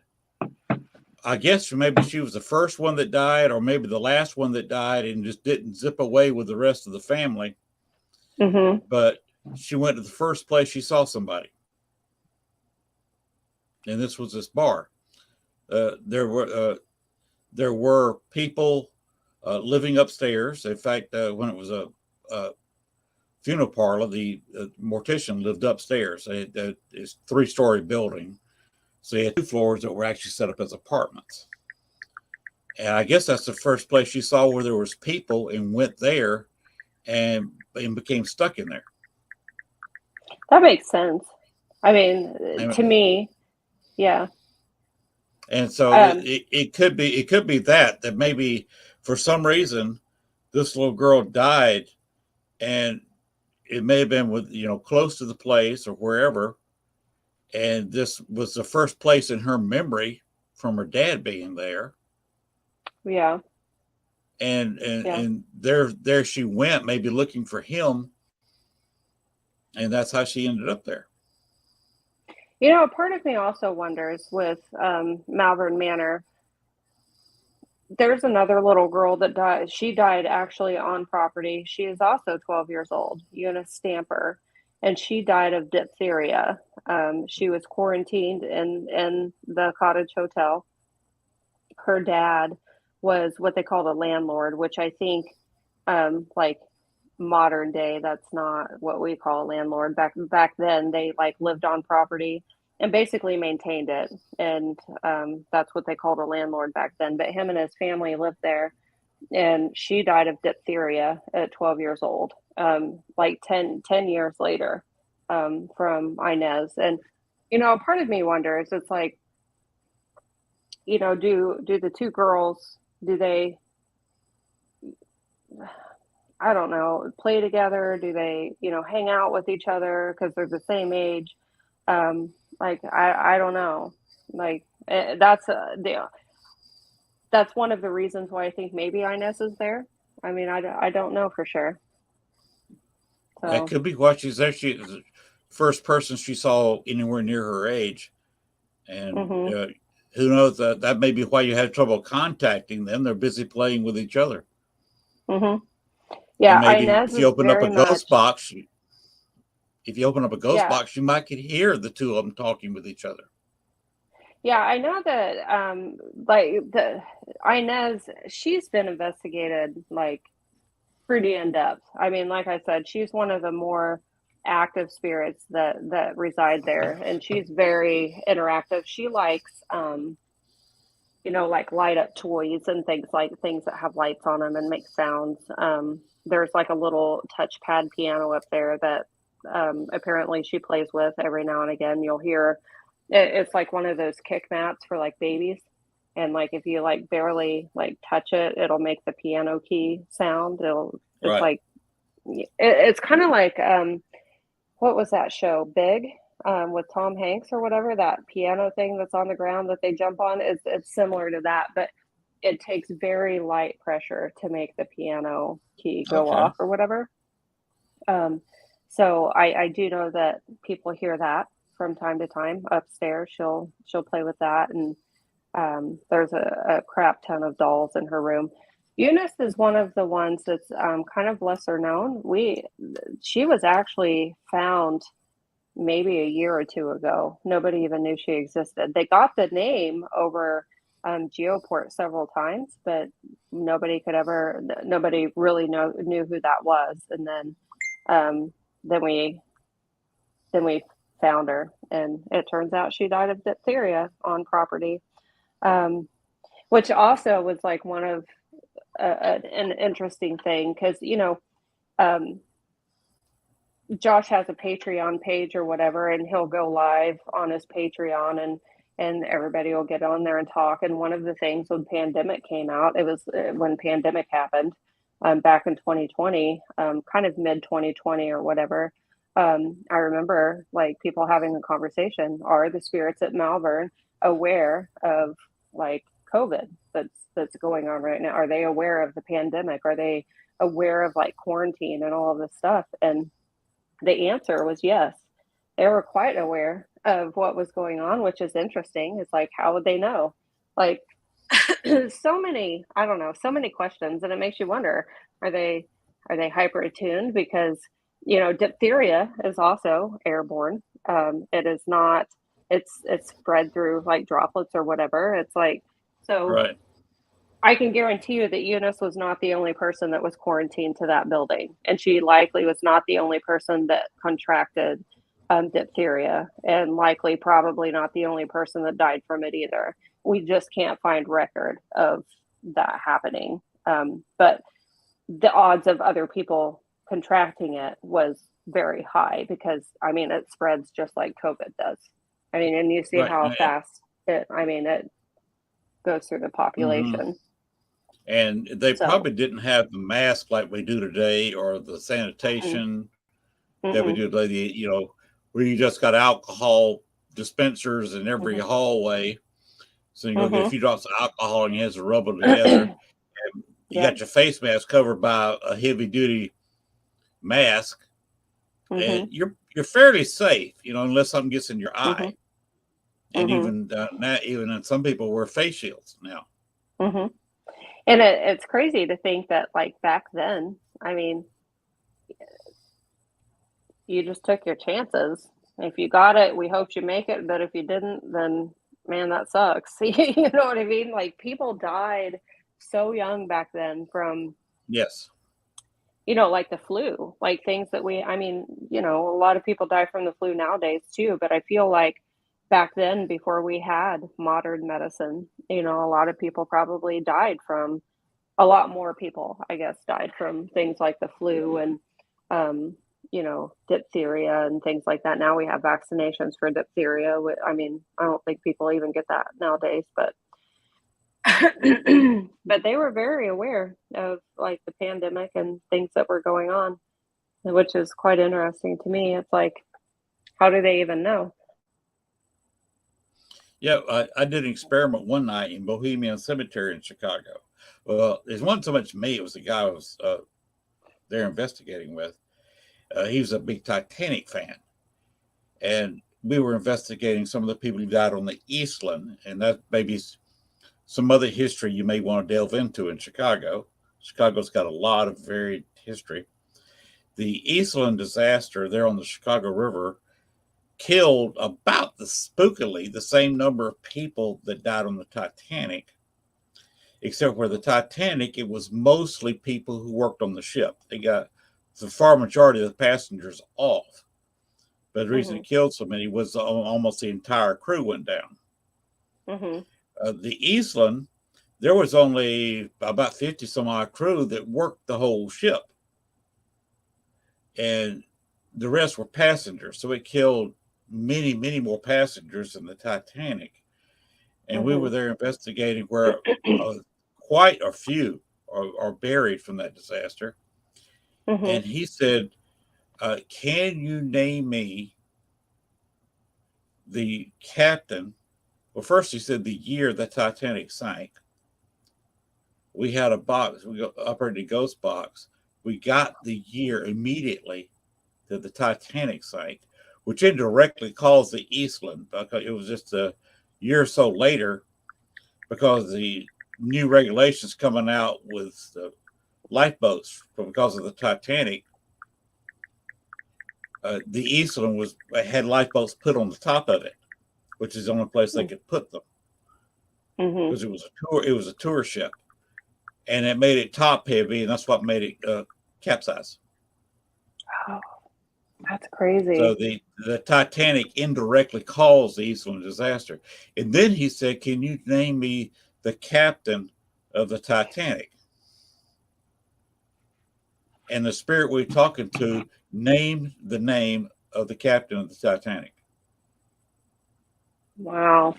Speaker 1: I guess maybe she was the first one that died, or maybe the last one that died and just didn't zip away with the rest of the family. But she went to the first place she saw somebody. And this was this bar. There were people living upstairs. In fact, when it was a funeral parlor, the mortician lived upstairs. It's a 3-story building. So they had 2 floors that were actually set up as apartments. And I guess that's the first place she saw where there was people, and went there and became stuck in there.
Speaker 4: That makes sense. I mean, to me, yeah.
Speaker 1: And so it could be that maybe for some reason this little girl died, and it may have been with close to the place or wherever, and this was the first place in her memory from her dad being there.
Speaker 4: Yeah.
Speaker 1: And there she went, maybe looking for him, and that's how she ended up there.
Speaker 4: Part of me also wonders with Malvern Manor, there's another little girl that died. She died actually on property. She is also 12 years old, Eunice Stamper, and she died of diphtheria. She was quarantined in the cottage hotel. Her dad was what they called a landlord, which I think, like modern day, that's not what we call a landlord. Back then, they lived on property and basically maintained it, and that's what they called a landlord back then. But him and his family lived there, and she died of diphtheria at 12 years old, 10 years later. from Inez. And, part of me wonders, it's like, do the two girls, do they, I don't know, play together? Do they, hang out with each other because they're the same age? I don't know. Like, that's one of the reasons why I think maybe Inez is there. I mean, I don't know for sure.
Speaker 1: That
Speaker 4: So
Speaker 1: could be why she's there. She's the first person she saw anywhere near her age. And who knows, that may be why you had trouble contacting them. They're busy playing with each other.
Speaker 4: Yeah,
Speaker 1: And maybe
Speaker 4: Inez
Speaker 1: if you
Speaker 4: is
Speaker 1: open up a
Speaker 4: very
Speaker 1: ghost
Speaker 4: much.
Speaker 1: box,
Speaker 4: Yeah,
Speaker 1: you might could hear the two of them talking with each other.
Speaker 4: yeah, I know that like the Inez, she's been investigated like pretty in depth. I mean, like I said, she's one of the more active spirits that reside there, and she's very interactive. She likes like light up toys and things that have lights on them and make sounds. There's like a little touchpad piano up there that apparently she plays with every now and again. You'll hear it's like one of those kick mats for like babies. And like if you like barely like touch it, it'll make the piano key sound. It's
Speaker 1: Right.
Speaker 4: like it's kind of like what was that show? Big, with Tom Hanks or whatever, that piano thing that's on the ground that they jump on. It's similar to that, but it takes very light pressure to make the piano key go
Speaker 1: Okay.
Speaker 4: off or whatever. So I do know that people hear that from time to time upstairs. She'll play with that, and there's a crap ton of dolls in her room. Eunice is one of the ones that's kind of lesser known. She was actually found maybe a year or two ago. Nobody even knew she existed. They got the name over Geoport several times, but nobody really knew who that was. And then we found her, and it turns out she died of diphtheria on property, which also was like one of an interesting thing because Josh has a Patreon page or whatever, and he'll go live on his Patreon, and everybody will get on there and talk. And one of the things when pandemic came out, it was when pandemic happened back in 2020, kind of mid 2020 or whatever. I remember like people having a conversation: are the spirits at Malvern aware of like COVID that's going on right now? Are they aware of the pandemic? Are they aware of like quarantine and all of this stuff? And the answer was yes. They were quite aware of what was going on, which is interesting. It's like, how would they know? Like, so many, I don't know, so many questions, and it makes you wonder: are they hyper attuned? Because diphtheria is also airborne. It is not. It's spread through like droplets or whatever. It's like so.
Speaker 1: Right.
Speaker 4: I can guarantee you that Eunice was not the only person that was quarantined to that building, and she likely was not the only person that contracted diphtheria, and likely probably not the only person that died from it either. We just can't find record of that happening. But the odds of other people contracting it was very high because, I mean, it spreads just like COVID does. I mean, and you see
Speaker 1: Right.
Speaker 4: how fast it goes through the population.
Speaker 1: And they
Speaker 4: So,
Speaker 1: probably didn't have the mask like we do today, or the sanitation that we do today. Where you just got alcohol dispensers in every hallway. So you go get a few drops of alcohol and you have to rub them together. And you got your face mask covered by a heavy duty mask, and you're fairly safe, unless something gets in your eye. And even some people wear face shields now.
Speaker 4: And it's crazy to think that like back then, I mean, you just took your chances. If you got it, we hoped you make it. But if you didn't, then man, that sucks. You know what I mean? Like people died so young back then from,
Speaker 1: Yes.
Speaker 4: like the flu, like things that a lot of people die from the flu nowadays too. But I feel like back then, before we had modern medicine, a lot of people probably died from, a lot more people, I guess, died from things like the flu and diphtheria and things like that. Now we have vaccinations for diphtheria. I mean, I don't think people even get that nowadays, but but they were very aware of like the pandemic and things that were going on, which is quite interesting to me. It's like, how do they even know?
Speaker 1: Yeah, I did an experiment one night in Bohemian Cemetery in Chicago. Well, it wasn't so much me; it was the guy I was there investigating with. He was a big Titanic fan, and we were investigating some of the people who died on the Eastland, and that maybe some other history you may want to delve into in Chicago. Chicago's got a lot of varied history. The Eastland disaster there on the Chicago River killed about spookily the same number of people that died on the Titanic, except for the Titanic, it was mostly people who worked on the ship. They got the far majority of the passengers off. But the reason it killed so many was almost the entire crew went down. The Eastland, there was only about 50 some odd crew that worked the whole ship. And the rest were passengers. So it killed many, many more passengers than the Titanic. And we were there investigating where quite a few are buried from that disaster. And he said, can you name me the captain? Well, first he said the year the Titanic sank. We had a box. We operated a ghost box. We got the year immediately that the Titanic sank, which indirectly caused the Eastland, because it was just a year or so later, because the new regulations coming out with the lifeboats because of the Titanic. The Eastland had lifeboats put on the top of it, which is the only place they could put them, because it was a tour ship, and it made it top heavy, and that's what made it capsize.
Speaker 4: Oh, that's crazy.
Speaker 1: So the Titanic indirectly caused the Eastland disaster. And then he said, can you name me the captain of the Titanic? And the spirit we were talking to named the name of the captain of the Titanic.
Speaker 4: Wow.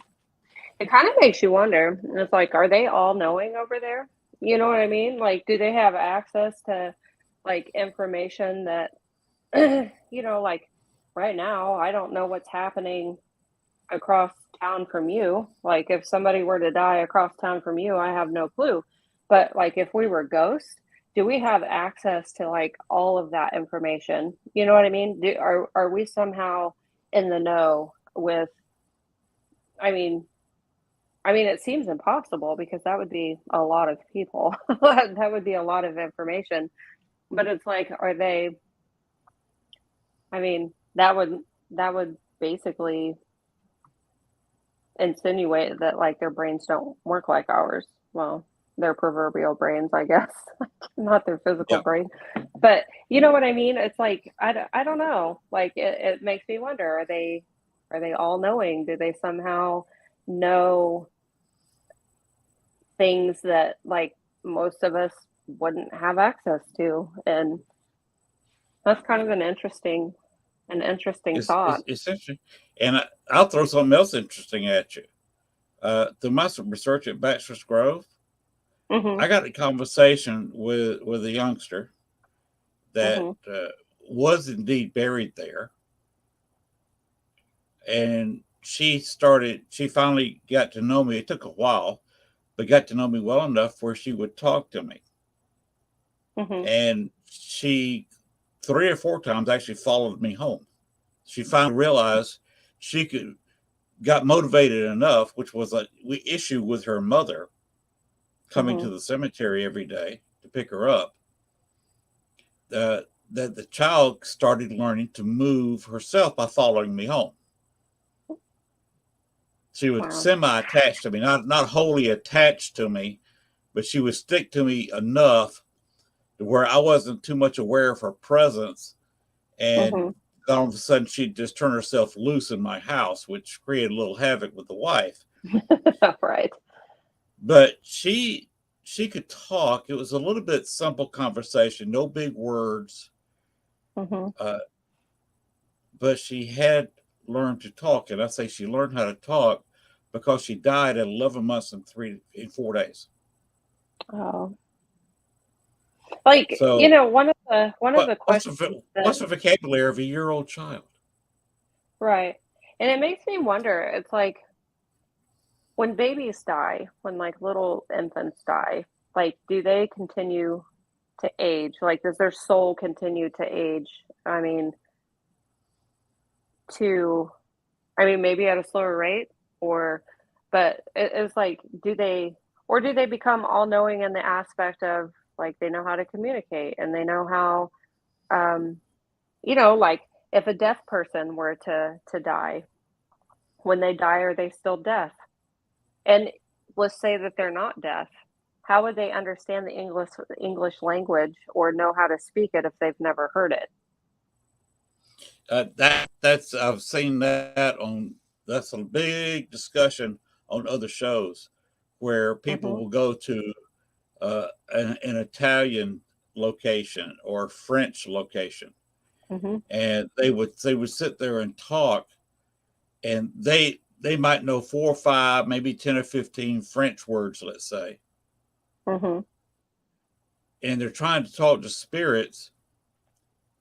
Speaker 4: It kind of makes you wonder. It's like, are they all knowing over there? You know what I mean? Like, do they have access to like information that, like right now, I don't know what's happening across town from you. Like, if somebody were to die across town from you, I have no clue. But like, if we were ghosts, do we have access to like all of that information? You know what I mean? Are we somehow in the know with, I mean, it seems impossible because that would be a lot of people. That would be a lot of information. But it's like, are they, that would basically insinuate that like their brains don't work like ours. Well, their proverbial brains, I guess, not their physical brain. But you know what I mean? It's like, I don't know. Like it makes me wonder, are they all knowing? Do they somehow know things that like most of us wouldn't have access to? And that's kind of an interesting thought.
Speaker 1: It's interesting. And I'll throw something else interesting at you. Through my research at Bachelor's Grove, I got a conversation with a youngster that was indeed buried there. And she finally got to know me. It took a while, but got to know me well enough where she would talk to me. And she 3 or 4 times actually followed me home. She finally realized she got motivated enough, which was an issue with her mother coming to the cemetery every day to pick her up, that the child started learning to move herself by following me home. She was semi-attached to me, not wholly attached to me, but she would stick to me enough to where I wasn't too much aware of her presence. And all of a sudden, she'd just turn herself loose in my house, which created a little havoc with the wife.
Speaker 4: Right.
Speaker 1: But she could talk. It was a little bit simple conversation, no big words. Uh, but she had learned to talk, and I say she learned how to talk because she died at 11 months and 4 days.
Speaker 4: Oh, like
Speaker 1: So,
Speaker 4: one of the
Speaker 1: what's
Speaker 4: questions
Speaker 1: what's
Speaker 4: that,
Speaker 1: the vocabulary of a year-old child?
Speaker 4: right, and it makes me wonder. It's like when babies die, when like little infants die, like do they continue to age? Like, does their soul continue to age? I mean, to, I mean, maybe at a slower rate, or, but it's like, do they become all knowing in the aspect of like they know how to communicate and they know how, um, like if a deaf person were to die, when they die, are they still deaf? And let's say that they're not deaf. How would they understand the English language or know how to speak it if they've never heard it?
Speaker 1: That's I've seen that on. That's a big discussion on other shows where people
Speaker 4: Mhm.
Speaker 1: will go to an Italian location or French location,
Speaker 4: Mhm.
Speaker 1: and they would sit there and talk, and they might know 4 or 5, maybe 10 or 15 French words, let's say,
Speaker 4: Mhm.
Speaker 1: and they're trying to talk to spirits,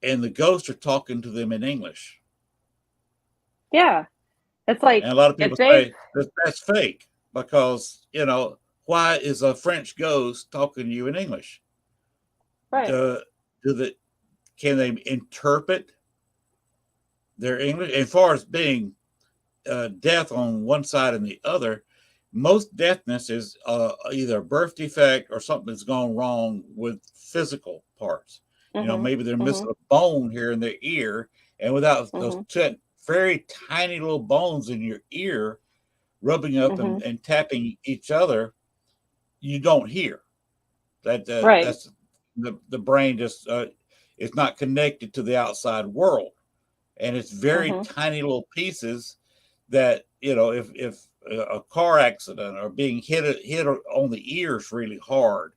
Speaker 1: and the ghosts are talking to them in English.
Speaker 4: Yeah. It's like
Speaker 1: And a lot of
Speaker 4: if
Speaker 1: people
Speaker 4: they've
Speaker 1: say that's fake because, why is a French ghost talking to you in English?
Speaker 4: right.
Speaker 1: Do, do the, can they interpret their English? As far as being deaf on one side and the other, most deafness is either a birth defect or something that's gone wrong with physical parts.
Speaker 4: Mhm.
Speaker 1: Maybe they're missing
Speaker 4: Mhm.
Speaker 1: a bone here in their ear, and without those
Speaker 4: Mhm.
Speaker 1: very tiny little bones in your ear rubbing up
Speaker 4: Mhm.
Speaker 1: and tapping each other, you don't hear.
Speaker 4: Right.
Speaker 1: That's the brain just is not connected to the outside world, and it's very
Speaker 4: Mhm.
Speaker 1: tiny little pieces that if a car accident or being hit on the ears really hard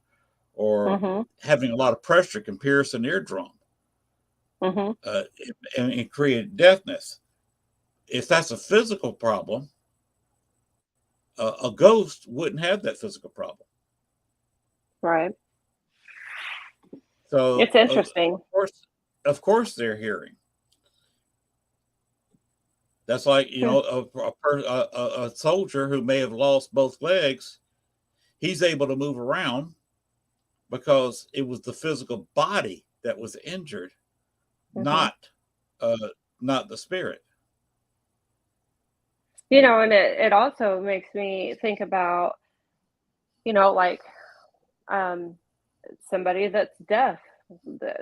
Speaker 1: or
Speaker 4: Mhm.
Speaker 1: having a lot of pressure can pierce an eardrum
Speaker 4: Mhm.
Speaker 1: uh, and create deafness. If that's a physical problem, a ghost wouldn't have that physical problem.
Speaker 4: Right.
Speaker 1: So
Speaker 4: It's interesting.
Speaker 1: of course, they're hearing. That's like
Speaker 4: Hmm.
Speaker 1: a soldier who may have lost both legs. He's able to move around because it was the physical body that was injured,
Speaker 4: Mhm.
Speaker 1: not uh, not the spirit.
Speaker 4: And it also makes me think about, like um somebody that's deaf,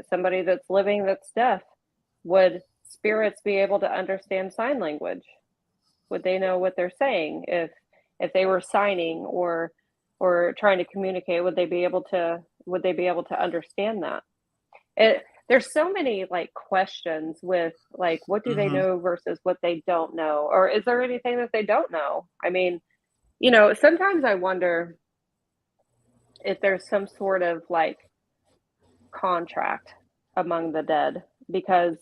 Speaker 4: somebody that's living that's deaf. Would spirits be able to understand sign language? Would they know what they're saying if they were signing or trying to communicate? Would they be able to understand that? There's so many like questions with like what do they
Speaker 1: Mm-hmm.
Speaker 4: know versus what they don't know, or is there anything that they don't know? I mean, sometimes I wonder if there's some sort of like contract among the dead, because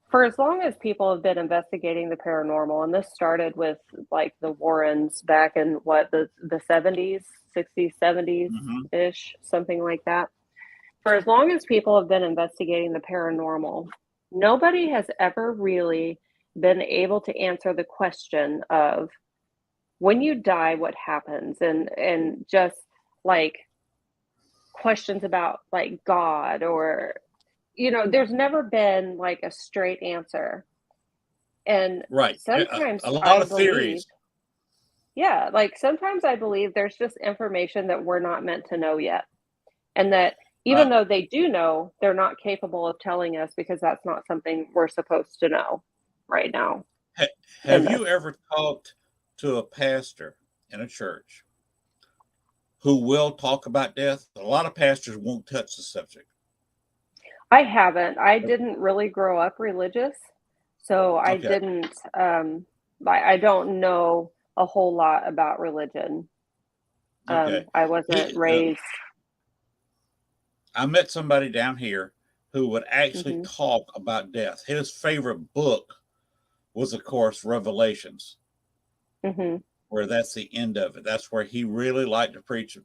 Speaker 4: for as long as people have been investigating the paranormal, and this started with like the Warrens back in what, the 70s, 60s, 70s
Speaker 1: Mm-hmm.
Speaker 4: ish, something like that. For as long as people have been investigating the paranormal, nobody has ever really been able to answer the question of when you die, what happens, and just like questions about like God, or there's never been like a straight answer. And
Speaker 1: Right.
Speaker 4: sometimes
Speaker 1: A lot
Speaker 4: I
Speaker 1: of
Speaker 4: believe,
Speaker 1: theories.
Speaker 4: yeah, like sometimes I believe there's just information that we're not meant to know yet. And that
Speaker 1: Uh,
Speaker 4: even though they do know, they're not capable of telling us because that's not something we're supposed to know right now
Speaker 1: ha-
Speaker 4: in
Speaker 1: have
Speaker 4: this.
Speaker 1: you ever talked to a pastor in a church who will talk about death? A lot of pastors won't touch the subject.
Speaker 4: I haven't. I didn't really grow up religious, so I
Speaker 1: Okay.
Speaker 4: didn't I don't know a whole lot about religion.
Speaker 1: Okay.
Speaker 4: I wasn't
Speaker 1: He,
Speaker 4: raised.
Speaker 1: I met somebody down here who would actually
Speaker 4: Mm-hmm.
Speaker 1: talk about death. His favorite book was, of course, Revelations,
Speaker 4: Mm-hmm.
Speaker 1: where that's the end of it. That's where he really liked to preach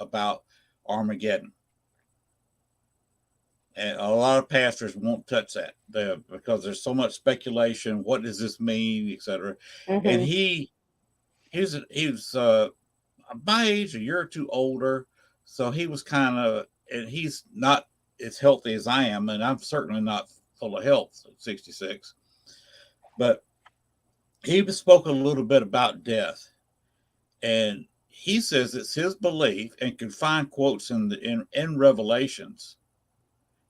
Speaker 1: about Armageddon. And a lot of pastors won't touch that because there's so much speculation. What does this mean, etc. And
Speaker 4: Mm-hmm.
Speaker 1: he was my age, a year or two older, so he was kind of, and he's not as healthy as I am, and I'm certainly not full of health at 66. But he spoke a little bit about death, and he says it's his belief, and can find quotes in Revelations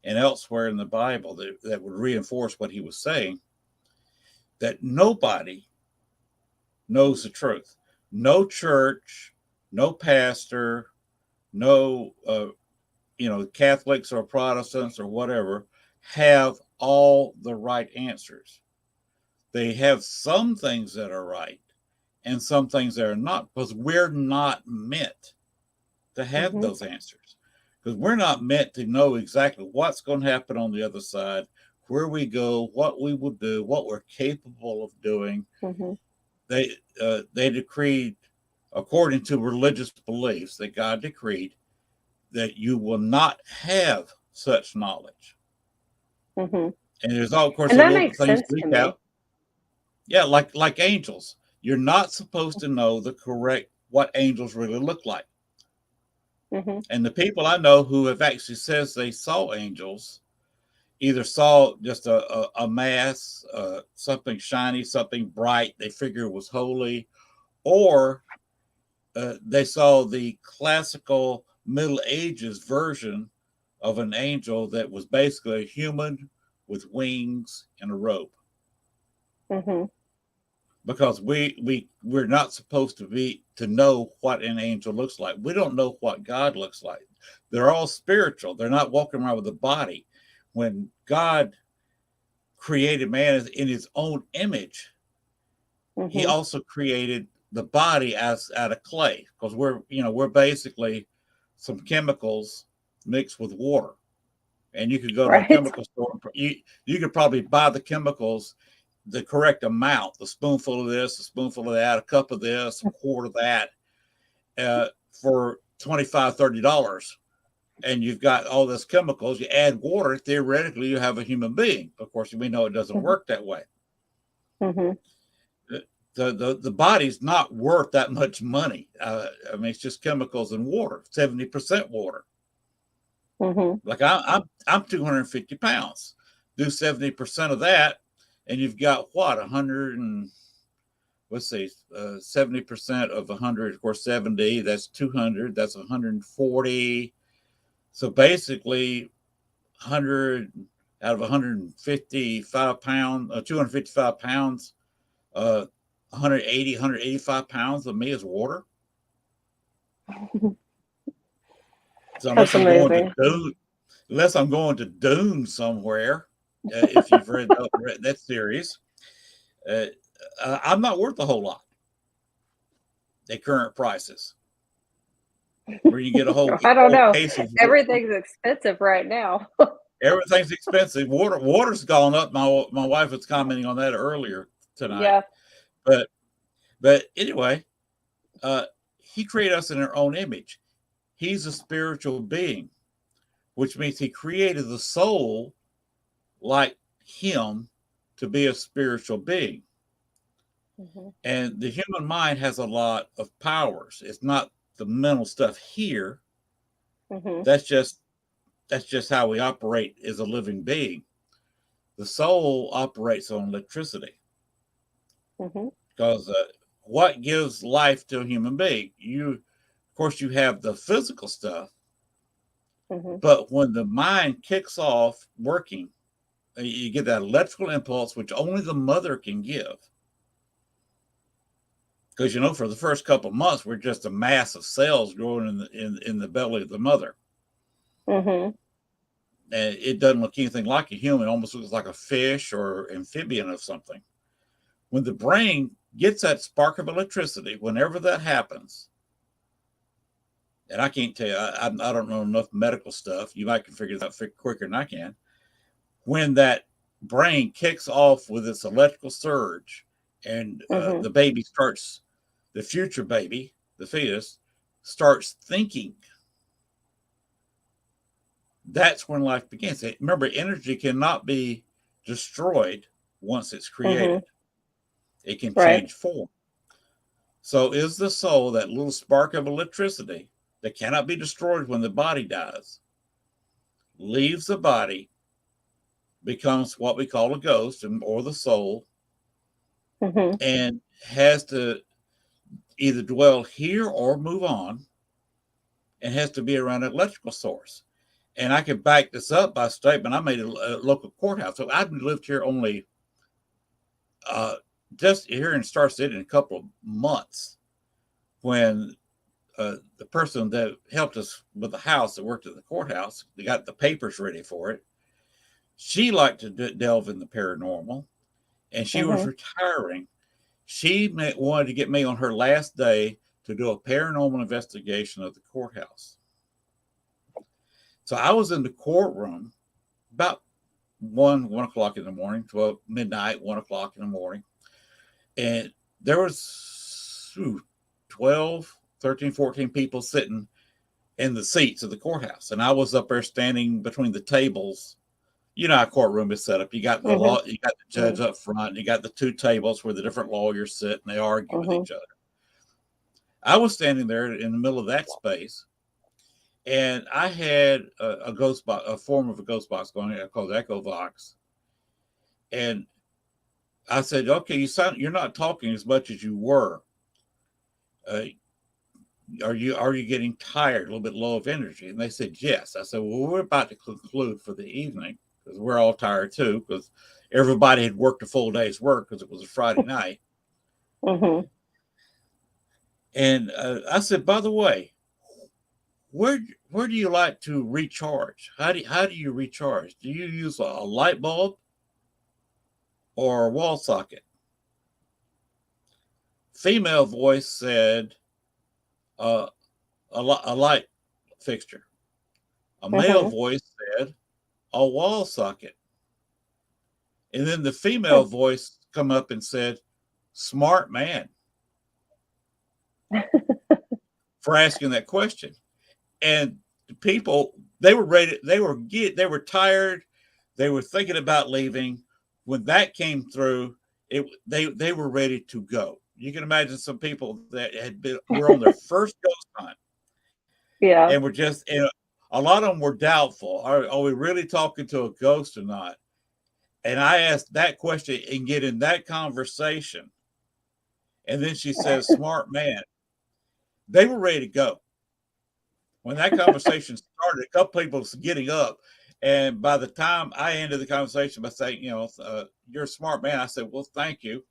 Speaker 1: and elsewhere in the Bible that would reinforce what he was saying, that nobody knows the truth. No church, no pastor, no Catholics or Protestants or whatever have all the right answers. They have some things that are right and some things that are not, because we're not meant to have
Speaker 4: Mm-hmm.
Speaker 1: those answers. Because we're not meant to know exactly what's going to happen on the other side, where we go, what we will do, what we're capable of doing.
Speaker 4: Mm-hmm.
Speaker 1: They decreed, according to religious beliefs, that God decreed that you will not have such knowledge.
Speaker 4: Mm-hmm.
Speaker 1: And there's all, of course,
Speaker 4: And
Speaker 1: there are
Speaker 4: that
Speaker 1: little
Speaker 4: makes
Speaker 1: things
Speaker 4: sense to
Speaker 1: leak
Speaker 4: me.
Speaker 1: out. Yeah, like angels. You're not supposed to know the correct what angels really look like.
Speaker 4: Mm-hmm.
Speaker 1: And the people I know who have actually says they saw angels, either saw just a mass, something shiny, something bright, they figure was holy, or they saw the classical Middle Ages version of an angel that was basically a human with wings and a robe.
Speaker 4: Mm-hmm.
Speaker 1: Because we're not supposed to know what an angel looks like. We don't know what God looks like. They're all spiritual. They're not walking around with a body. When God created man in his own image, he
Speaker 4: Mm-hmm.
Speaker 1: also created the body as out of clay, because we're basically some chemicals mixed with water. And you could go to a
Speaker 4: Right.
Speaker 1: chemical store. You could probably buy the chemicals the correct amount, the spoonful of this, a spoonful of that, a cup of this, a quart of that, for $25, $30. And you've got all this chemicals. You add water, theoretically, you have a human being. Of course, we know it doesn't work that way.
Speaker 4: Mm-hmm.
Speaker 1: The body's not worth that much money. I mean, it's just chemicals and water, 70% water.
Speaker 4: Mm-hmm.
Speaker 1: Like I'm 250 pounds. Do 70% of that, and you've got what, 100 and let's see, 70% of 100, of course, 70. That's 200. That's 140. So basically, 100 out of 155 pounds, 255 pounds, 180, 185 pounds of me is water. So
Speaker 4: That's amazing.
Speaker 1: unless I'm going to Dune somewhere, if you've read that series, I'm not worth a whole lot at current prices. Where you get a whole
Speaker 4: I don't know.
Speaker 1: case of
Speaker 4: Everything's expensive right now.
Speaker 1: everything's expensive. Water's gone up. My wife was commenting on that earlier tonight.
Speaker 4: Yeah.
Speaker 1: But anyway, he created us in our own image. He's a spiritual being, which means he created the soul like him to be a spiritual being.
Speaker 4: Mm-hmm.
Speaker 1: And the human mind has a lot of powers. It's not the mental stuff here.
Speaker 4: Mm-hmm.
Speaker 1: That's just how we operate as a living being. The soul operates on electricity.
Speaker 4: Mm-hmm.
Speaker 1: Because what gives life to a human being? Of course, you have the physical stuff,
Speaker 4: Mm-hmm.
Speaker 1: but when the mind kicks off working, you get that electrical impulse, which only the mother can give. Because for the first couple of months, we're just a mass of cells growing in the belly of the mother.
Speaker 4: Mm-hmm.
Speaker 1: And it doesn't look anything like a human. It almost looks like a fish or amphibian of something. When the brain gets that spark of electricity, whenever that happens, and I can't tell you, I don't know enough medical stuff. You might can figure that out quicker than I can. when that brain kicks off with its electrical surge and
Speaker 4: Mm-hmm.
Speaker 1: the baby starts, the future baby, the fetus, starts thinking, that's when life begins. Remember, energy cannot be destroyed once it's created. It can
Speaker 4: Right.
Speaker 1: change form. So is the soul that little spark of electricity that cannot be destroyed when the body dies, leaves the body, becomes what we call a ghost or the soul,
Speaker 4: Mm-hmm.
Speaker 1: and has to either dwell here or move on, and has to be around an electrical source. And I can back this up by a statement I made at a local courthouse. So I've lived here only just here in Star City in a couple of months, when the person that helped us with the house that worked at the courthouse, they got the papers ready for it. She liked to delve in the paranormal, and she was retiring. She wanted to get me on her last day to do a paranormal investigation of the courthouse. So I was in the courtroom about 1 o'clock in the morning, 1 o'clock in the morning. And there was 12, 13, 14 people sitting in the seats of the courthouse. And I was up there standing between the tables. You know how a courtroom is set up. You got the law, you got the judge up front, and you got the two tables where the different lawyers sit and they argue with each other. I was standing there in the middle of that space, and I had a ghost box, a form of a ghost box going on called Echo Vox. And I said, okay, you're not talking as much as you were. Are you getting tired, a little bit low of energy? And they said, yes. I said, well, we're about to conclude for the evening, because we're all tired too, because everybody had worked a full day's work because it was a Friday night. And I said, by the way, where do you like to recharge? How do you recharge? Do you use a light bulb or a wall socket? Female voice said a light fixture. A male voice said a wall socket. And then the female voice come up and said, smart man, for asking that question. And the people, they were ready, they were tired, they were thinking about leaving. When that came through, they were ready to go. You can imagine some people that were on their first ghost hunt.
Speaker 4: Yeah.
Speaker 1: And were just, and a lot of them were doubtful. Are we really talking to a ghost or not? And I asked that question and get in that conversation. And then she says, smart man. They were ready to go. When that conversation started, a couple people was getting up. And by the time I ended the conversation by saying, you're a smart man, I said, well, thank you.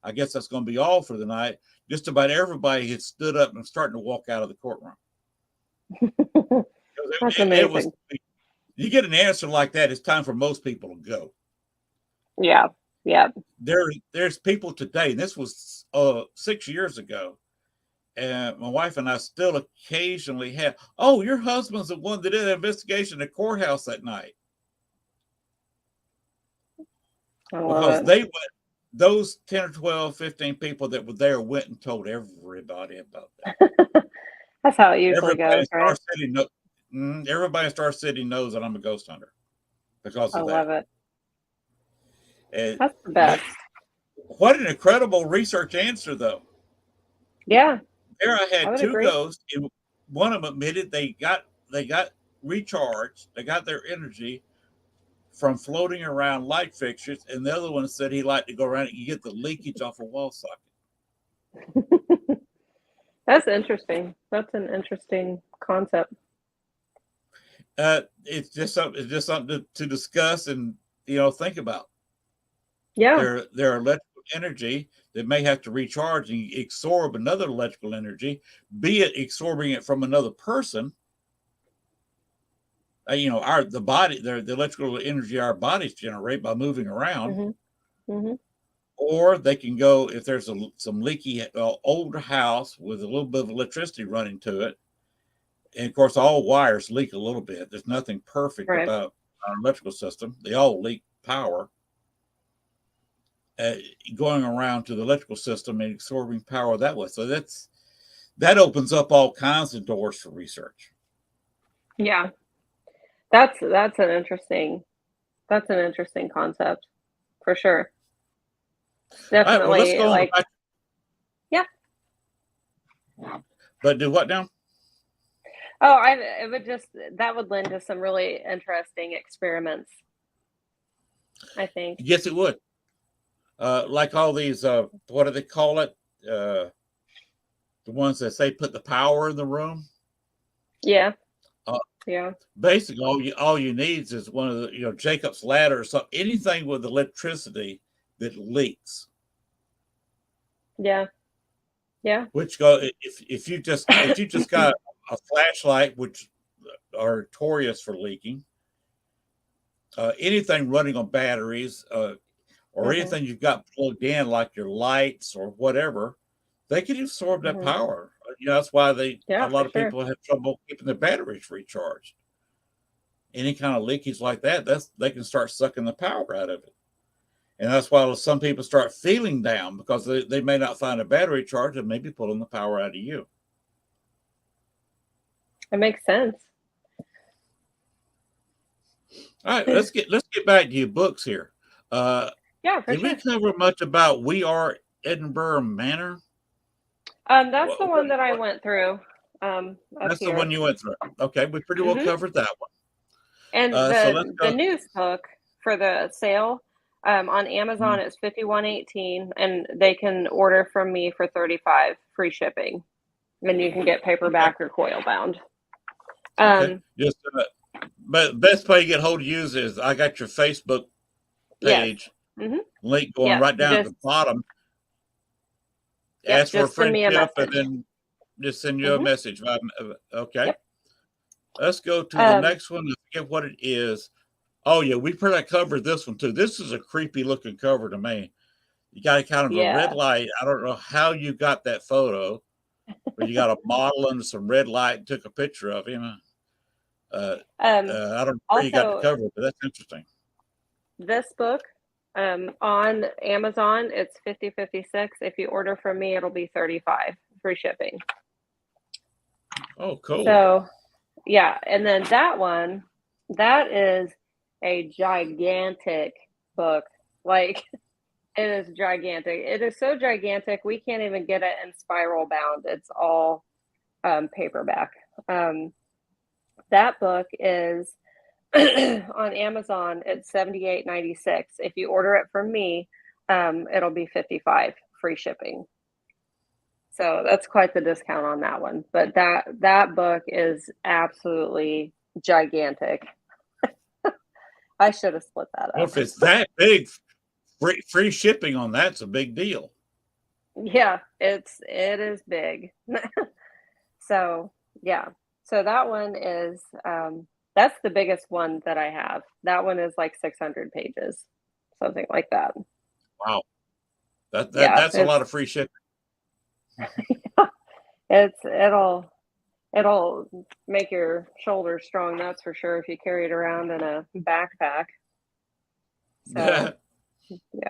Speaker 1: I guess that's going to be all for the night. Just about everybody had stood up and starting to walk out of the courtroom.
Speaker 4: That's amazing.
Speaker 1: You get an answer like that, it's time for most people to go.
Speaker 4: Yeah. Yeah.
Speaker 1: There's people today, and this was 6 years ago, and my wife and I still occasionally have, oh, your husband's the one that did an investigation at the courthouse that night. Because they went, those 10 or 12, 15 people that were there went and told everybody about that.
Speaker 4: That's how it usually goes, right?
Speaker 1: Everybody in Star City knows that I'm a ghost hunter because of that.
Speaker 4: I love it.
Speaker 1: And
Speaker 4: that's the best.
Speaker 1: What an incredible research answer, though.
Speaker 4: Yeah.
Speaker 1: There I had two
Speaker 4: agree.
Speaker 1: ghosts, and one of them admitted they got recharged, they got their energy from floating around light fixtures, and the other one said he liked to go around and get the leakage off a wall socket.
Speaker 4: That's interesting. That's an interesting concept.
Speaker 1: It's just something to discuss and think about.
Speaker 4: Yeah.
Speaker 1: There are electrical energy that may have to recharge and absorb another electrical energy, be it absorbing it from another person. The body, the electrical energy our bodies generate by moving around. Or they can go, if there's some leaky older house with a little bit of electricity running to it. And of course, all wires leak a little bit. There's nothing perfect about our electrical system. They all leak power, going around to the electrical system and absorbing power that way. So that opens up all kinds of doors for research.
Speaker 4: Yeah. That's an interesting concept for sure.
Speaker 1: All right, well, let's
Speaker 4: Definitely,
Speaker 1: go on.
Speaker 4: like, yeah.
Speaker 1: But do what now?
Speaker 4: Oh, it would just, that would lend to some really interesting experiments, I think.
Speaker 1: Yes, it would. Like all these, what do they call it? The ones that say put the power in the room.
Speaker 4: Yeah.
Speaker 1: Uh,
Speaker 4: Yeah.
Speaker 1: Basically, all you need is one of the, Jacob's ladder or something, anything with electricity that leaks.
Speaker 4: Yeah. Yeah.
Speaker 1: Which go if you just got a flashlight, which are notorious for leaking, anything running on batteries, or anything you've got plugged in, like your lights or whatever, they can absorb that power. That's why a lot of people have trouble keeping their batteries recharged. Any kind of leakage like that, they can start sucking the power out of it. And that's why some people start feeling down, because they may not find a battery charge and maybe pulling the power out of you.
Speaker 4: It makes sense.
Speaker 1: All right, let's get back to your books here.
Speaker 4: Yeah, for
Speaker 1: Did
Speaker 4: sure.
Speaker 1: we cover much about We Are Edinburgh Manor?
Speaker 4: That's the one that I went through.
Speaker 1: That's the one you went through. Okay, we pretty well covered that one.
Speaker 4: And
Speaker 1: So let's go.
Speaker 4: the news book for the sale on Amazon is $51.18, and they can order from me for $35, free shipping, and you can get paperback or coil bound.
Speaker 1: Okay. Just but best way to get hold of you is I got your Facebook page link going right down at the bottom. Ask for a friendship and then just send you a message. Okay.
Speaker 4: Yep.
Speaker 1: Let's go to the next one. I forget what it is. Oh yeah, we pretty covered this one too. This is a creepy looking cover to me. You got kind of a red light. I don't know how you got that photo, but you got a model under some red light and took a picture of him. I don't know where you got the cover, but that's interesting.
Speaker 4: This book on Amazon, it's $50.56. If you order from me, it'll be $35, free shipping.
Speaker 1: Oh, cool.
Speaker 4: So, yeah, and then that one, that is a gigantic book. Like, it is gigantic. It is so gigantic, we can't even get it in spiral bound. It's all paperback. That book is on Amazon. It's $78.96. If you order it from me, it'll be $55, free shipping. So that's quite the discount on that one. But that book is absolutely gigantic. I should have split that up.
Speaker 1: Well, if it's that big, free shipping on that's a big deal.
Speaker 4: Yeah, it is big. So yeah. So that one is that's the biggest one that I have. That one is like 600 pages, something like that.
Speaker 1: Wow. That's a lot of free shipping.
Speaker 4: It'll make your shoulders strong, that's for sure, if you carry it around in a backpack. So yeah.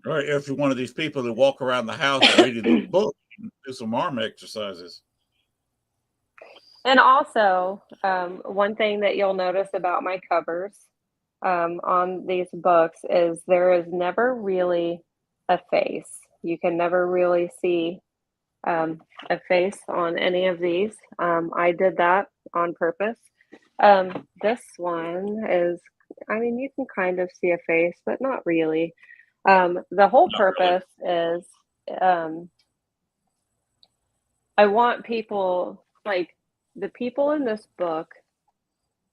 Speaker 1: Right. If you're one of these people that walk around the house reading the book, you can do some arm exercises.
Speaker 4: And also, one thing that you'll notice about my covers on these books is there is never really a face. You can never really see a face on any of these. I did that on purpose. This one is, I mean, you can kind of see a face, but not really. The whole purpose is I want people, like, the people in this book,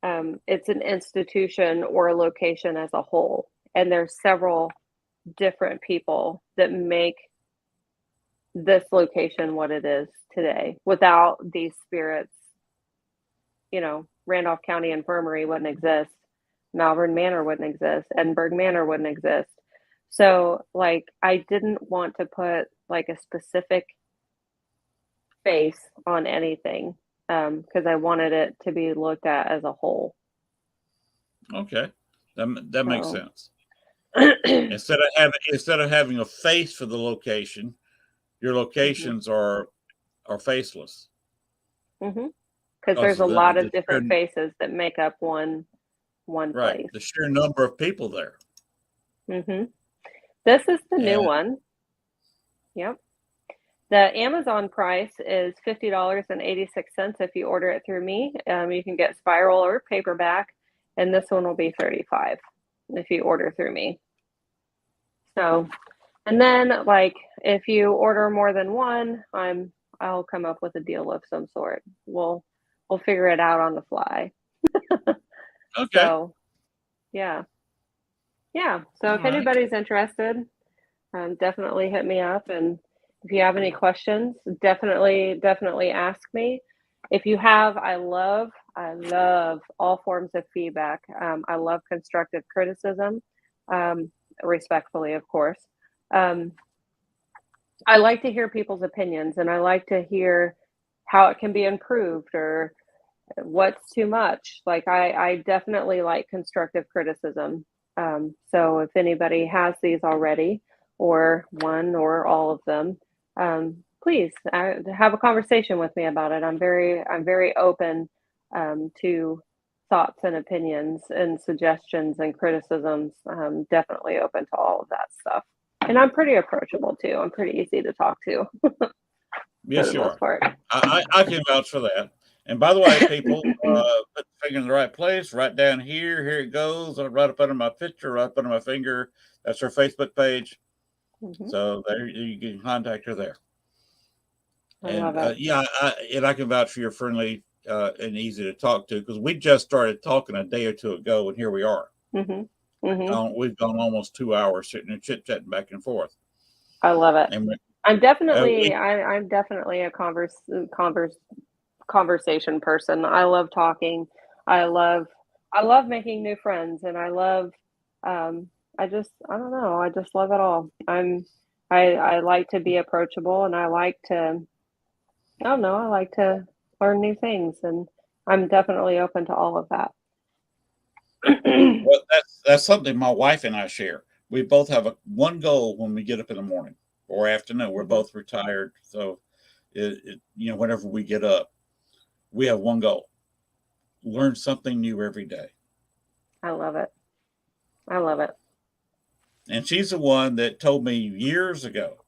Speaker 4: it's an institution or a location as a whole. And there's several different people that make this location what it is today. Without these spirits, Randolph County Infirmary wouldn't exist. Malvern Manor wouldn't exist. Edinburgh Manor wouldn't exist. So, like, I didn't want to put, like, a specific face on anything. Because I wanted it to be looked at as a whole.
Speaker 1: Okay. That makes
Speaker 4: So,
Speaker 1: sense. Instead of having a face for the location, your locations are faceless.
Speaker 4: because
Speaker 1: Because
Speaker 4: there's a lot
Speaker 1: the
Speaker 4: of different faces that make up one
Speaker 1: right,
Speaker 4: place.
Speaker 1: the sheer number of people there.
Speaker 4: This is the new
Speaker 1: And
Speaker 4: one. Yep. The Amazon price is $50.86 if you order it through me. You can get spiral or paperback, and this one will be $35 if you order through me. So, and then like if you order more than one, I'll come up with a deal of some sort. We'll figure it out on the fly.
Speaker 1: okay,
Speaker 4: So, yeah. So
Speaker 1: all
Speaker 4: if
Speaker 1: right.
Speaker 4: anybody's interested, definitely hit me up, and if you have any questions, definitely ask me. If you have, I love all forms of feedback. I love constructive criticism, respectfully, of course. I like to hear people's opinions, and I like to hear how it can be improved or what's too much. Like I definitely like constructive criticism. So if anybody has these already, or one or all of them, please have a conversation with me about it. I'm very open to thoughts and opinions and suggestions and criticisms. Definitely open to all of that stuff. And I'm pretty approachable too. I'm pretty easy to talk to for
Speaker 1: Yes,
Speaker 4: the
Speaker 1: you
Speaker 4: most
Speaker 1: are.
Speaker 4: part.
Speaker 1: I can vouch for that. And by the way, people, put the finger in the right place, right down here. Here it goes, right up under my picture, right up under my finger. That's her Facebook page. So there you can contact her there.
Speaker 4: I love it.
Speaker 1: Yeah, I can vouch for your friendly and easy to talk to, because we just started talking a day or two ago, and here we are. We've gone almost 2 hours sitting and chit chatting back and forth.
Speaker 4: I love it.
Speaker 1: And
Speaker 4: I'm definitely a conversation person. I love talking. I love making new friends, and I love I don't know, I just love it all. I like to be approachable, and I like to learn new things, and I'm definitely open to all of that.
Speaker 1: well, that's something my wife and I share. We both have one goal when we get up in the morning or afternoon. We're both retired, so whenever we get up, we have one goal: learn something new every day.
Speaker 4: I love it. I love it.
Speaker 1: And she's the one that told me years ago,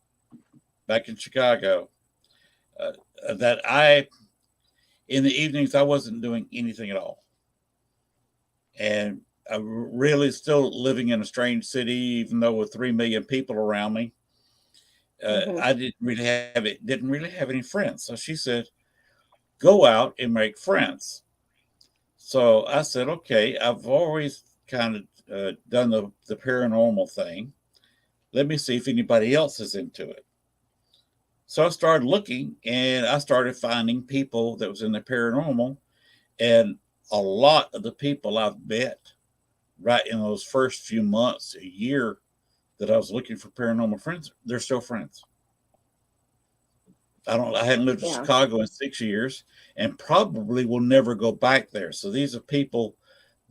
Speaker 1: back in Chicago, that in the evenings, I wasn't doing anything at all. And I really still living in a strange city, even though with 3 million people around me. I didn't really have any friends. So she said, go out and make friends. So I said, okay, I've always kind of done the paranormal thing. Let me see if anybody else is into it. So I started looking, and I started finding people that was in the paranormal, and a lot of the people I've met right in those first few months, a year that I was looking for paranormal friends, they're still friends. I hadn't lived in Chicago in 6 years, and probably will never go back there. So these are people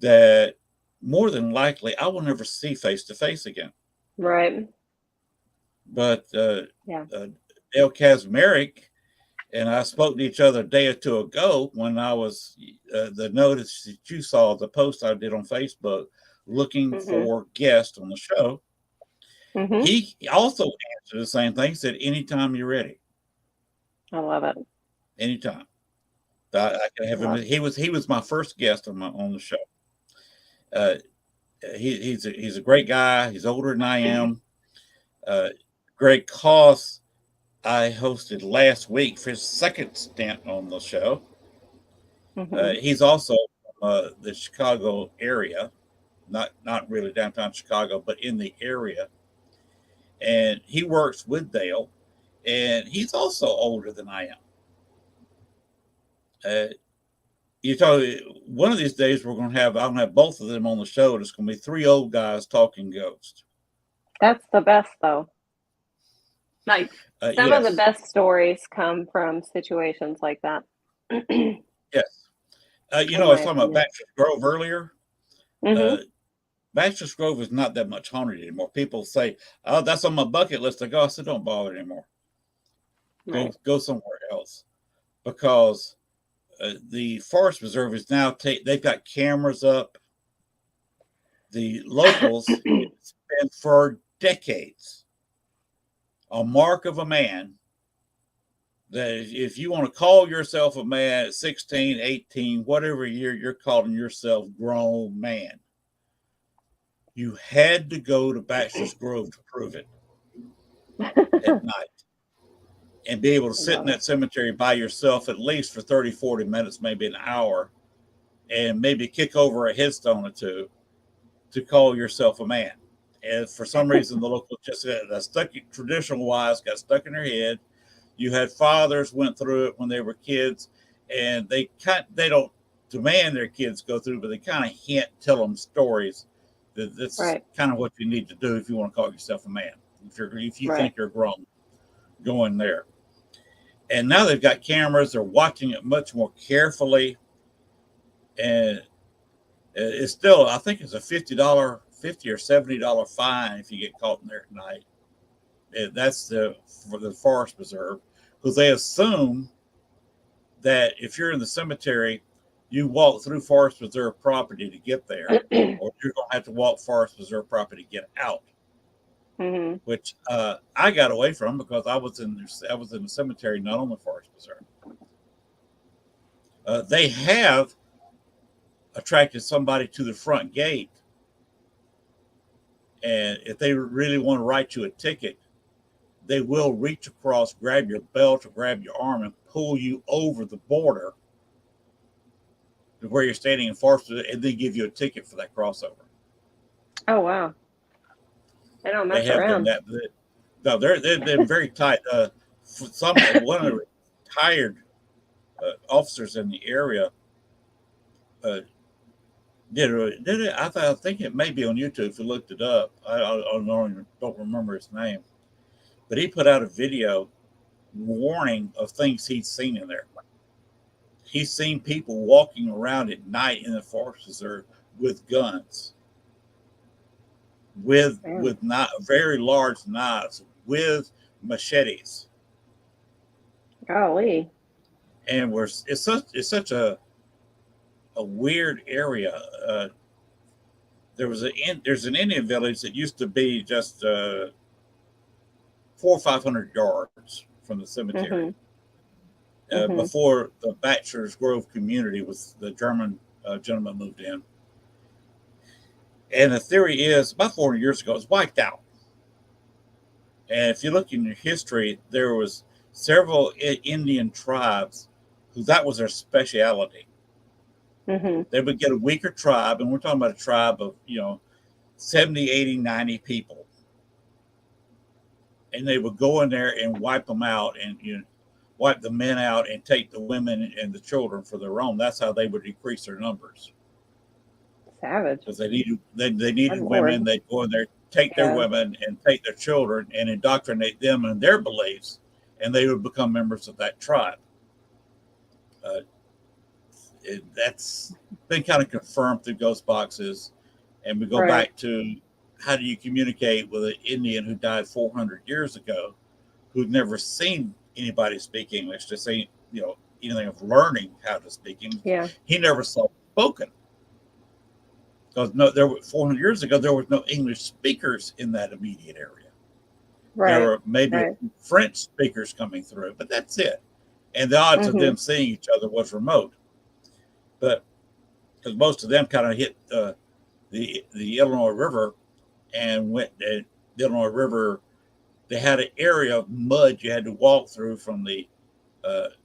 Speaker 1: that more than likely I will never see face to face again.
Speaker 4: Right.
Speaker 1: But El Kazmeric and I spoke to each other a day or two ago when I was the notice that you saw, the post I did on Facebook looking for guests on the show. He also answered the same thing, said, anytime you're ready.
Speaker 4: I love it.
Speaker 1: Anytime. I can have him. He was my first guest on the show. He's a great guy. He's older than I am. Greg Koss, I hosted last week for his second stint on the show. He's also from the Chicago area, not really downtown Chicago, but in the area. And he works with Dale, and he's also older than I am. One of these days I'm going to have both of them on the show, and it's going to be 3 old guys talking ghosts.
Speaker 4: That's the best, though. Like some of the
Speaker 1: Yes.
Speaker 4: best stories come from situations like that.
Speaker 1: Yes. I was talking about Bachelor's Grove earlier. Bachelor's Grove is not that much haunted anymore. People say, "Oh, that's on my bucket list." I go, I said, "Don't bother anymore.
Speaker 4: Right.
Speaker 1: Go somewhere else," because the Forest Preserve is now they've got cameras up. The locals, it's been for decades a mark of a man that if you want to call yourself a man at 16, 18, whatever year you're calling yourself grown man, you had to go to Bachelor's Grove to prove it at night and be able to sit in that cemetery by yourself at least for 30, 40 minutes, maybe an hour, and maybe kick over a headstone or two to call yourself a man. And for some reason, the local just got stuck, traditional wise, got stuck in their head. You had fathers went through it when they were kids, and they don't demand their kids go through, but they kind of tell them stories. That's
Speaker 4: Right.
Speaker 1: kind of what you need to do if you want to call yourself a man. If you
Speaker 4: Right.
Speaker 1: think you're grown, go in there. And now they've got cameras; they're watching it much more carefully, and it's still, I think, it's a $50 or $70 fine if you get caught in there at night. That's for the Forest Preserve, because they assume that if you're in the cemetery, you walk through Forest Preserve property to get there, or you're going to have to walk Forest Preserve property to get out.
Speaker 4: Mm-hmm.
Speaker 1: Which I got away from because I was in the cemetery, not on the Forest Preserve. They have attracted somebody to the front gate, and if they really want to write you a ticket, they will reach across, grab your belt or grab your arm, and pull you over the border to where you're standing in Forest, and then give you a ticket for that crossover.
Speaker 4: Oh wow! They don't mess
Speaker 1: They have
Speaker 4: around.
Speaker 1: done that. No, they've been very tight. One of the retired officers in the area did it. I think it may be on YouTube if you looked it up. I don't remember his name, but he put out a video warning of things he'd seen in there. He's seen people walking around at night in the Forest Preserve with guns, with not very large knives, with machetes.
Speaker 4: Golly.
Speaker 1: And it's such a weird area. There's an Indian village that used to be just 400 or 500 yards from the cemetery. Before the Bachelor's Grove community was the German gentleman moved in. And the theory is about 400 years ago, it was wiped out. And if you look in your history, there was several Indian tribes who that was their speciality. They would get a weaker tribe, and we're talking about a tribe of 70, 80, 90 people. And they would go in there and wipe them out, and wipe the men out and take the women and the children for their own. That's how they would decrease their numbers.
Speaker 4: Savage.
Speaker 1: Because they needed women. They'd go in there, take their women and take their children and indoctrinate them in their beliefs, and they would become members of that tribe. That's been kind of confirmed through ghost boxes. And we go back to, how do you communicate with an Indian who died 400 years ago, who'd never seen anybody speak English, to say, anything of learning how to speak English.
Speaker 4: Yeah.
Speaker 1: He never saw spoken. Because 400 years ago, there was no English speakers in that immediate area.
Speaker 4: Right.
Speaker 1: There were maybe French speakers coming through, but that's it. And the odds of them seeing each other was remote. But because most of them kind of hit the Illinois River and went the Illinois River, they had an area of mud you had to walk through from the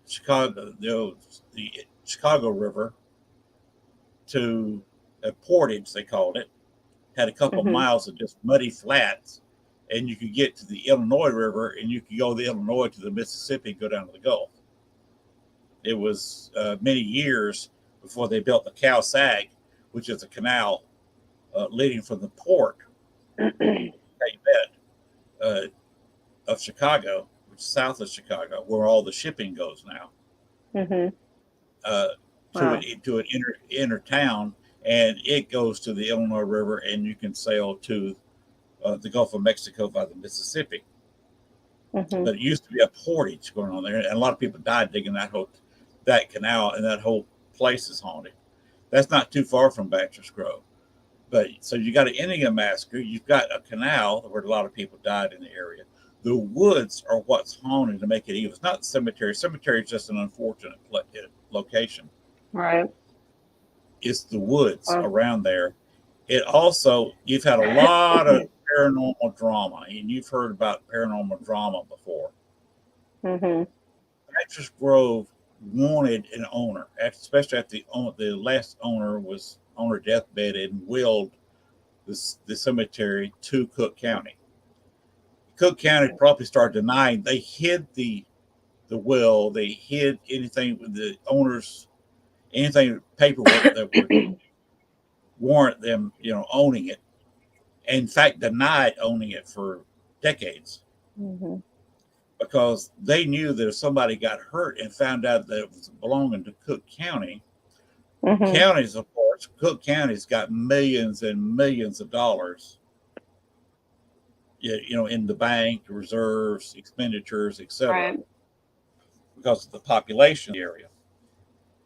Speaker 1: Chicago River to a portage, they called it. Had a couple of miles of just muddy flats, and you could get to the Illinois River, and you could go the Illinois to the Mississippi, go down to the Gulf. It was many years before they built the Cow Sag, which is a canal leading from the port of Chicago, which is south of Chicago, where all the shipping goes now, to an inner town, and it goes to the Illinois River, and you can sail to the Gulf of Mexico by the Mississippi.
Speaker 4: Mm-hmm.
Speaker 1: But it used to be a portage going on there, and a lot of people died digging that canal, and that whole place is haunted. That's not too far from Bachelor's Grove. But so you got an Indian massacre, you've got a canal where a lot of people died in the area. The woods are what's haunted to make it evil. It's not the cemetery. Cemetery is just an unfortunate location.
Speaker 4: Right.
Speaker 1: It's the woods around there. It also, you've had a lot of paranormal drama, and you've heard about paranormal drama before.
Speaker 4: Mm-hmm.
Speaker 1: Bachelor's Grove wanted an owner, especially after the last owner was on her deathbed and willed the cemetery to Cook County. Cook County probably started denying. They hid the will. They hid anything with the owners, anything paperwork that would warrant them, owning it. And in fact, denied owning it for decades.
Speaker 4: Mm-hmm.
Speaker 1: Because they knew that if somebody got hurt and found out that it was belonging to Cook County, counties, of course, Cook County's got millions and millions of dollars, in the bank, reserves, expenditures, etc.
Speaker 4: Right.
Speaker 1: Because of the population of the area.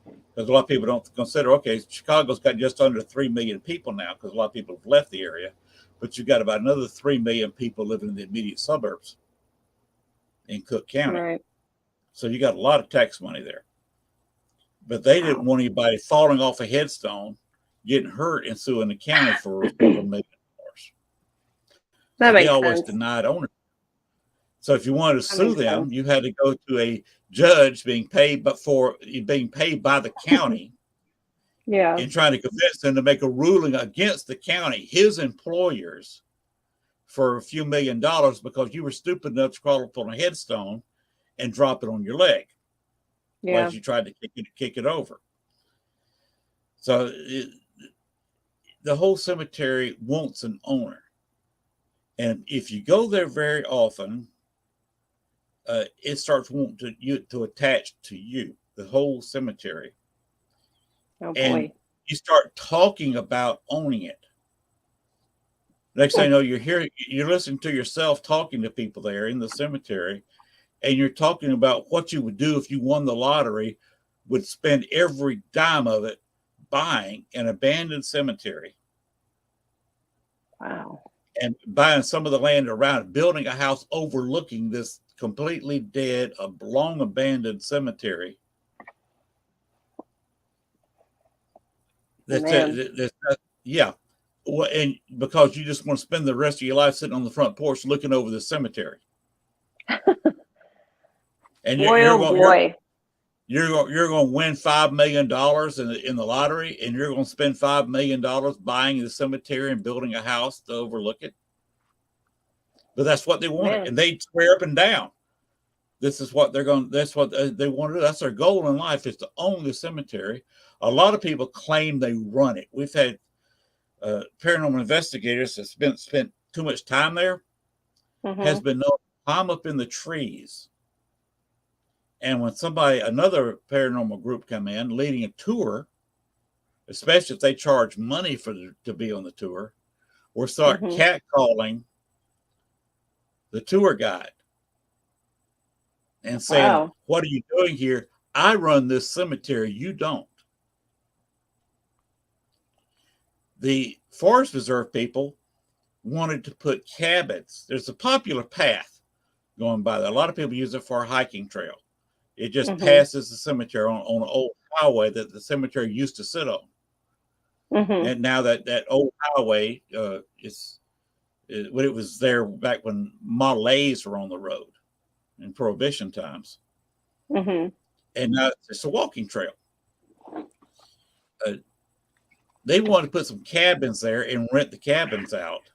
Speaker 1: Because a lot of people don't consider, okay, Chicago's got just under 3 million people now, because a lot of people have left the area, but you've got about another 3 million people living in the immediate suburbs in Cook County.
Speaker 4: Right. So
Speaker 1: you got a lot of tax money there. But they didn't want anybody falling off a headstone, getting hurt, and suing the county for $1 million.
Speaker 4: That makes
Speaker 1: they always
Speaker 4: sense.
Speaker 1: denied ownership. So if you wanted to sue them, you had to go to a judge being paid by the county.
Speaker 4: Yeah.
Speaker 1: And trying to convince them to make a ruling against the county, his employers, for a few $1 million because you were stupid enough to crawl up on a headstone and drop it on your leg.
Speaker 4: Yeah.
Speaker 1: As you tried to kick it over. So the whole cemetery wants an owner. And if you go there very often, it starts wanting to attach to you, the whole cemetery.
Speaker 4: Oh,
Speaker 1: and
Speaker 4: boy.
Speaker 1: You start talking about owning it. Next thing you know, you're listening to yourself talking to people there in the cemetery, and you're talking about what you would do if you won the lottery, would spend every dime of it buying an abandoned cemetery.
Speaker 4: Wow.
Speaker 1: And buying some of the land around it, building a house overlooking this completely dead, long abandoned cemetery. Yeah. Well, and because you just want to spend the rest of your life sitting on the front porch looking over the cemetery. And
Speaker 4: boy.
Speaker 1: You're going to win $5 million in the lottery, and you're going to spend $5 million buying the cemetery and building a house to overlook it. But that's what they wanted, and they swear up and down. That's what they want to do. That's their goal in life, is to own the cemetery. A lot of people claim they run it. We've had paranormal investigators that spent too much time there, has been known to climb up in the trees. And when another paranormal group come in leading a tour, especially if they charge money to be on the tour, or start catcalling the tour guide and saying, wow, what are you doing here? I run this cemetery, you don't. The Forest Reserve people wanted to put cabins. There's a popular path going by there. A lot of people use it for a hiking trail. It just passes the cemetery on an old highway that the cemetery used to sit on. And now that old highway when it was there back when Model A's were on the road in Prohibition times. And now it's a walking trail. They wanted to put some cabins there and rent the cabins out.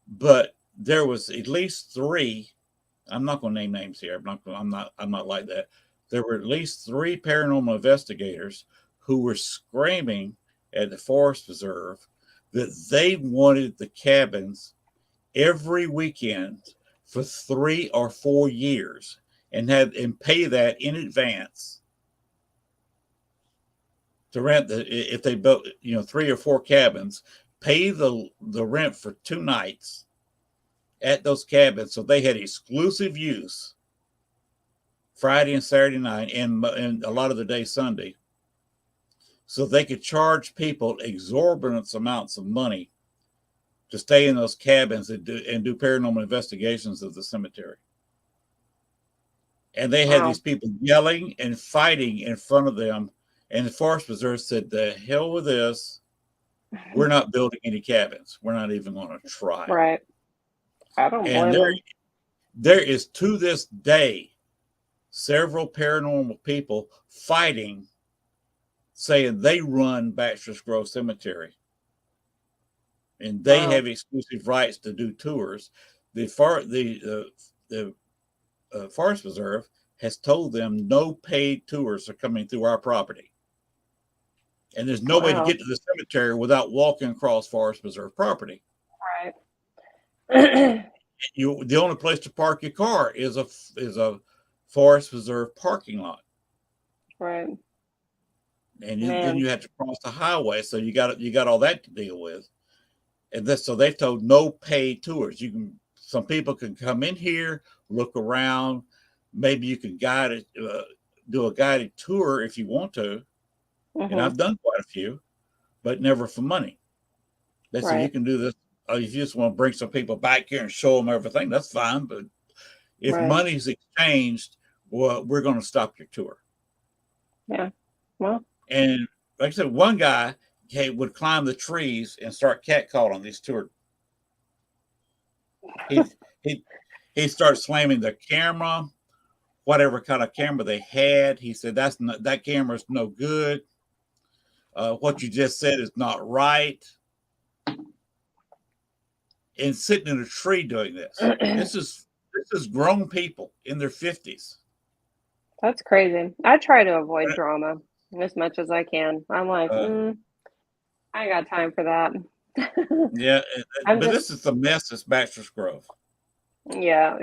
Speaker 1: But there was at least 3. I'm not going to name names here. I'm not like that. There were at least 3 paranormal investigators who were screaming at the Forest Reserve that they wanted the cabins every weekend for 3 or 4 years and pay that in advance. to rent if they built 3 or 4 cabins, pay the rent for 2 nights at those cabins, so they had exclusive use Friday and Saturday night, and a lot of the day Sunday, so they could charge people exorbitant amounts of money to stay in those cabins and do paranormal investigations of the cemetery. And they had these people yelling and fighting in front of them. And the Forest Preserve said, "The hell with this. We're not building any cabins. We're not even going to try."
Speaker 4: Right. I don't blame
Speaker 1: And
Speaker 4: them.
Speaker 1: there is, to this day, several paranormal people fighting, saying they run Baxter's Grove Cemetery. And they have exclusive rights to do tours. The Forest Preserve has told them no paid tours are coming through our property. And there's no way to get to the cemetery without walking across Forest Preserve property.
Speaker 4: Right.
Speaker 1: The only place to park your car is a Forest Preserve parking lot.
Speaker 4: Right.
Speaker 1: And then you have to cross the highway, so you got all that to deal with. And so they've told no paid tours. Some people can come in here, look around. Maybe you can do a guided tour if you want to. And I've done quite a few, but never for money. They say you can do this. If you just want to bring some people back here and show them everything, that's fine. But if money's exchanged, well, we're going to stop your tour. Yeah. Well. And like I said, one guy would climb the trees and start catcalling on these tours. He started slamming the camera, whatever kind of camera they had. He said, that camera's no good. What you just said is not right. And sitting in a tree doing this. This is grown people in their 50s.
Speaker 4: That's crazy. I try to avoid drama as much as I can. I'm like, I ain't got time for that.
Speaker 1: Yeah, but this is the mess that's Baxter's Grove.
Speaker 4: Yeah.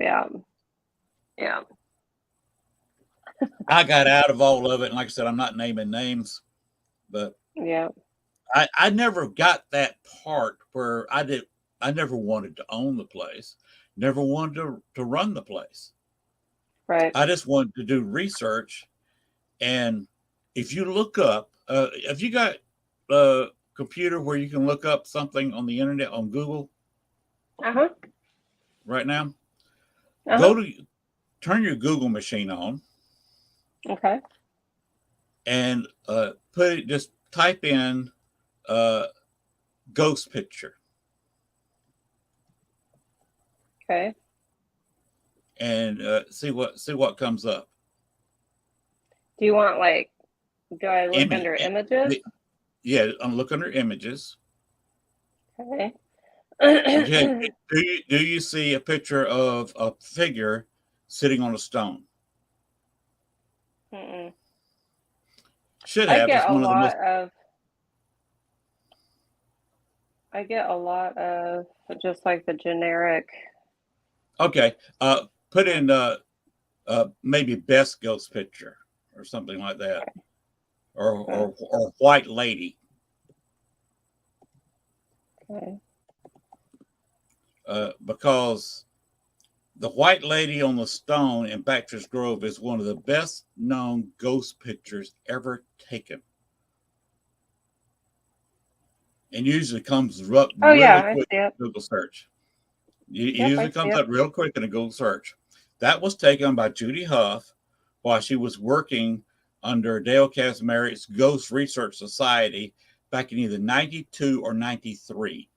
Speaker 1: I got out of all of it, and like I said, I'm not naming names, but I never got that part where I never wanted to own the place, never wanted to run the place.
Speaker 4: Right.
Speaker 1: I just wanted to do research, and if you look up, have you got a computer where you can look up something on the internet on Google? Right now, turn your Google machine on.
Speaker 4: Okay.
Speaker 1: And just type in ghost picture.
Speaker 4: Okay.
Speaker 1: And see what comes up.
Speaker 4: Do you want do I look under images?
Speaker 1: Yeah, look under images.
Speaker 4: Okay.
Speaker 1: Do you see a picture of a figure sitting on a stone?
Speaker 4: Mm-mm.
Speaker 1: Should have.
Speaker 4: I get a lot of just like the generic.
Speaker 1: Okay. Put in maybe best ghost picture or something like that. Or white lady.
Speaker 4: Okay.
Speaker 1: Because the white lady on the stone in Baxter's Grove is one of the best known ghost pictures ever taken. And usually comes up really quick in a Google search. Usually comes up real quick in a Google search. That was taken by Judy Huff while she was working under Dale Kazmarek's Ghost Research Society back in either 92 or 93.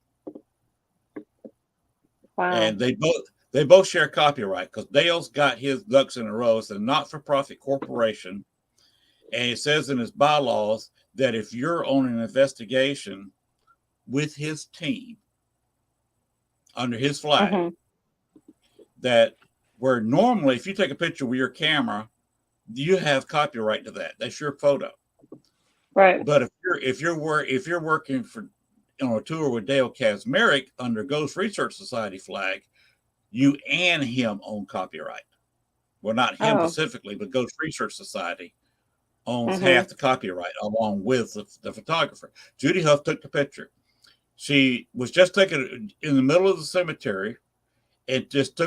Speaker 4: Wow.
Speaker 1: And they both share copyright because Dale's got his ducks in a row. It's a not-for-profit corporation. And it says in his bylaws that if you're on an investigation with his team under his flag, that where normally if you take a picture with your camera, you have copyright to that. That's your photo.
Speaker 4: Right.
Speaker 1: But if you're working on a tour with Dale Kazmarek under Ghost Research Society flag, you and him own copyright. Well, not him specifically, but Ghost Research Society owns half the copyright along with the photographer. Judy Huff took the picture. She was just taken in the middle of the cemetery and just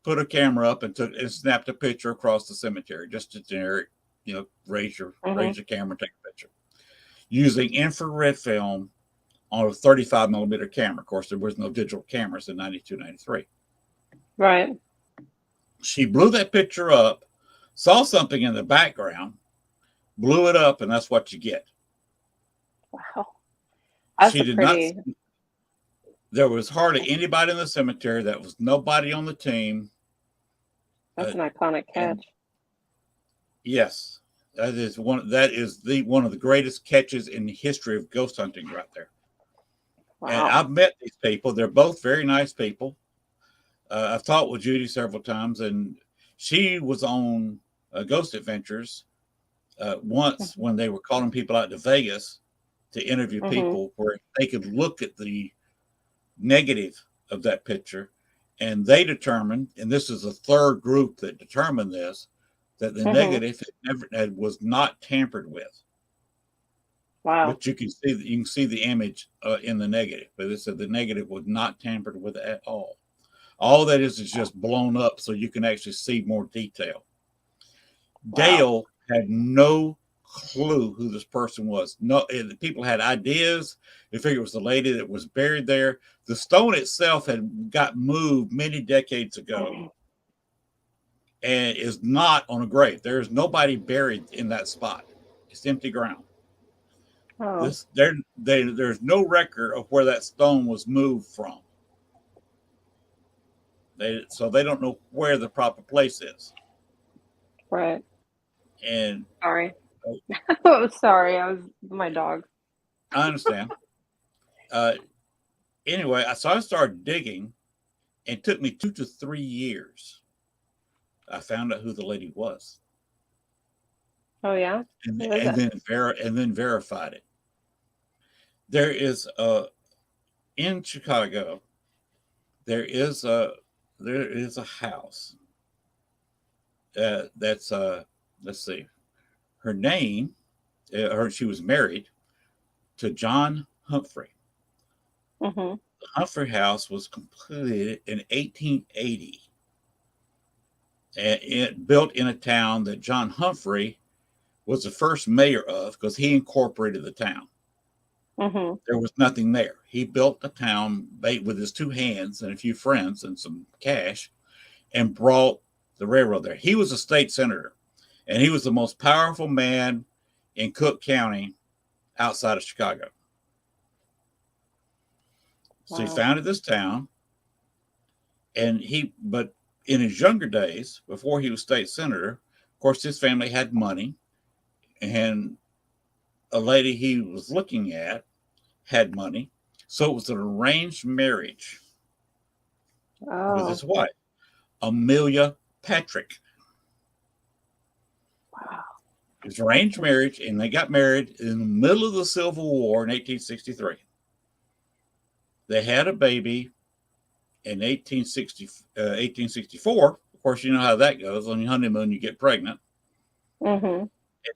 Speaker 1: put a camera up and snapped a picture across the cemetery. Just a generic, raise your camera, take a picture. Using infrared film on a 35 millimeter camera. Of course, there was no digital cameras in 92, 93.
Speaker 4: Right.
Speaker 1: She blew that picture up, saw something in the background, blew it up, and that's what you get.
Speaker 4: Wow. That's
Speaker 1: she did
Speaker 4: pretty...
Speaker 1: not. There was hardly anybody in the cemetery. That was nobody on the team.
Speaker 4: That's an iconic catch.
Speaker 1: Yes, that is one of the greatest catches in the history of ghost hunting, right there. Wow. And I've met these people. They're both very nice people. I've talked with Judy several times, and she was on Ghost Adventures once when they were calling people out to Vegas to interview people where they could look at the negative of that picture, and they determined, and this is a third group that determined this, that the negative was not tampered with.
Speaker 4: Wow.
Speaker 1: But you can see the image in the negative, but they said the negative was not tampered with at all. All that is just blown up so you can actually see more detail. Wow. Dale had no clue who this person was. No, people had ideas. They figured it was the lady that was buried there. The stone itself had got moved many decades ago and is not on a grave. There's nobody buried in that spot. It's empty ground. Oh. There's no record of where that stone was moved from. So they don't know where the proper place is.
Speaker 4: Right.
Speaker 1: And
Speaker 4: sorry. Oh, sorry. I was my dog.
Speaker 1: I understand. Anyway, so I started digging, and it took me 2 to 3 years. I found out who the lady was.
Speaker 4: Oh yeah.
Speaker 1: And then verified it. There is in Chicago. There is a house that's let's see, her name, she was married to John Humphrey. The Humphrey house was completed in 1880, and it built in a town that John Humphrey was the first mayor of, because he incorporated the town. There was nothing there. He built a town with his 2 hands and a few friends and some cash, and brought the railroad there. He was a state senator, and he was the most powerful man in Cook County outside of Chicago. Wow. So he founded this town, but in his younger days, before he was state senator, of course, his family had money, and a lady he was looking at had money. So it was an arranged marriage with his wife, Amelia Patrick.
Speaker 4: Wow.
Speaker 1: It was arranged marriage, and they got married in the middle of the Civil War in 1863. They had a baby in 1864. Of course, you know how that goes. On your honeymoon, you get pregnant.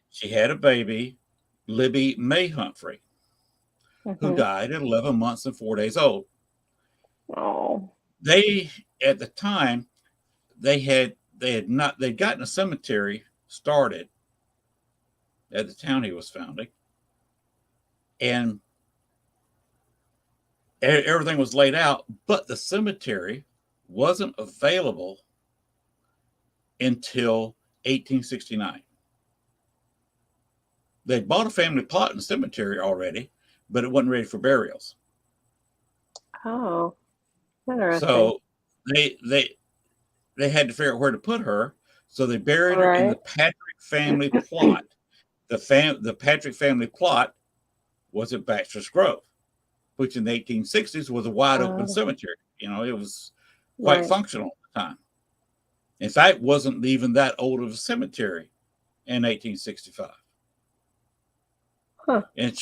Speaker 1: She had a baby, Libby May Humphrey, who died at 11 months and 4 days old.
Speaker 4: Oh.
Speaker 1: At the time, they'd gotten a cemetery started at the town he was founding, and everything was laid out, but the cemetery wasn't available until 1869. They bought a family plot in the cemetery already, but it wasn't ready for burials.
Speaker 4: Oh, interesting.
Speaker 1: So they had to figure out where to put her. So they buried her in the Patrick family plot. The Patrick family plot was at Baxter's Grove, which in the 1860s was a wide open cemetery. It was quite functional at the time. In fact, it wasn't even that old of a cemetery in 1865. And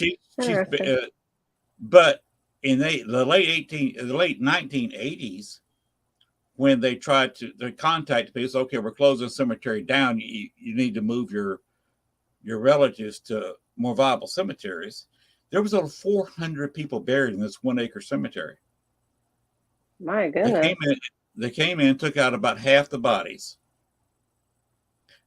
Speaker 1: but in the late 1980s, when they tried to contact people, okay, we're closing the cemetery down. You need to move your your relatives to more viable cemeteries, there was over 400 people buried in this 1-acre cemetery.
Speaker 4: My
Speaker 1: They
Speaker 4: goodness.
Speaker 1: came in, took out about half the bodies.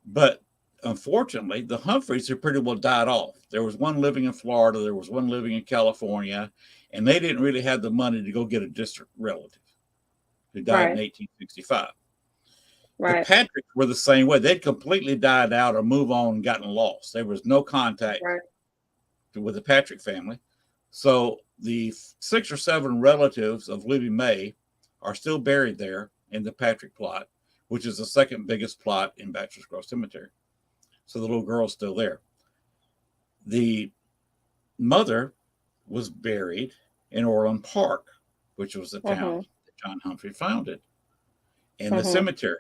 Speaker 1: But unfortunately, the Humphreys had pretty well died off. There was one living in Florida, there was one living in California, and they didn't really have the money to go get a distant relative who died in 1865. The Patricks were the same way. They'd completely died out or moved on and gotten lost. There was no contact with the Patrick family. So the 6 or 7 relatives of Libby May are still buried there in the Patrick plot, which is the second biggest plot in Bachelor's Grove Cemetery. So the little girl's still there. The mother was buried in Orland Park, which was the town that John Humphrey founded, in the cemetery.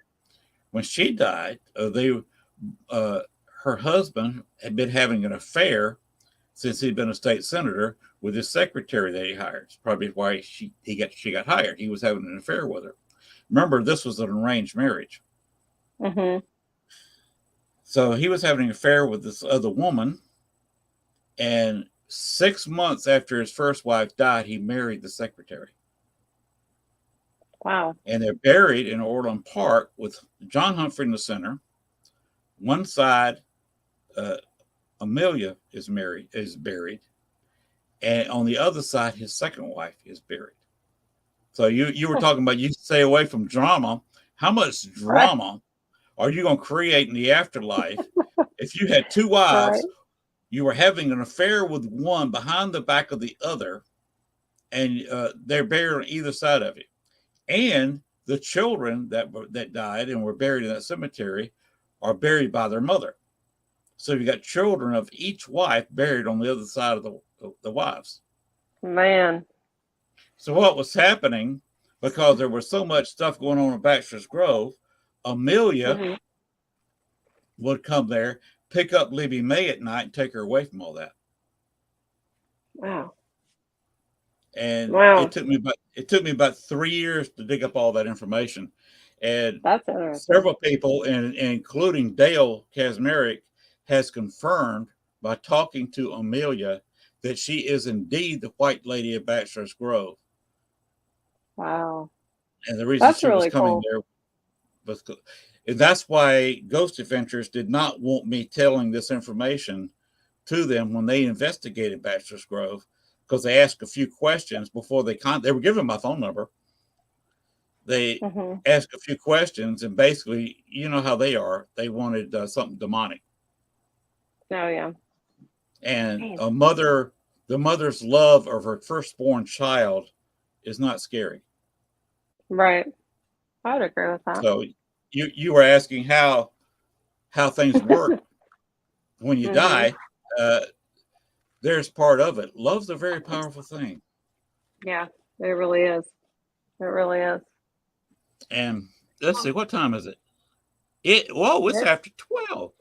Speaker 1: When she died, her husband had been having an affair since he'd been a state senator with his secretary that he hired. It's probably why she got hired. He was having an affair with her. Remember, this was an arranged marriage. So he was having an affair with this other woman, and 6 months after his first wife died, he married the secretary.
Speaker 4: Wow.
Speaker 1: And they're buried in Orland Park with John Humphrey in the center. One side, Amelia is buried. And on the other side, his second wife is buried. So you were talking about you stay away from drama. How much drama are you going to create in the afterlife if you had 2 wives, you were having an affair with one behind the back of the other, and they're buried on either side of you? And the children that died and were buried in that cemetery are buried by their mother. So you got children of each wife buried on the other side of the wives.
Speaker 4: Man.
Speaker 1: So what was happening, because there was so much stuff going on in Bachelor's Grove, Amelia would come there, pick up Libby May at night, and take her away from all that.
Speaker 4: Wow.
Speaker 1: And it took me about 3 years to dig up all that information. And
Speaker 4: that's interesting.
Speaker 1: Several people, including Dale Kaczmarek, has confirmed by talking to Amelia that she is indeed the White Lady of Bachelor's Grove.
Speaker 4: Wow.
Speaker 1: And the reason she
Speaker 4: really
Speaker 1: was coming
Speaker 4: cool.
Speaker 1: there was, and that's why Ghost Adventures did not want me telling this information to them when they investigated Bachelor's Grove, because they asked a few questions before they were given my phone number. They asked a few questions, and basically, you know how they are. They wanted something demonic.
Speaker 4: Oh, yeah.
Speaker 1: And the mother's love of her firstborn child is not scary.
Speaker 4: Right. I would agree with that.
Speaker 1: So you were asking how things work when you die. There's part of it. Love's a very powerful thing.
Speaker 4: Yeah, it really is. It really is.
Speaker 1: And let's see, what time is it? It's after 12.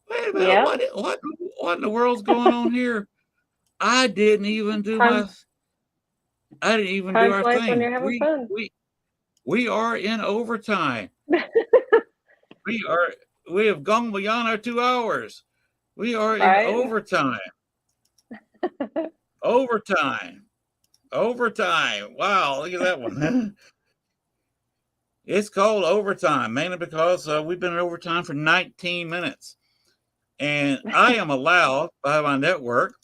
Speaker 1: Wait a minute,
Speaker 4: Yeah.
Speaker 1: what in the world's going on here? I didn't even do our
Speaker 4: When
Speaker 1: thing.
Speaker 4: you're having fun.
Speaker 1: We are in overtime. We have gone beyond our 2 hours. We are in overtime. Overtime. Wow, look at that one. It's called overtime, mainly because we've been in overtime for 19 minutes. And I am allowed by my network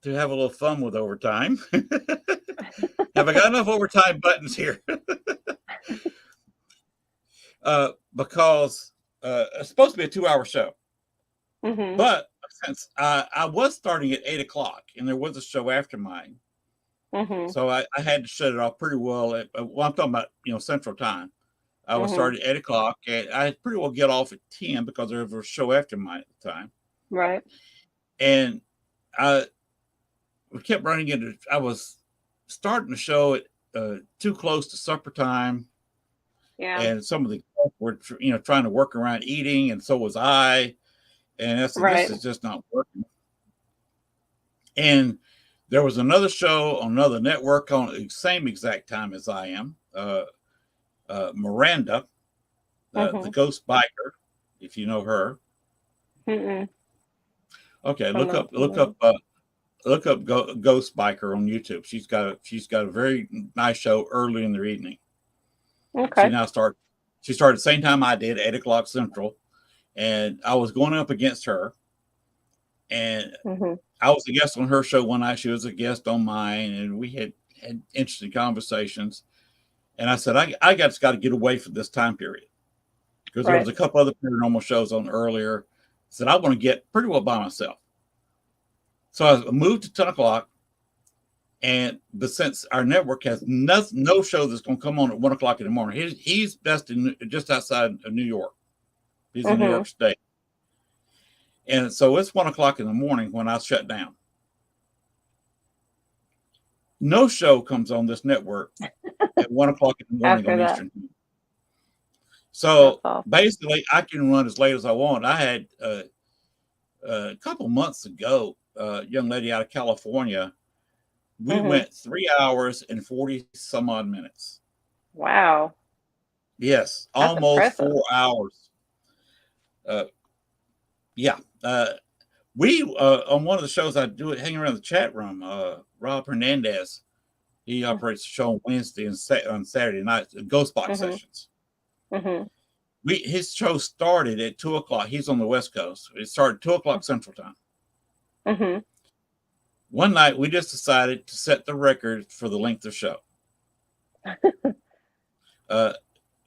Speaker 1: to have a little fun with overtime. Have I got enough overtime buttons here? Because it's supposed to be a 2-hour show. But since I was starting at 8 o'clock and there was a show after mine, so I had to shut it off pretty well. I'm talking about, Central Time. I was starting at 8 o'clock, and I pretty well get off at 10 because there was a show after mine at the time.
Speaker 4: Right.
Speaker 1: And we kept running into. I was starting the show at too close to supper time.
Speaker 4: Yeah.
Speaker 1: And some of the were trying to work around eating, and so was I. And I said, this is just not working. And there was another show on another network on the same exact time as I am. Miranda, the ghost biker, if you know her. Okay,
Speaker 4: from
Speaker 1: look up Ghost Biker on YouTube. She's got a very nice show early in the evening.
Speaker 4: Okay.
Speaker 1: She started the same time I did, 8 o'clock Central, and I was going up against her. And I was a guest on her show one night. She was a guest on mine, and we had interesting conversations. And I said, I got to get away from this time period because there was a couple other paranormal shows on earlier. I said, I want to get pretty well by myself. So I moved to 10 o'clock. But since our network has no show that's going to come on at 1 o'clock in the morning, he's best just outside of New York. He's in New York State. And so it's 1 o'clock in the morning when I shut down. No show comes on this network at 1 o'clock in the morning on Eastern time. So basically, I can run as late as I want. I had a couple months ago, a young lady out of California. We went 3 hours and 40 some odd minutes.
Speaker 4: Wow.
Speaker 1: Yes,
Speaker 4: that's
Speaker 1: almost
Speaker 4: impressive.
Speaker 1: 4 hours. Yeah. We on one of the shows I do it hanging around the chat room. Rob Hernandez, he operates the show on Wednesday and on Saturday nights, Ghost Box sessions. His show started at 2 o'clock. He's on the West Coast. It started 2 o'clock Central Time. One night we just decided to set the record for the length of show.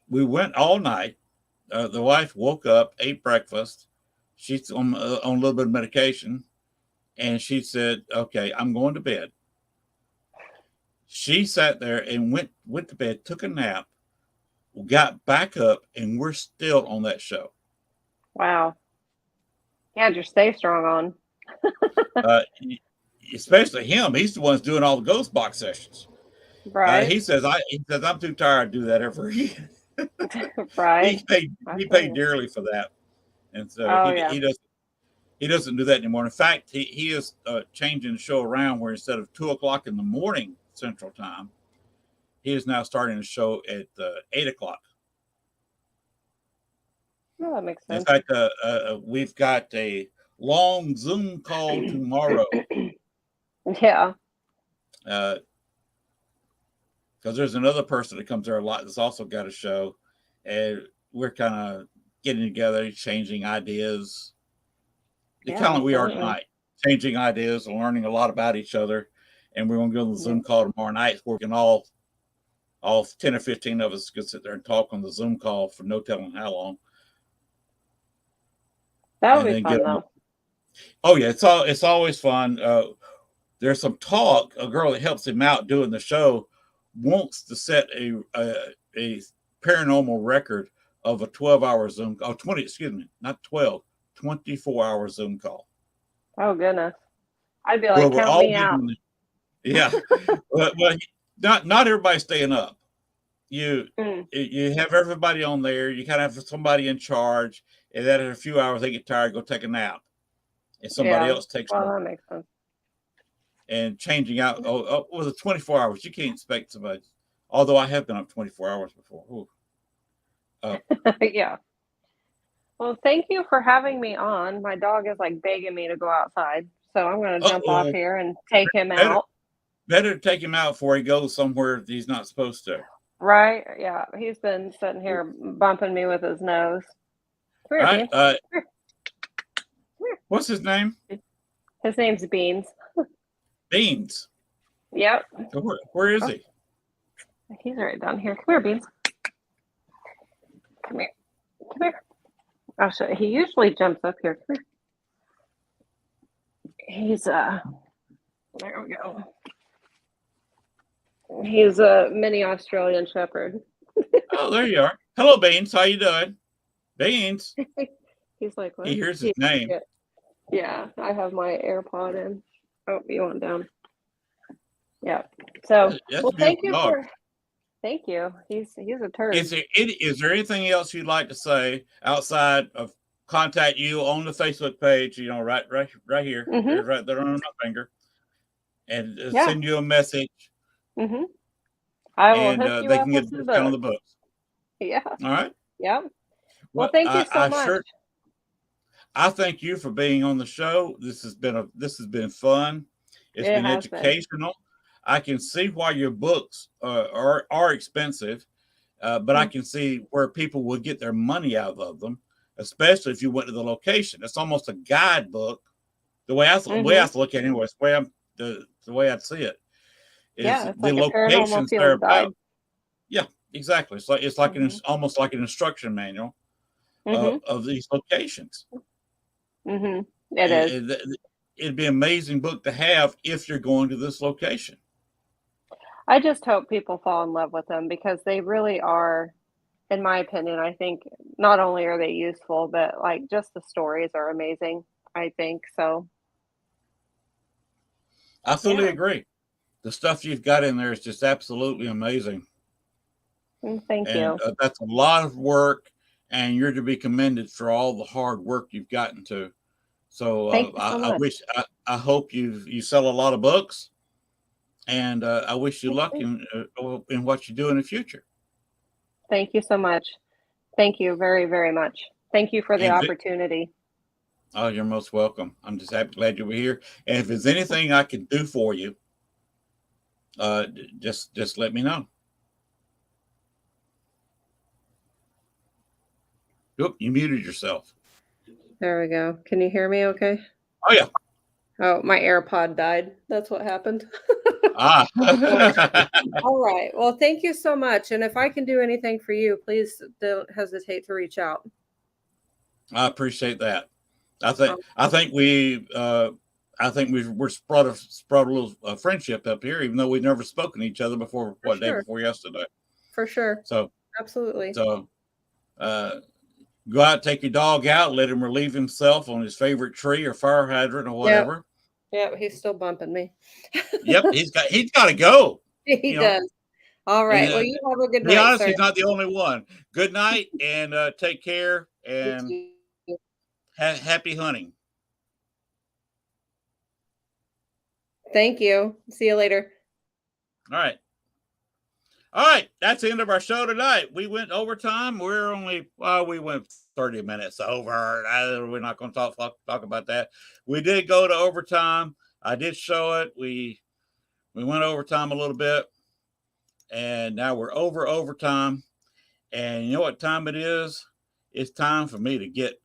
Speaker 1: We went all night. The wife woke up, ate breakfast. She's on a little bit of medication, and she said, "Okay, I'm going to bed." She sat there and went to bed, took a nap, got back up, and we're still on that show.
Speaker 4: Wow. You had your Stay Strong on.
Speaker 1: Especially him. He's the one that's doing all the Ghost Box sessions.
Speaker 4: Right.
Speaker 1: He says, I'm too tired to do that ever again.
Speaker 4: Right.
Speaker 1: He paid dearly for that. And so he doesn't do that anymore. In fact, he is changing the show around where instead of 2 o'clock in the morning Central Time, he is now starting the show at 8 o'clock.
Speaker 4: Oh, that makes sense.
Speaker 1: In fact, we've got a long Zoom call tomorrow.
Speaker 4: Yeah.
Speaker 1: Because there's another person that comes there a lot that's also got a show, and we're kind of getting together, changing ideas. Kind of like we are tonight, changing ideas and learning a lot about each other. And we're going to go on the Zoom call tomorrow night. Where we can all 10 or 15 of us can sit there and talk on the Zoom call for no telling how long.
Speaker 4: That would be fun, though.
Speaker 1: Oh yeah, it's always fun. There's some talk. A girl that helps him out doing the show wants to set a paranormal record of a 12-hour Zoom. 24-hour Zoom call.
Speaker 4: Oh goodness, I'd be like, count me out.
Speaker 1: Yeah, well, not everybody staying up. You have everybody on there. You kind of have somebody in charge, and then in a few hours they get tired, go take a nap, and somebody else takes.
Speaker 4: Well, that makes sense.
Speaker 1: And changing out with the 24 hours, you can't expect somebody. Although I have been up 24 hours before.
Speaker 4: Yeah. Well, thank you for having me on. My dog is like begging me to go outside, so I'm going to jump off here and take him out.
Speaker 1: Better to take him out before he goes somewhere he's not supposed to.
Speaker 4: Right? Yeah. He's been sitting here bumping me with his nose. Come here, Beans. Come here.
Speaker 1: What's his name?
Speaker 4: His name's Beans.
Speaker 1: Beans.
Speaker 4: Yep.
Speaker 1: Where is he?
Speaker 4: He's right down here. Come here, Beans. Come here. Come here. I'll show you. He usually jumps up here. Come here. He's there we go. He's a mini Australian Shepherd.
Speaker 1: Oh, there you are. Hello, Beans. How you doing? Beans.
Speaker 4: He's like, what?
Speaker 1: He hears his name.
Speaker 4: Yeah, I have my AirPod in. Oh, you want down? Yeah. So, well, thank you Thank you. He's a turd.
Speaker 1: Is there anything else you'd like to say outside of contact you on the Facebook page? You know, right here, right there on my finger, and send you a message.
Speaker 4: I will hook you
Speaker 1: they
Speaker 4: up
Speaker 1: can get
Speaker 4: with
Speaker 1: discount on the books.
Speaker 4: Yeah.
Speaker 1: All right.
Speaker 4: Yeah. Well, thank you so much.
Speaker 1: I thank you for being on the show. This has been fun. It's
Speaker 4: It
Speaker 1: been
Speaker 4: has been.
Speaker 1: educational. I can see why your books are expensive, but I can see where people will get their money out of them, especially if you went to the location. It's almost a guidebook. The way I look at it, anyways, the way I'd see it is
Speaker 4: Yeah, it's
Speaker 1: the
Speaker 4: like a paranormal
Speaker 1: locations they're
Speaker 4: field guide.
Speaker 1: about. Yeah, exactly. It's like almost like an instruction manual of these locations.
Speaker 4: It is.
Speaker 1: It'd be an amazing book to have if you're going to this location.
Speaker 4: I just hope people fall in love with them because they really are, in my opinion. I think not only are they useful, but like just the stories are amazing. I think so.
Speaker 1: I fully
Speaker 4: Yeah.
Speaker 1: agree. The stuff you've got in there is just absolutely amazing.
Speaker 4: Thank
Speaker 1: And
Speaker 4: you.
Speaker 1: that's a lot of work, and you're to be commended for all the hard work you've gotten to. So
Speaker 4: Thank you so much.
Speaker 1: I hope you sell a lot of books, and I wish you luck in what you do in the future.
Speaker 4: Thank you so much. Thank you very, very much. Thank you for the
Speaker 1: And
Speaker 4: opportunity.
Speaker 1: oh, you're most welcome. I'm just glad you were here. And if there's anything I can do for you, just let me know. Oop, you muted yourself.
Speaker 4: There we go. Can you hear me okay?
Speaker 1: Oh yeah.
Speaker 4: Oh, my AirPod died. That's what happened.
Speaker 1: Ah.
Speaker 4: All right. Well, thank you so much. And if I can do anything for you, please don't hesitate to reach out.
Speaker 1: I appreciate that. I think we've brought a little friendship up here, even though we've never spoken to each other before. Day before yesterday?
Speaker 4: For sure.
Speaker 1: So
Speaker 4: absolutely.
Speaker 1: So, go out, take your dog out, let him relieve himself on his favorite tree or fire hydrant or whatever.
Speaker 4: Yeah, he's still bumping me.
Speaker 1: Yep, he's got to go.
Speaker 4: He does. All right. Well, you have a good night.
Speaker 1: Be honest, he's not the only one. Good night, and take care, and happy hunting.
Speaker 4: Thank you. See you later.
Speaker 1: All right. That's the end of our show tonight. We went overtime. We went 30 minutes over. We're not going to talk about that. We did go to overtime. I did show it. We went overtime a little bit, and now we're over overtime. And you know what time it is? It's time for me to get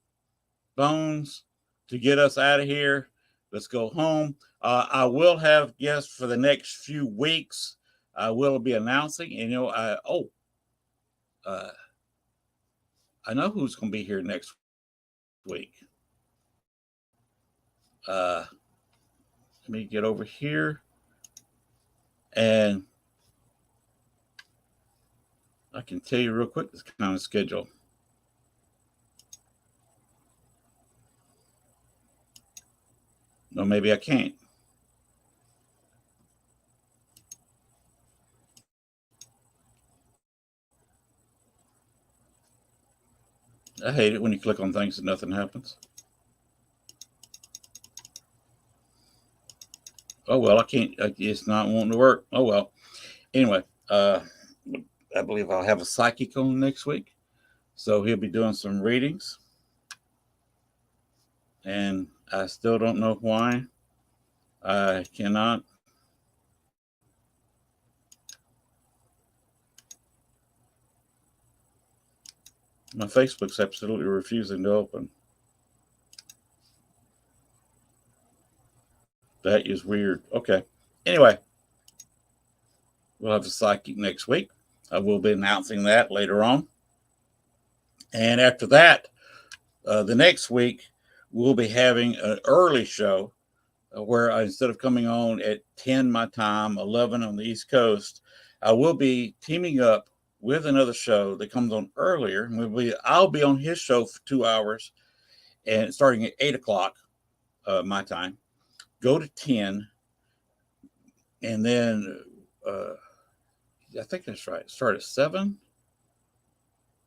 Speaker 1: Bones to get us out of here. Let's go home. I will have guests for the next few weeks. I will be announcing, and I know who's going to be here next week. Let me get over here, and I can tell you real quick this kind of schedule. No, maybe I can't. I hate it when you click on things and nothing happens. Oh, well, I can't. It's not wanting to work. Oh, well. Anyway, I believe I'll have a psychic on next week. So he'll be doing some readings. And I still don't know why I cannot. My Facebook's absolutely refusing to open. That is weird. Okay. Anyway, we'll have a psychic next week. I will be announcing that later on. And after that, the next week, we'll be having an early show where instead of coming on at 10 my time, 11 on the East Coast, I will be teaming up with another show that comes on earlier. I'll be on his show for 2 hours, and starting at 8 o'clock my time. Go to 10, and then I think that's right. Start at 7.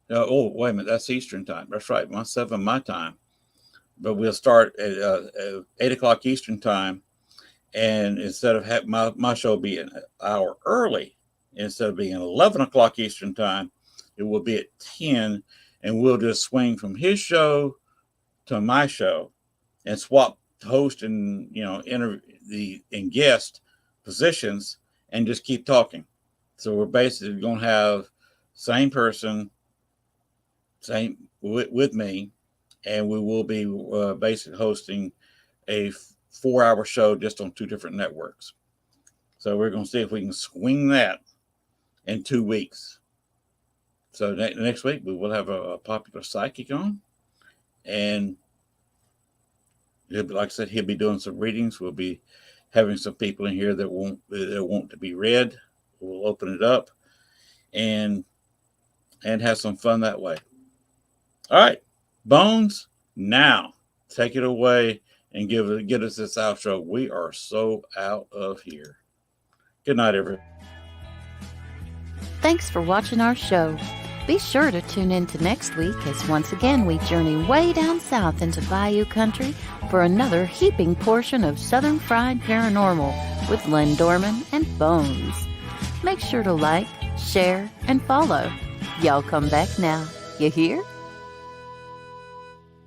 Speaker 1: Oh, wait a minute. That's Eastern time. That's right. 7 my time. But we'll start at 8 o'clock Eastern time. And instead of having my show be an hour early, instead of being at 11 o'clock Eastern time, it will be at 10. And we'll just swing from his show to my show and swap host and and guest positions and just keep talking. So we're basically going to have same person, same with me, and we will be basically hosting a 4-hour show just on 2 different networks. So we're going to see if we can swing that in 2 weeks. So next week we will have a popular psychic on, and like I said, he'll be doing some readings. We'll be having some people in here that want to be read. We'll open it up and have some fun that way. All right, Bones, now take it away and get us this outro. We are so out of here. Good night, everyone.
Speaker 3: Thanks for watching our show. Be sure to tune in to next week as once again we journey way down south into Bayou Country for another heaping portion of Southern Fried Paranormal with Len Dorman and Bones. Make sure to like, share, and follow. Y'all come back now. You hear?